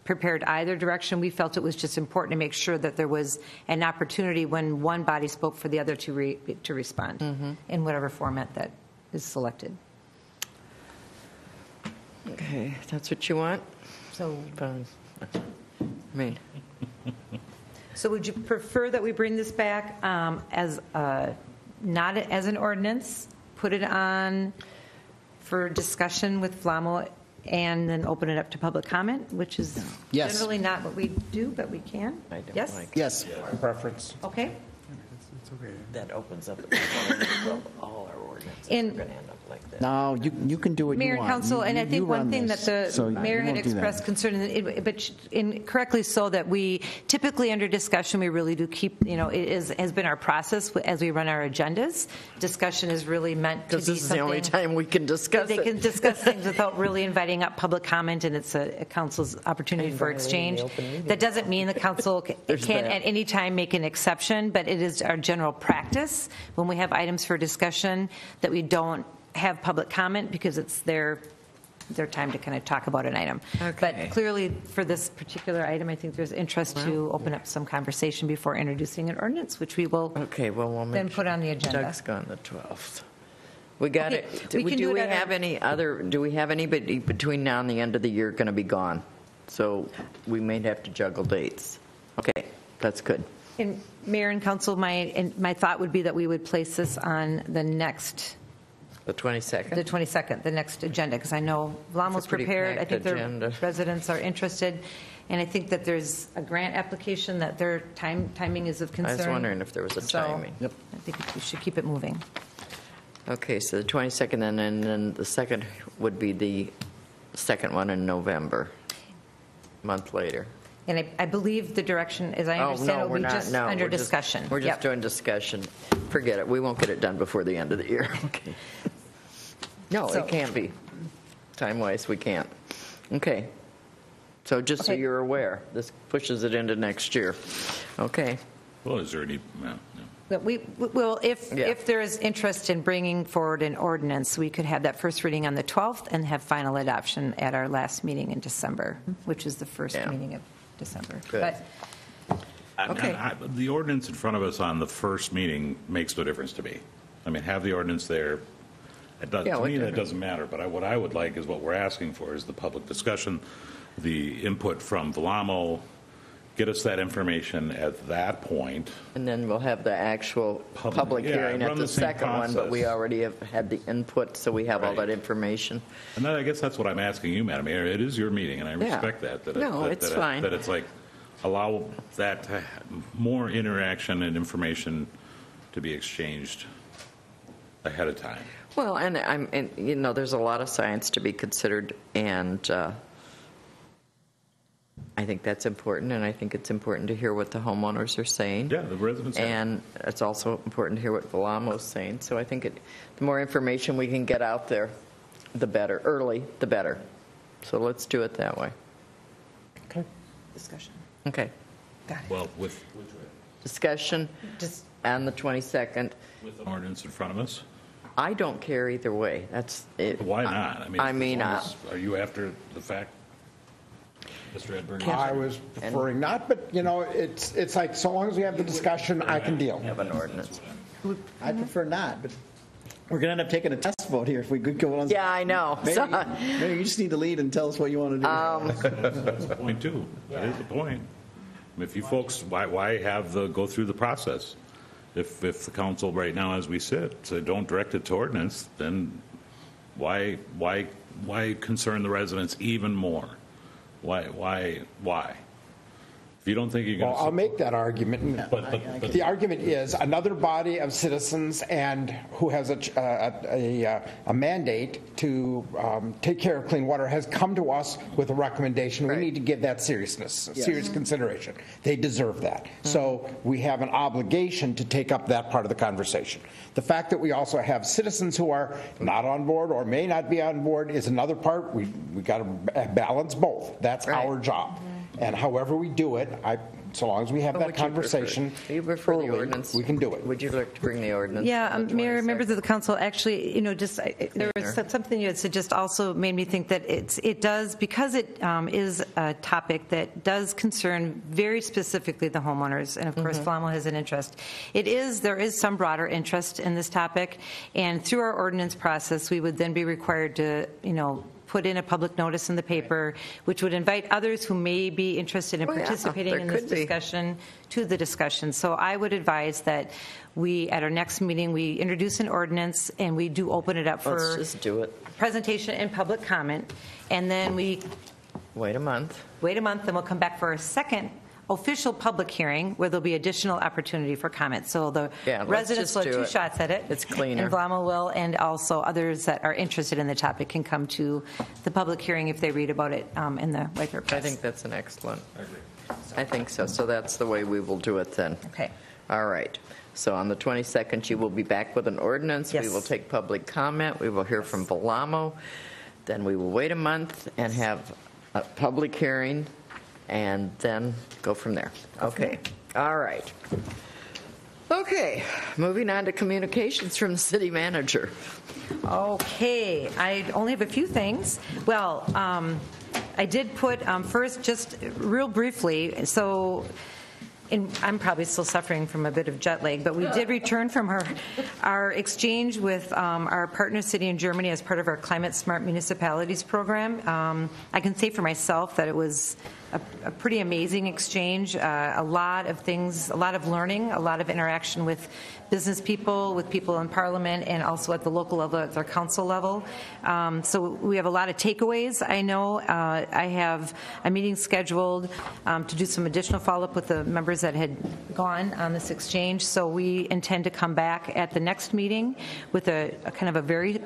prepared either direction. We felt it was just important to make sure that there was an opportunity when one body spoke for the other to respond in whatever format that is selected. Okay, that's what you want? So, fine. So would you prefer that we bring this back as not as an ordinance, put it on for discussion with Velamo, and then open it up to public comment, which is generally not what we do, but we can? Yes? Yes. My preference. Okay. It's okay. That opens up all our ordinances. And we're going to end up like that. No, you can do what Mayor you want. and Council, and I think one thing that the mayor had won't do that. expressed concern, but correctly so, that we typically under discussion, we really do keep, it has been our process as we run our agendas. Discussion is really meant to be something. Because this is the only time we can discuss it. They can discuss things without really inviting up public comment, and it's a council's opportunity for exchange. That doesn't mean the council can at any time make an exception, but it is our general practice when we have items for discussion that we don't have public comment because it's their time to kind of talk about an item. Okay. But clearly for this particular item, I think there's interest to open up some conversation before introducing an ordinance, which we will then put on the agenda. Doug's gone the 12th. We got Okay, it. we can Do do we it at do we have anybody between now and the end of the year going to be gone? So we may have to juggle dates. Okay, that's good. And Mayor and Council, my thought would be that we would place this on the next. The 22nd? The 22nd, the next agenda, because I know Vlamo's pretty prepared. I packed think agenda. the residents are interested, and I think that there's a grant application that their timing is of concern. I was wondering if there was a timing. Yep. I think we should keep it moving. Okay, so the 22nd, and then the second would be the second one in November, a month later. And I believe the direction, as I understand it, will be just under discussion. We're just doing discussion. Forget it. We won't get it done before the end of the year. Okay. No, it can't be. Time-wise, we can't. Okay. So just so you're aware, this pushes it into next year. Okay. Well, is there any... But if there is interest in bringing forward an ordinance, we could have that first reading on the 12th and have final adoption at our last meeting in December, which is the first meeting of December. Good. But the ordinance in front of us on the first meeting makes no difference to me. I mean, have the ordinance there. To me, that doesn't matter. But what I would like is what we're asking for is the public discussion, the input from Velamo, get us that information at that point. And then we'll have the actual public hearing at run the the same second one, but we process. already have had the input, so we have all that information. And I guess that's what I'm asking you, Madam Mayor. It is your meeting, and I Yeah. respect that. No, it's fine. That it's like, allow that to more interaction and information to be exchanged ahead of time. Well, and you know, there's a lot of science to be considered, and I think that's important, and I think it's important to hear what the homeowners are saying. Yeah, the residents. And it's also important to hear what Valamo's saying. So I think the more information we can get out there, the better. Early, the better. So let's do it that way. Okay. Discussion. Okay. Got it. Well, with Discussion on the 22nd. With an ordinance in front of us? I don't care either way. That's it. Why not? I mean, are you after the fact, Mr. Edberg? I was preferring not, but you know, it's like so long as we have the discussion, I can deal. Have an ordinance. I prefer not, but we're going to end up taking a test vote here if we could go on. Yeah, I know. Maybe you just need to lead and tell us what you want to do. That's the point, too. That is the point. If you folks, why have go through the process? If the council right now, as we sit, say don't direct it to ordinance, then why concern the residents even more? Why? If you don't think you're going to... Well, I'll make that argument. But The argument is another body of citizens and who has a mandate to take care of clean water has come to us with a recommendation. We need to give that seriousness, serious consideration. They deserve that. So we have an obligation to take up that part of the conversation. The fact that we also have citizens who are not on board or may not be on board is another part. We got to balance both. That's our job. And however we do it, so long as we have that conversation, you prefer the ordinance? we can do it. Would you like to bring the ordinance? Yeah, Mayor, members of the council, actually, you know, there was something you had said just also made me think that it does, because it is a topic that does concern very specifically the homeowners, and of course, Valamo has an interest. There is some broader interest in this topic, and through our ordinance process, we would then be required to, you know, put in a public notice in the paper, which would invite others who may be interested in participating in this discussion to the discussion. So I would advise that at our next meeting, we introduce an ordinance and we do open it up for Let's just do it. Presentation and public comment. And then we wait a month, then we'll come back for a second official public hearing where there'll be additional opportunity for comment. So the residents will have two shots at it. It's cleaner. And Valamo will, and also others that are interested in the topic can come to the public hearing if they read about it in the White Bear Press. I think that's an excellent. I think so. So that's the way we will do it then. Okay. All right. So on the 22nd, you will be back with an ordinance. Yes. We will take public comment. We will hear from Valamo. Then we will wait a month and have a public hearing, and then go from there. Okay. All right. Okay. Moving on to communications from the city manager. Okay. I only have a few things. Well, I did put first, just real briefly, so I'm probably still suffering from a bit of jet lag, but we did return from our exchange with our partner city in Germany as part of our Climate Smart Municipalities program. I can say for myself that it was a pretty amazing exchange, a lot of things, a lot of learning, a lot of interaction with business people, with people in Parliament, and also at the local level, at their council level. So we have a lot of takeaways. I know I have a meeting scheduled to do some additional follow-up with the members that had gone on this exchange. So we intend to come back at the next meeting with a kind of a very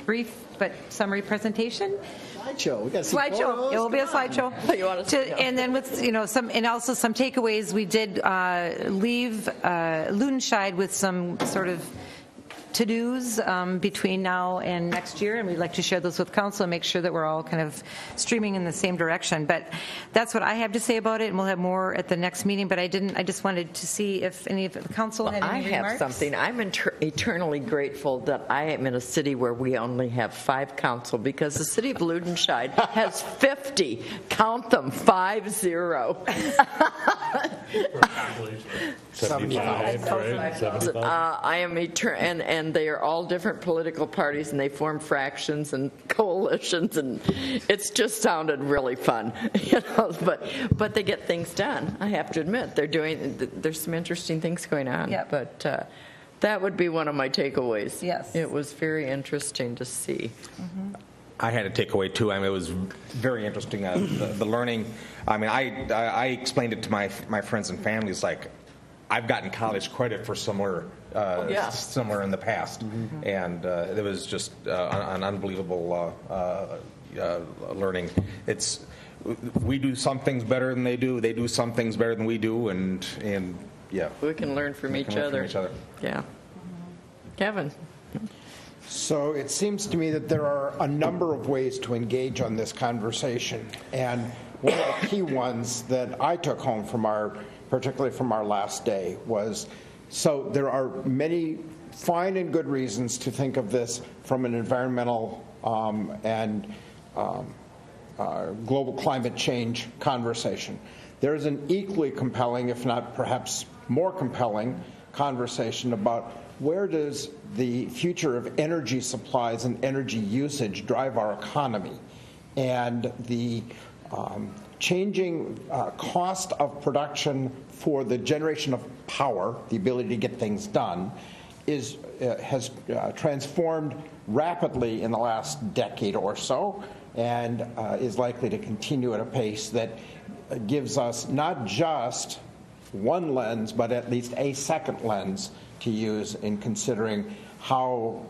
brief but summary presentation. Slideshow. We got to see slideshow. photos. It will be a slideshow. You want to And then with and also some takeaways. We did leave Ludenscheid with some sort of to-dos between now and next year, and we'd like to share those with council and make sure that we're all kind of streaming in the same direction. But that's what I have to say about it, and we'll have more at the next meeting. But I just wanted to see if any of the council had any remarks. I have something. I'm eternally grateful that I am in a city where we only have 5 council, because the city of Ludenscheid has 50. Count them, 50. 75, right? 75. I am and they are all different political parties, and they form fractions and coalitions, and it's just sounded really fun, But they get things done. I have to admit, there's some interesting things going on. Yep. But that would be one of my takeaways. Yes. It was very interesting to see. Mm-hmm. I had a takeaway too. I mean, it was very interesting. The learning. I mean, I explained it to my friends and families like I've gotten college credit for somewhere in the past, and it was just an unbelievable learning. We do some things better than they do. They do some things better than we do, and yeah, we can learn from each other. Yeah, Kevin. So it seems to me that there are a number of ways to engage on this conversation, and one of the key ones that I took home particularly from our last day was, so there are many fine and good reasons to think of this from an environmental and global climate change conversation. There is an equally compelling, if not perhaps more compelling, conversation about where does the future of energy supplies and energy usage drive our economy, and the changing cost of production for the generation of power, the ability to get things done, has transformed rapidly in the last decade or so, and is likely to continue at a pace that gives us not just one lens, but at least a second lens to use in considering how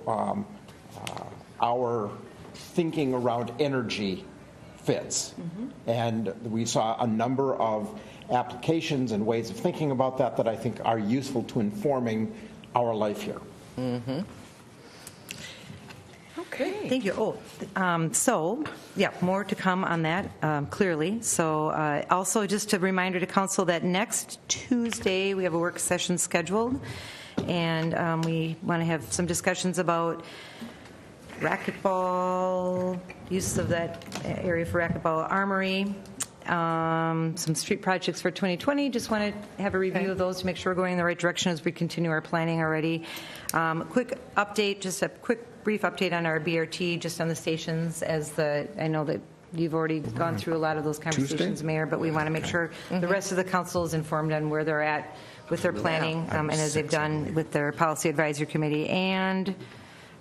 our thinking around energy fits. And we saw a number of applications and ways of thinking about that I think are useful to informing our life here. Okay. Thank you. More to come on that, clearly. So also just a reminder to council that next Tuesday we have a work session scheduled, and we want to have some discussions about racquetball, use of that area for racquetball armory, some street projects for 2020. Just want to have a review of those to make sure we're going in the right direction as we continue our planning already. Quick update, just a brief update on our BRT, just on the stations, I know that you've already gone through a lot of those conversations, Mayor, but we want to make sure the rest of the council is informed on where they're at with their planning, and as they've done with their policy advisory committee, and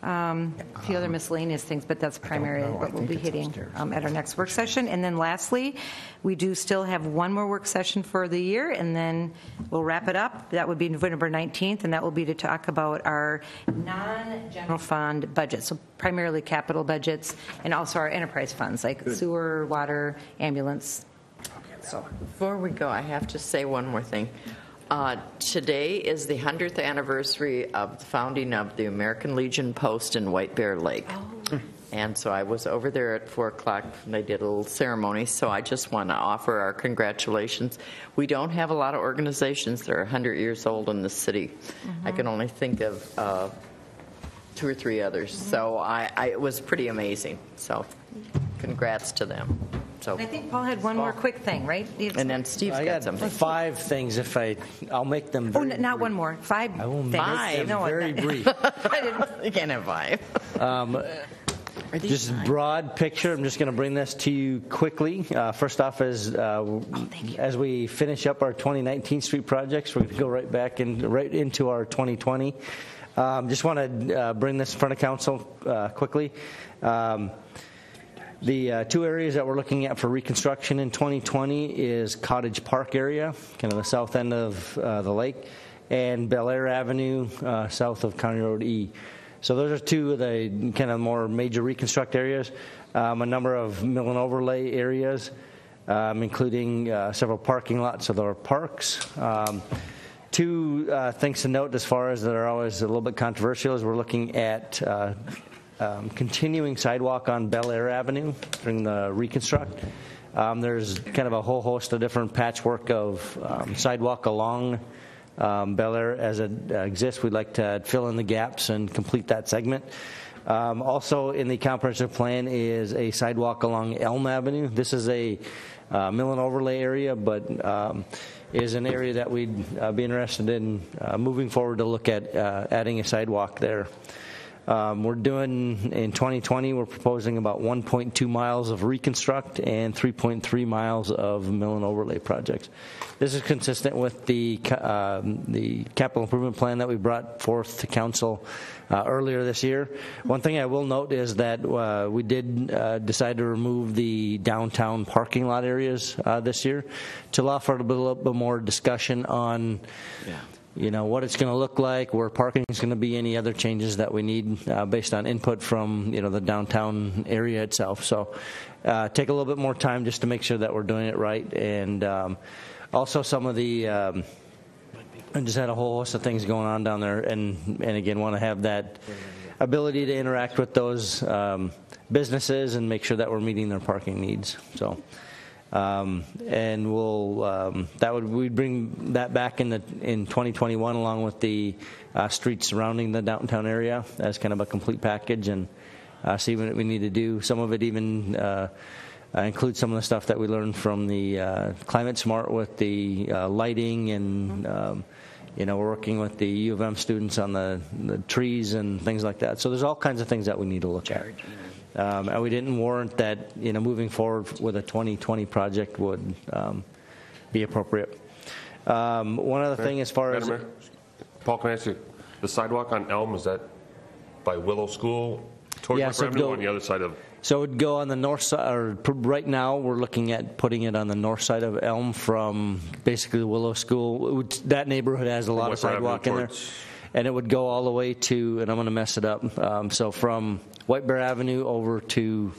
a few other miscellaneous things, but that's primarily what we'll be hitting at our next work session. And then lastly, we do still have one more work session for the year, and then we'll wrap it up. That would be November 19th, and that will be to talk about our non-general fund budgets, so primarily capital budgets, and also our enterprise funds like sewer, water, ambulance. So before we go, I have to say one more thing. Today is the 100th anniversary of the founding of the American Legion Post in White Bear Lake. And so I was over there at 4 o'clock and they did a little ceremony, so I just want to offer our congratulations. We don't have a lot of organizations that are 100 years old in the city. I can only think of 2 or 3 others. So it was pretty amazing. So congrats to them. So I think Paul had one more quick thing, right? And then Steve's got something. 5 things I'll make them very brief. Not one more. 5 I will things. make them very brief. You can't have 5. Just broad picture. I'm just going to bring this to you quickly. First off, as we finish up our 2019 street projects, we're going to go right back into our 2020. Just want to bring this in front of council quickly. The 2 areas that we're looking at for reconstruction in 2020 is Cottage Park area, kind of the south end of the lake, and Bel Air Avenue, south of County Road E. So those are 2 of the kind of more major reconstruct areas. A number of mill and overlay areas, including several parking lots of our parks. 2 things to note as far as that are always a little bit controversial is we're looking at continuing sidewalk on Bel Air Avenue during the reconstruct. There's kind of a whole host of different patchwork of sidewalk along Bel Air as it exists. We'd like to fill in the gaps and complete that segment. Also in the comprehensive plan is a sidewalk along Elm Avenue. This is a mill and overlay area, but is an area that we'd be interested in moving forward to look at adding a sidewalk there. We're doing, in 2020, we're proposing about 1.2 miles of reconstruct and 3.3 miles of mill and overlay projects. This is consistent with the capital improvement plan that we brought forth to council earlier this year. One thing I will note is that we did decide to remove the downtown parking lot areas this year to allow for a little bit more discussion on what it's going to look like, where parking is going to be, any other changes that we need based on input from the downtown area itself. So take a little bit more time just to make sure that we're doing it right. And also some of the I just had a whole host of things going on down there, and again want to have that ability to interact with those businesses and make sure that we're meeting their parking needs. So. And we'd bring that back in 2021 along with the streets surrounding the downtown area as kind of a complete package, and see what we need to do. Some of it even includes some of the stuff that we learned from the Climate Smart with the lighting, and we're working with the U of M students on the trees and things like that. So there's all kinds of things that we need to look at. And we didn't warrant that, moving forward with a 2020 project would be appropriate. One other thing as far as... Paul, can I ask you, the sidewalk on Elm, is that by Willow School towards White Avenue, or on the other side of... So it would go on the north side, or right now we're looking at putting it on the north side of Elm from basically Willow School. That neighborhood has a lot of sidewalk in there. And it would go all the way to, and I'm going to mess it up, so from White Bear Avenue over to,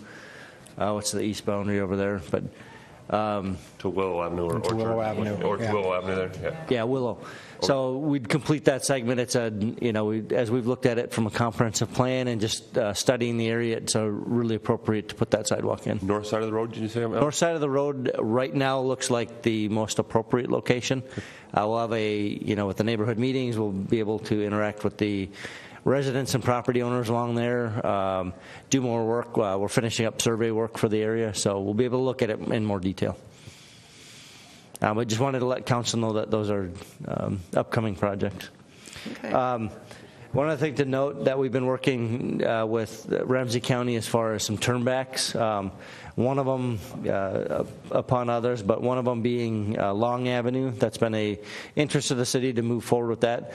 what's the east boundary over there? But to Willow Avenue or Orchard. Willow Avenue. Or Willow Avenue there, yeah, Willow. So we'd complete that segment. It's as we've looked at it from a comprehensive plan and just studying the area, it's really appropriate to put that sidewalk in. North side of the road, did you say? North side of the road right now looks like the most appropriate location. We'll have with the neighborhood meetings, we'll be able to interact with the residents and property owners along there, do more work. We're finishing up survey work for the area, so we'll be able to look at it in more detail. I just wanted to let council know that those are upcoming projects. Okay. One other thing to note that we've been working with Ramsey County as far as some turnbacks. One of them upon others, but one of them being Long Avenue. That's been a interest of the city to move forward with that.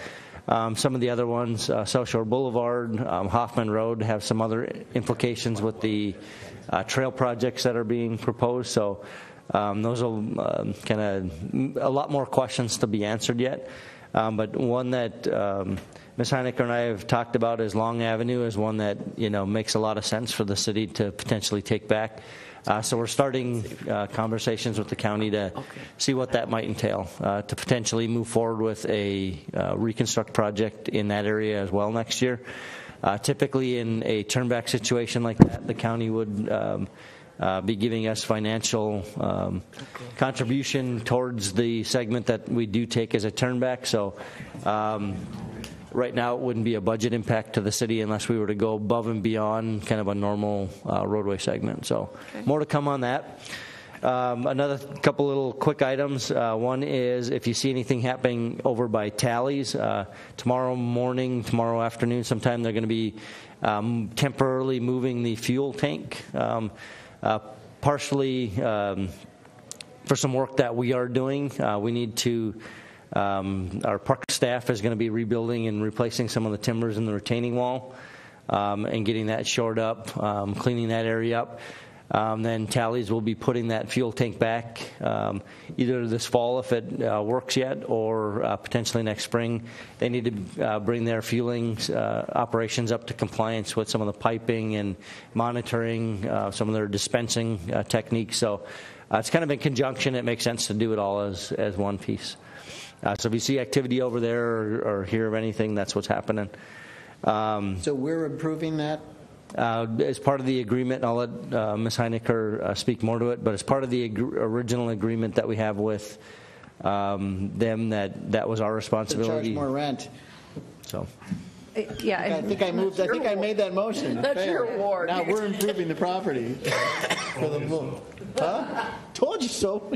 Some of the other ones, South Shore Boulevard, Hoffman Road, have some other implications with the trail projects that are being proposed. So those will kind of a lot more questions to be answered yet. But one that Ms. Heinecker and I have talked about is Long Avenue is one that makes a lot of sense for the city to potentially take back. So we're starting conversations with the county to see what that might entail, to potentially move forward with a reconstruct project in that area as well next year. Typically in a turnback situation like that, the county would be giving us financial contribution towards the segment that we do take as a turnback. So right now it wouldn't be a budget impact to the city unless we were to go above and beyond kind of a normal roadway segment. So more to come on that. Another couple little quick items. One is if you see anything happening over by Tallies, tomorrow morning, tomorrow afternoon sometime, they're going to be temporarily moving the fuel tank. Partially for some work that we are doing. We need to, our park staff is going to be rebuilding and replacing some of the timbers in the retaining wall and getting that shored up, cleaning that area up. Then Tallies will be putting that fuel tank back either this fall if it works yet, or potentially next spring. They need to bring their fueling operations up to compliance with some of the piping and monitoring, some of their dispensing techniques. So it's kind of in conjunction. It makes sense to do it all as one piece. So if you see activity over there or hear of anything, that's what's happening. So we're approving that? As part of the agreement, I'll let Ms. Heinecker speak more to it, but as part of the original agreement that we have with them, that was our responsibility. To charge more rent. So, Yeah. I think I moved. I think I made that motion. That's your award. Now we're improving the property for the move. Huh? Told you so.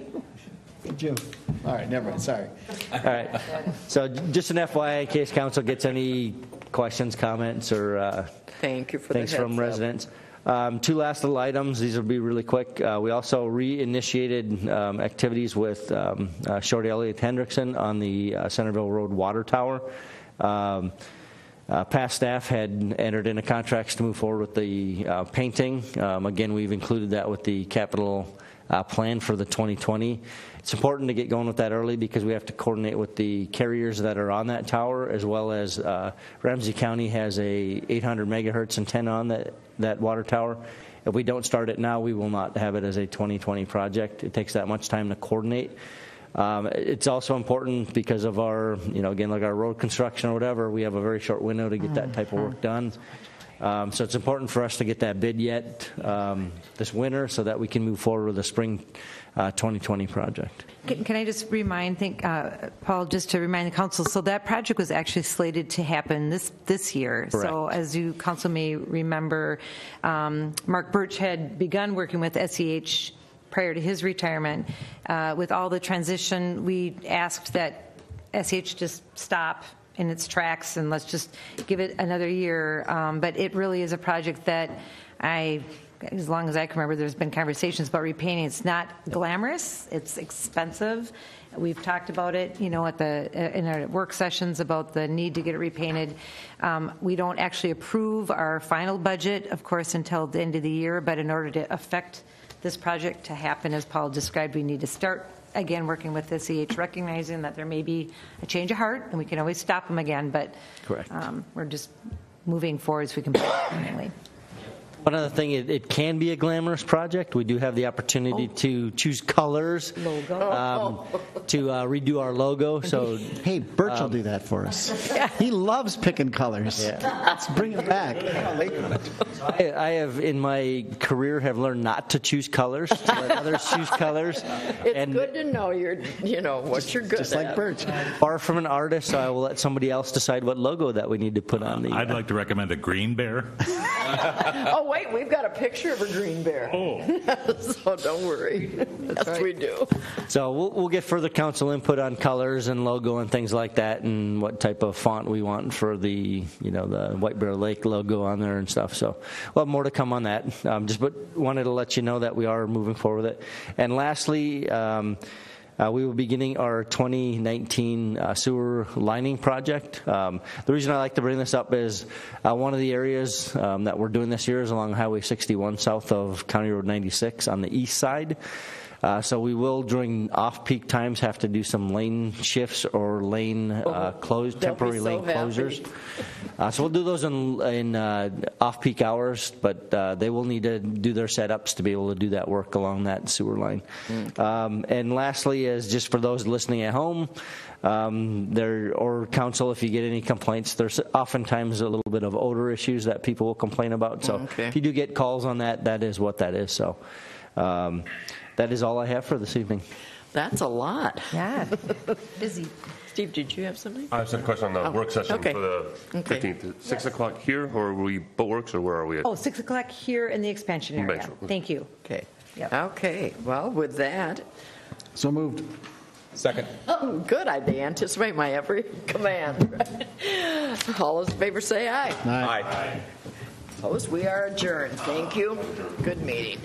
Jim. All right, never mind. Sorry. All right. So just an FYI, in case council gets any questions, comments, or thank you for things the from heads up. residents. Two last little items. These will be really quick. We also reinitiated activities with Shorty Elliott Hendrickson on the Centerville Road water tower. Past staff had entered into contracts to move forward with the painting. Again, we've included that with the capital plan for the 2020. It's important to get going with that early because we have to coordinate with the carriers that are on that tower, as well as Ramsey County has a 800 megahertz antenna on that water tower. If we don't start it now, we will not have it as a 2020 project. It takes that much time to coordinate. It's also important because of our, again, like our road construction or whatever, we have a very short window to get that type of work done. So it's important for us to get that bid yet this winter so that we can move forward with the spring 2020 project. Can I just Paul, just to remind the council, so that project was actually slated to happen this year. Correct. So as you council may remember, Mark Birch had begun working with SEH prior to his retirement. With all the transition, we asked that SEH just stop in its tracks and let's just give it another year. But it really is a project that as long as I can remember, there's been conversations about repainting. It's not glamorous. It's expensive. We've talked about it, in our work sessions about the need to get it repainted. We don't actually approve our final budget, of course, until the end of the year. But in order to affect this project to happen, as Paul described, we need to start again working with SEH, recognizing that there may be a change of heart, and we can always stop them again. But correct. We're just moving forward as we can permanently. One other thing, it can be a glamorous project. We do have the opportunity to choose colors, to redo our logo. So, hey, Birch will do that for us. He loves picking colors. Yeah. Let's bring it back. I have, in my career, have learned not to choose colors, to let others choose colors. It's good to know what you're good Just at. like Birch. Far from an artist, so I will let somebody else decide what logo that we need to put on the. I'd like to recommend a green bear. Oh, wait, we've got a picture of a green bear. Oh. So don't worry. Yes, right. We do. So we'll get further council input on colors and logo and things like that, and what type of font we want for the the White Bear Lake logo on there and stuff. So we'll have more to come on that. But wanted to let you know that we are moving forward with it. And lastly, we will be beginning our 2019 sewer lining project. The reason I like to bring this up is one of the areas that we're doing this year is along Highway 61 south of County Road 96 on the east side. So we will, during off-peak times, have to do some lane shifts or lane temporary lane closures. So we'll do those in off-peak hours, but they will need to do their setups to be able to do that work along that sewer line. And lastly, is just for those listening at home, or council, if you get any complaints, there's oftentimes a little bit of odor issues that people will complain about. So if you do get calls on that, that is what that is. So. That is all I have for this evening. That's a lot. Yeah, busy. Steve, did you have something? I just had a question on the work session for the 15th. 6 o'clock here, or are we Boatworks, or where are we at? 6 o'clock here in the expansion area. Expansion. Thank you. Okay. Yep. Okay. Well, with that. So moved. Second. Oh, good. They anticipate my every command. All those in favor say aye. Aye. Opposed? We are adjourned. Thank you. Good meeting.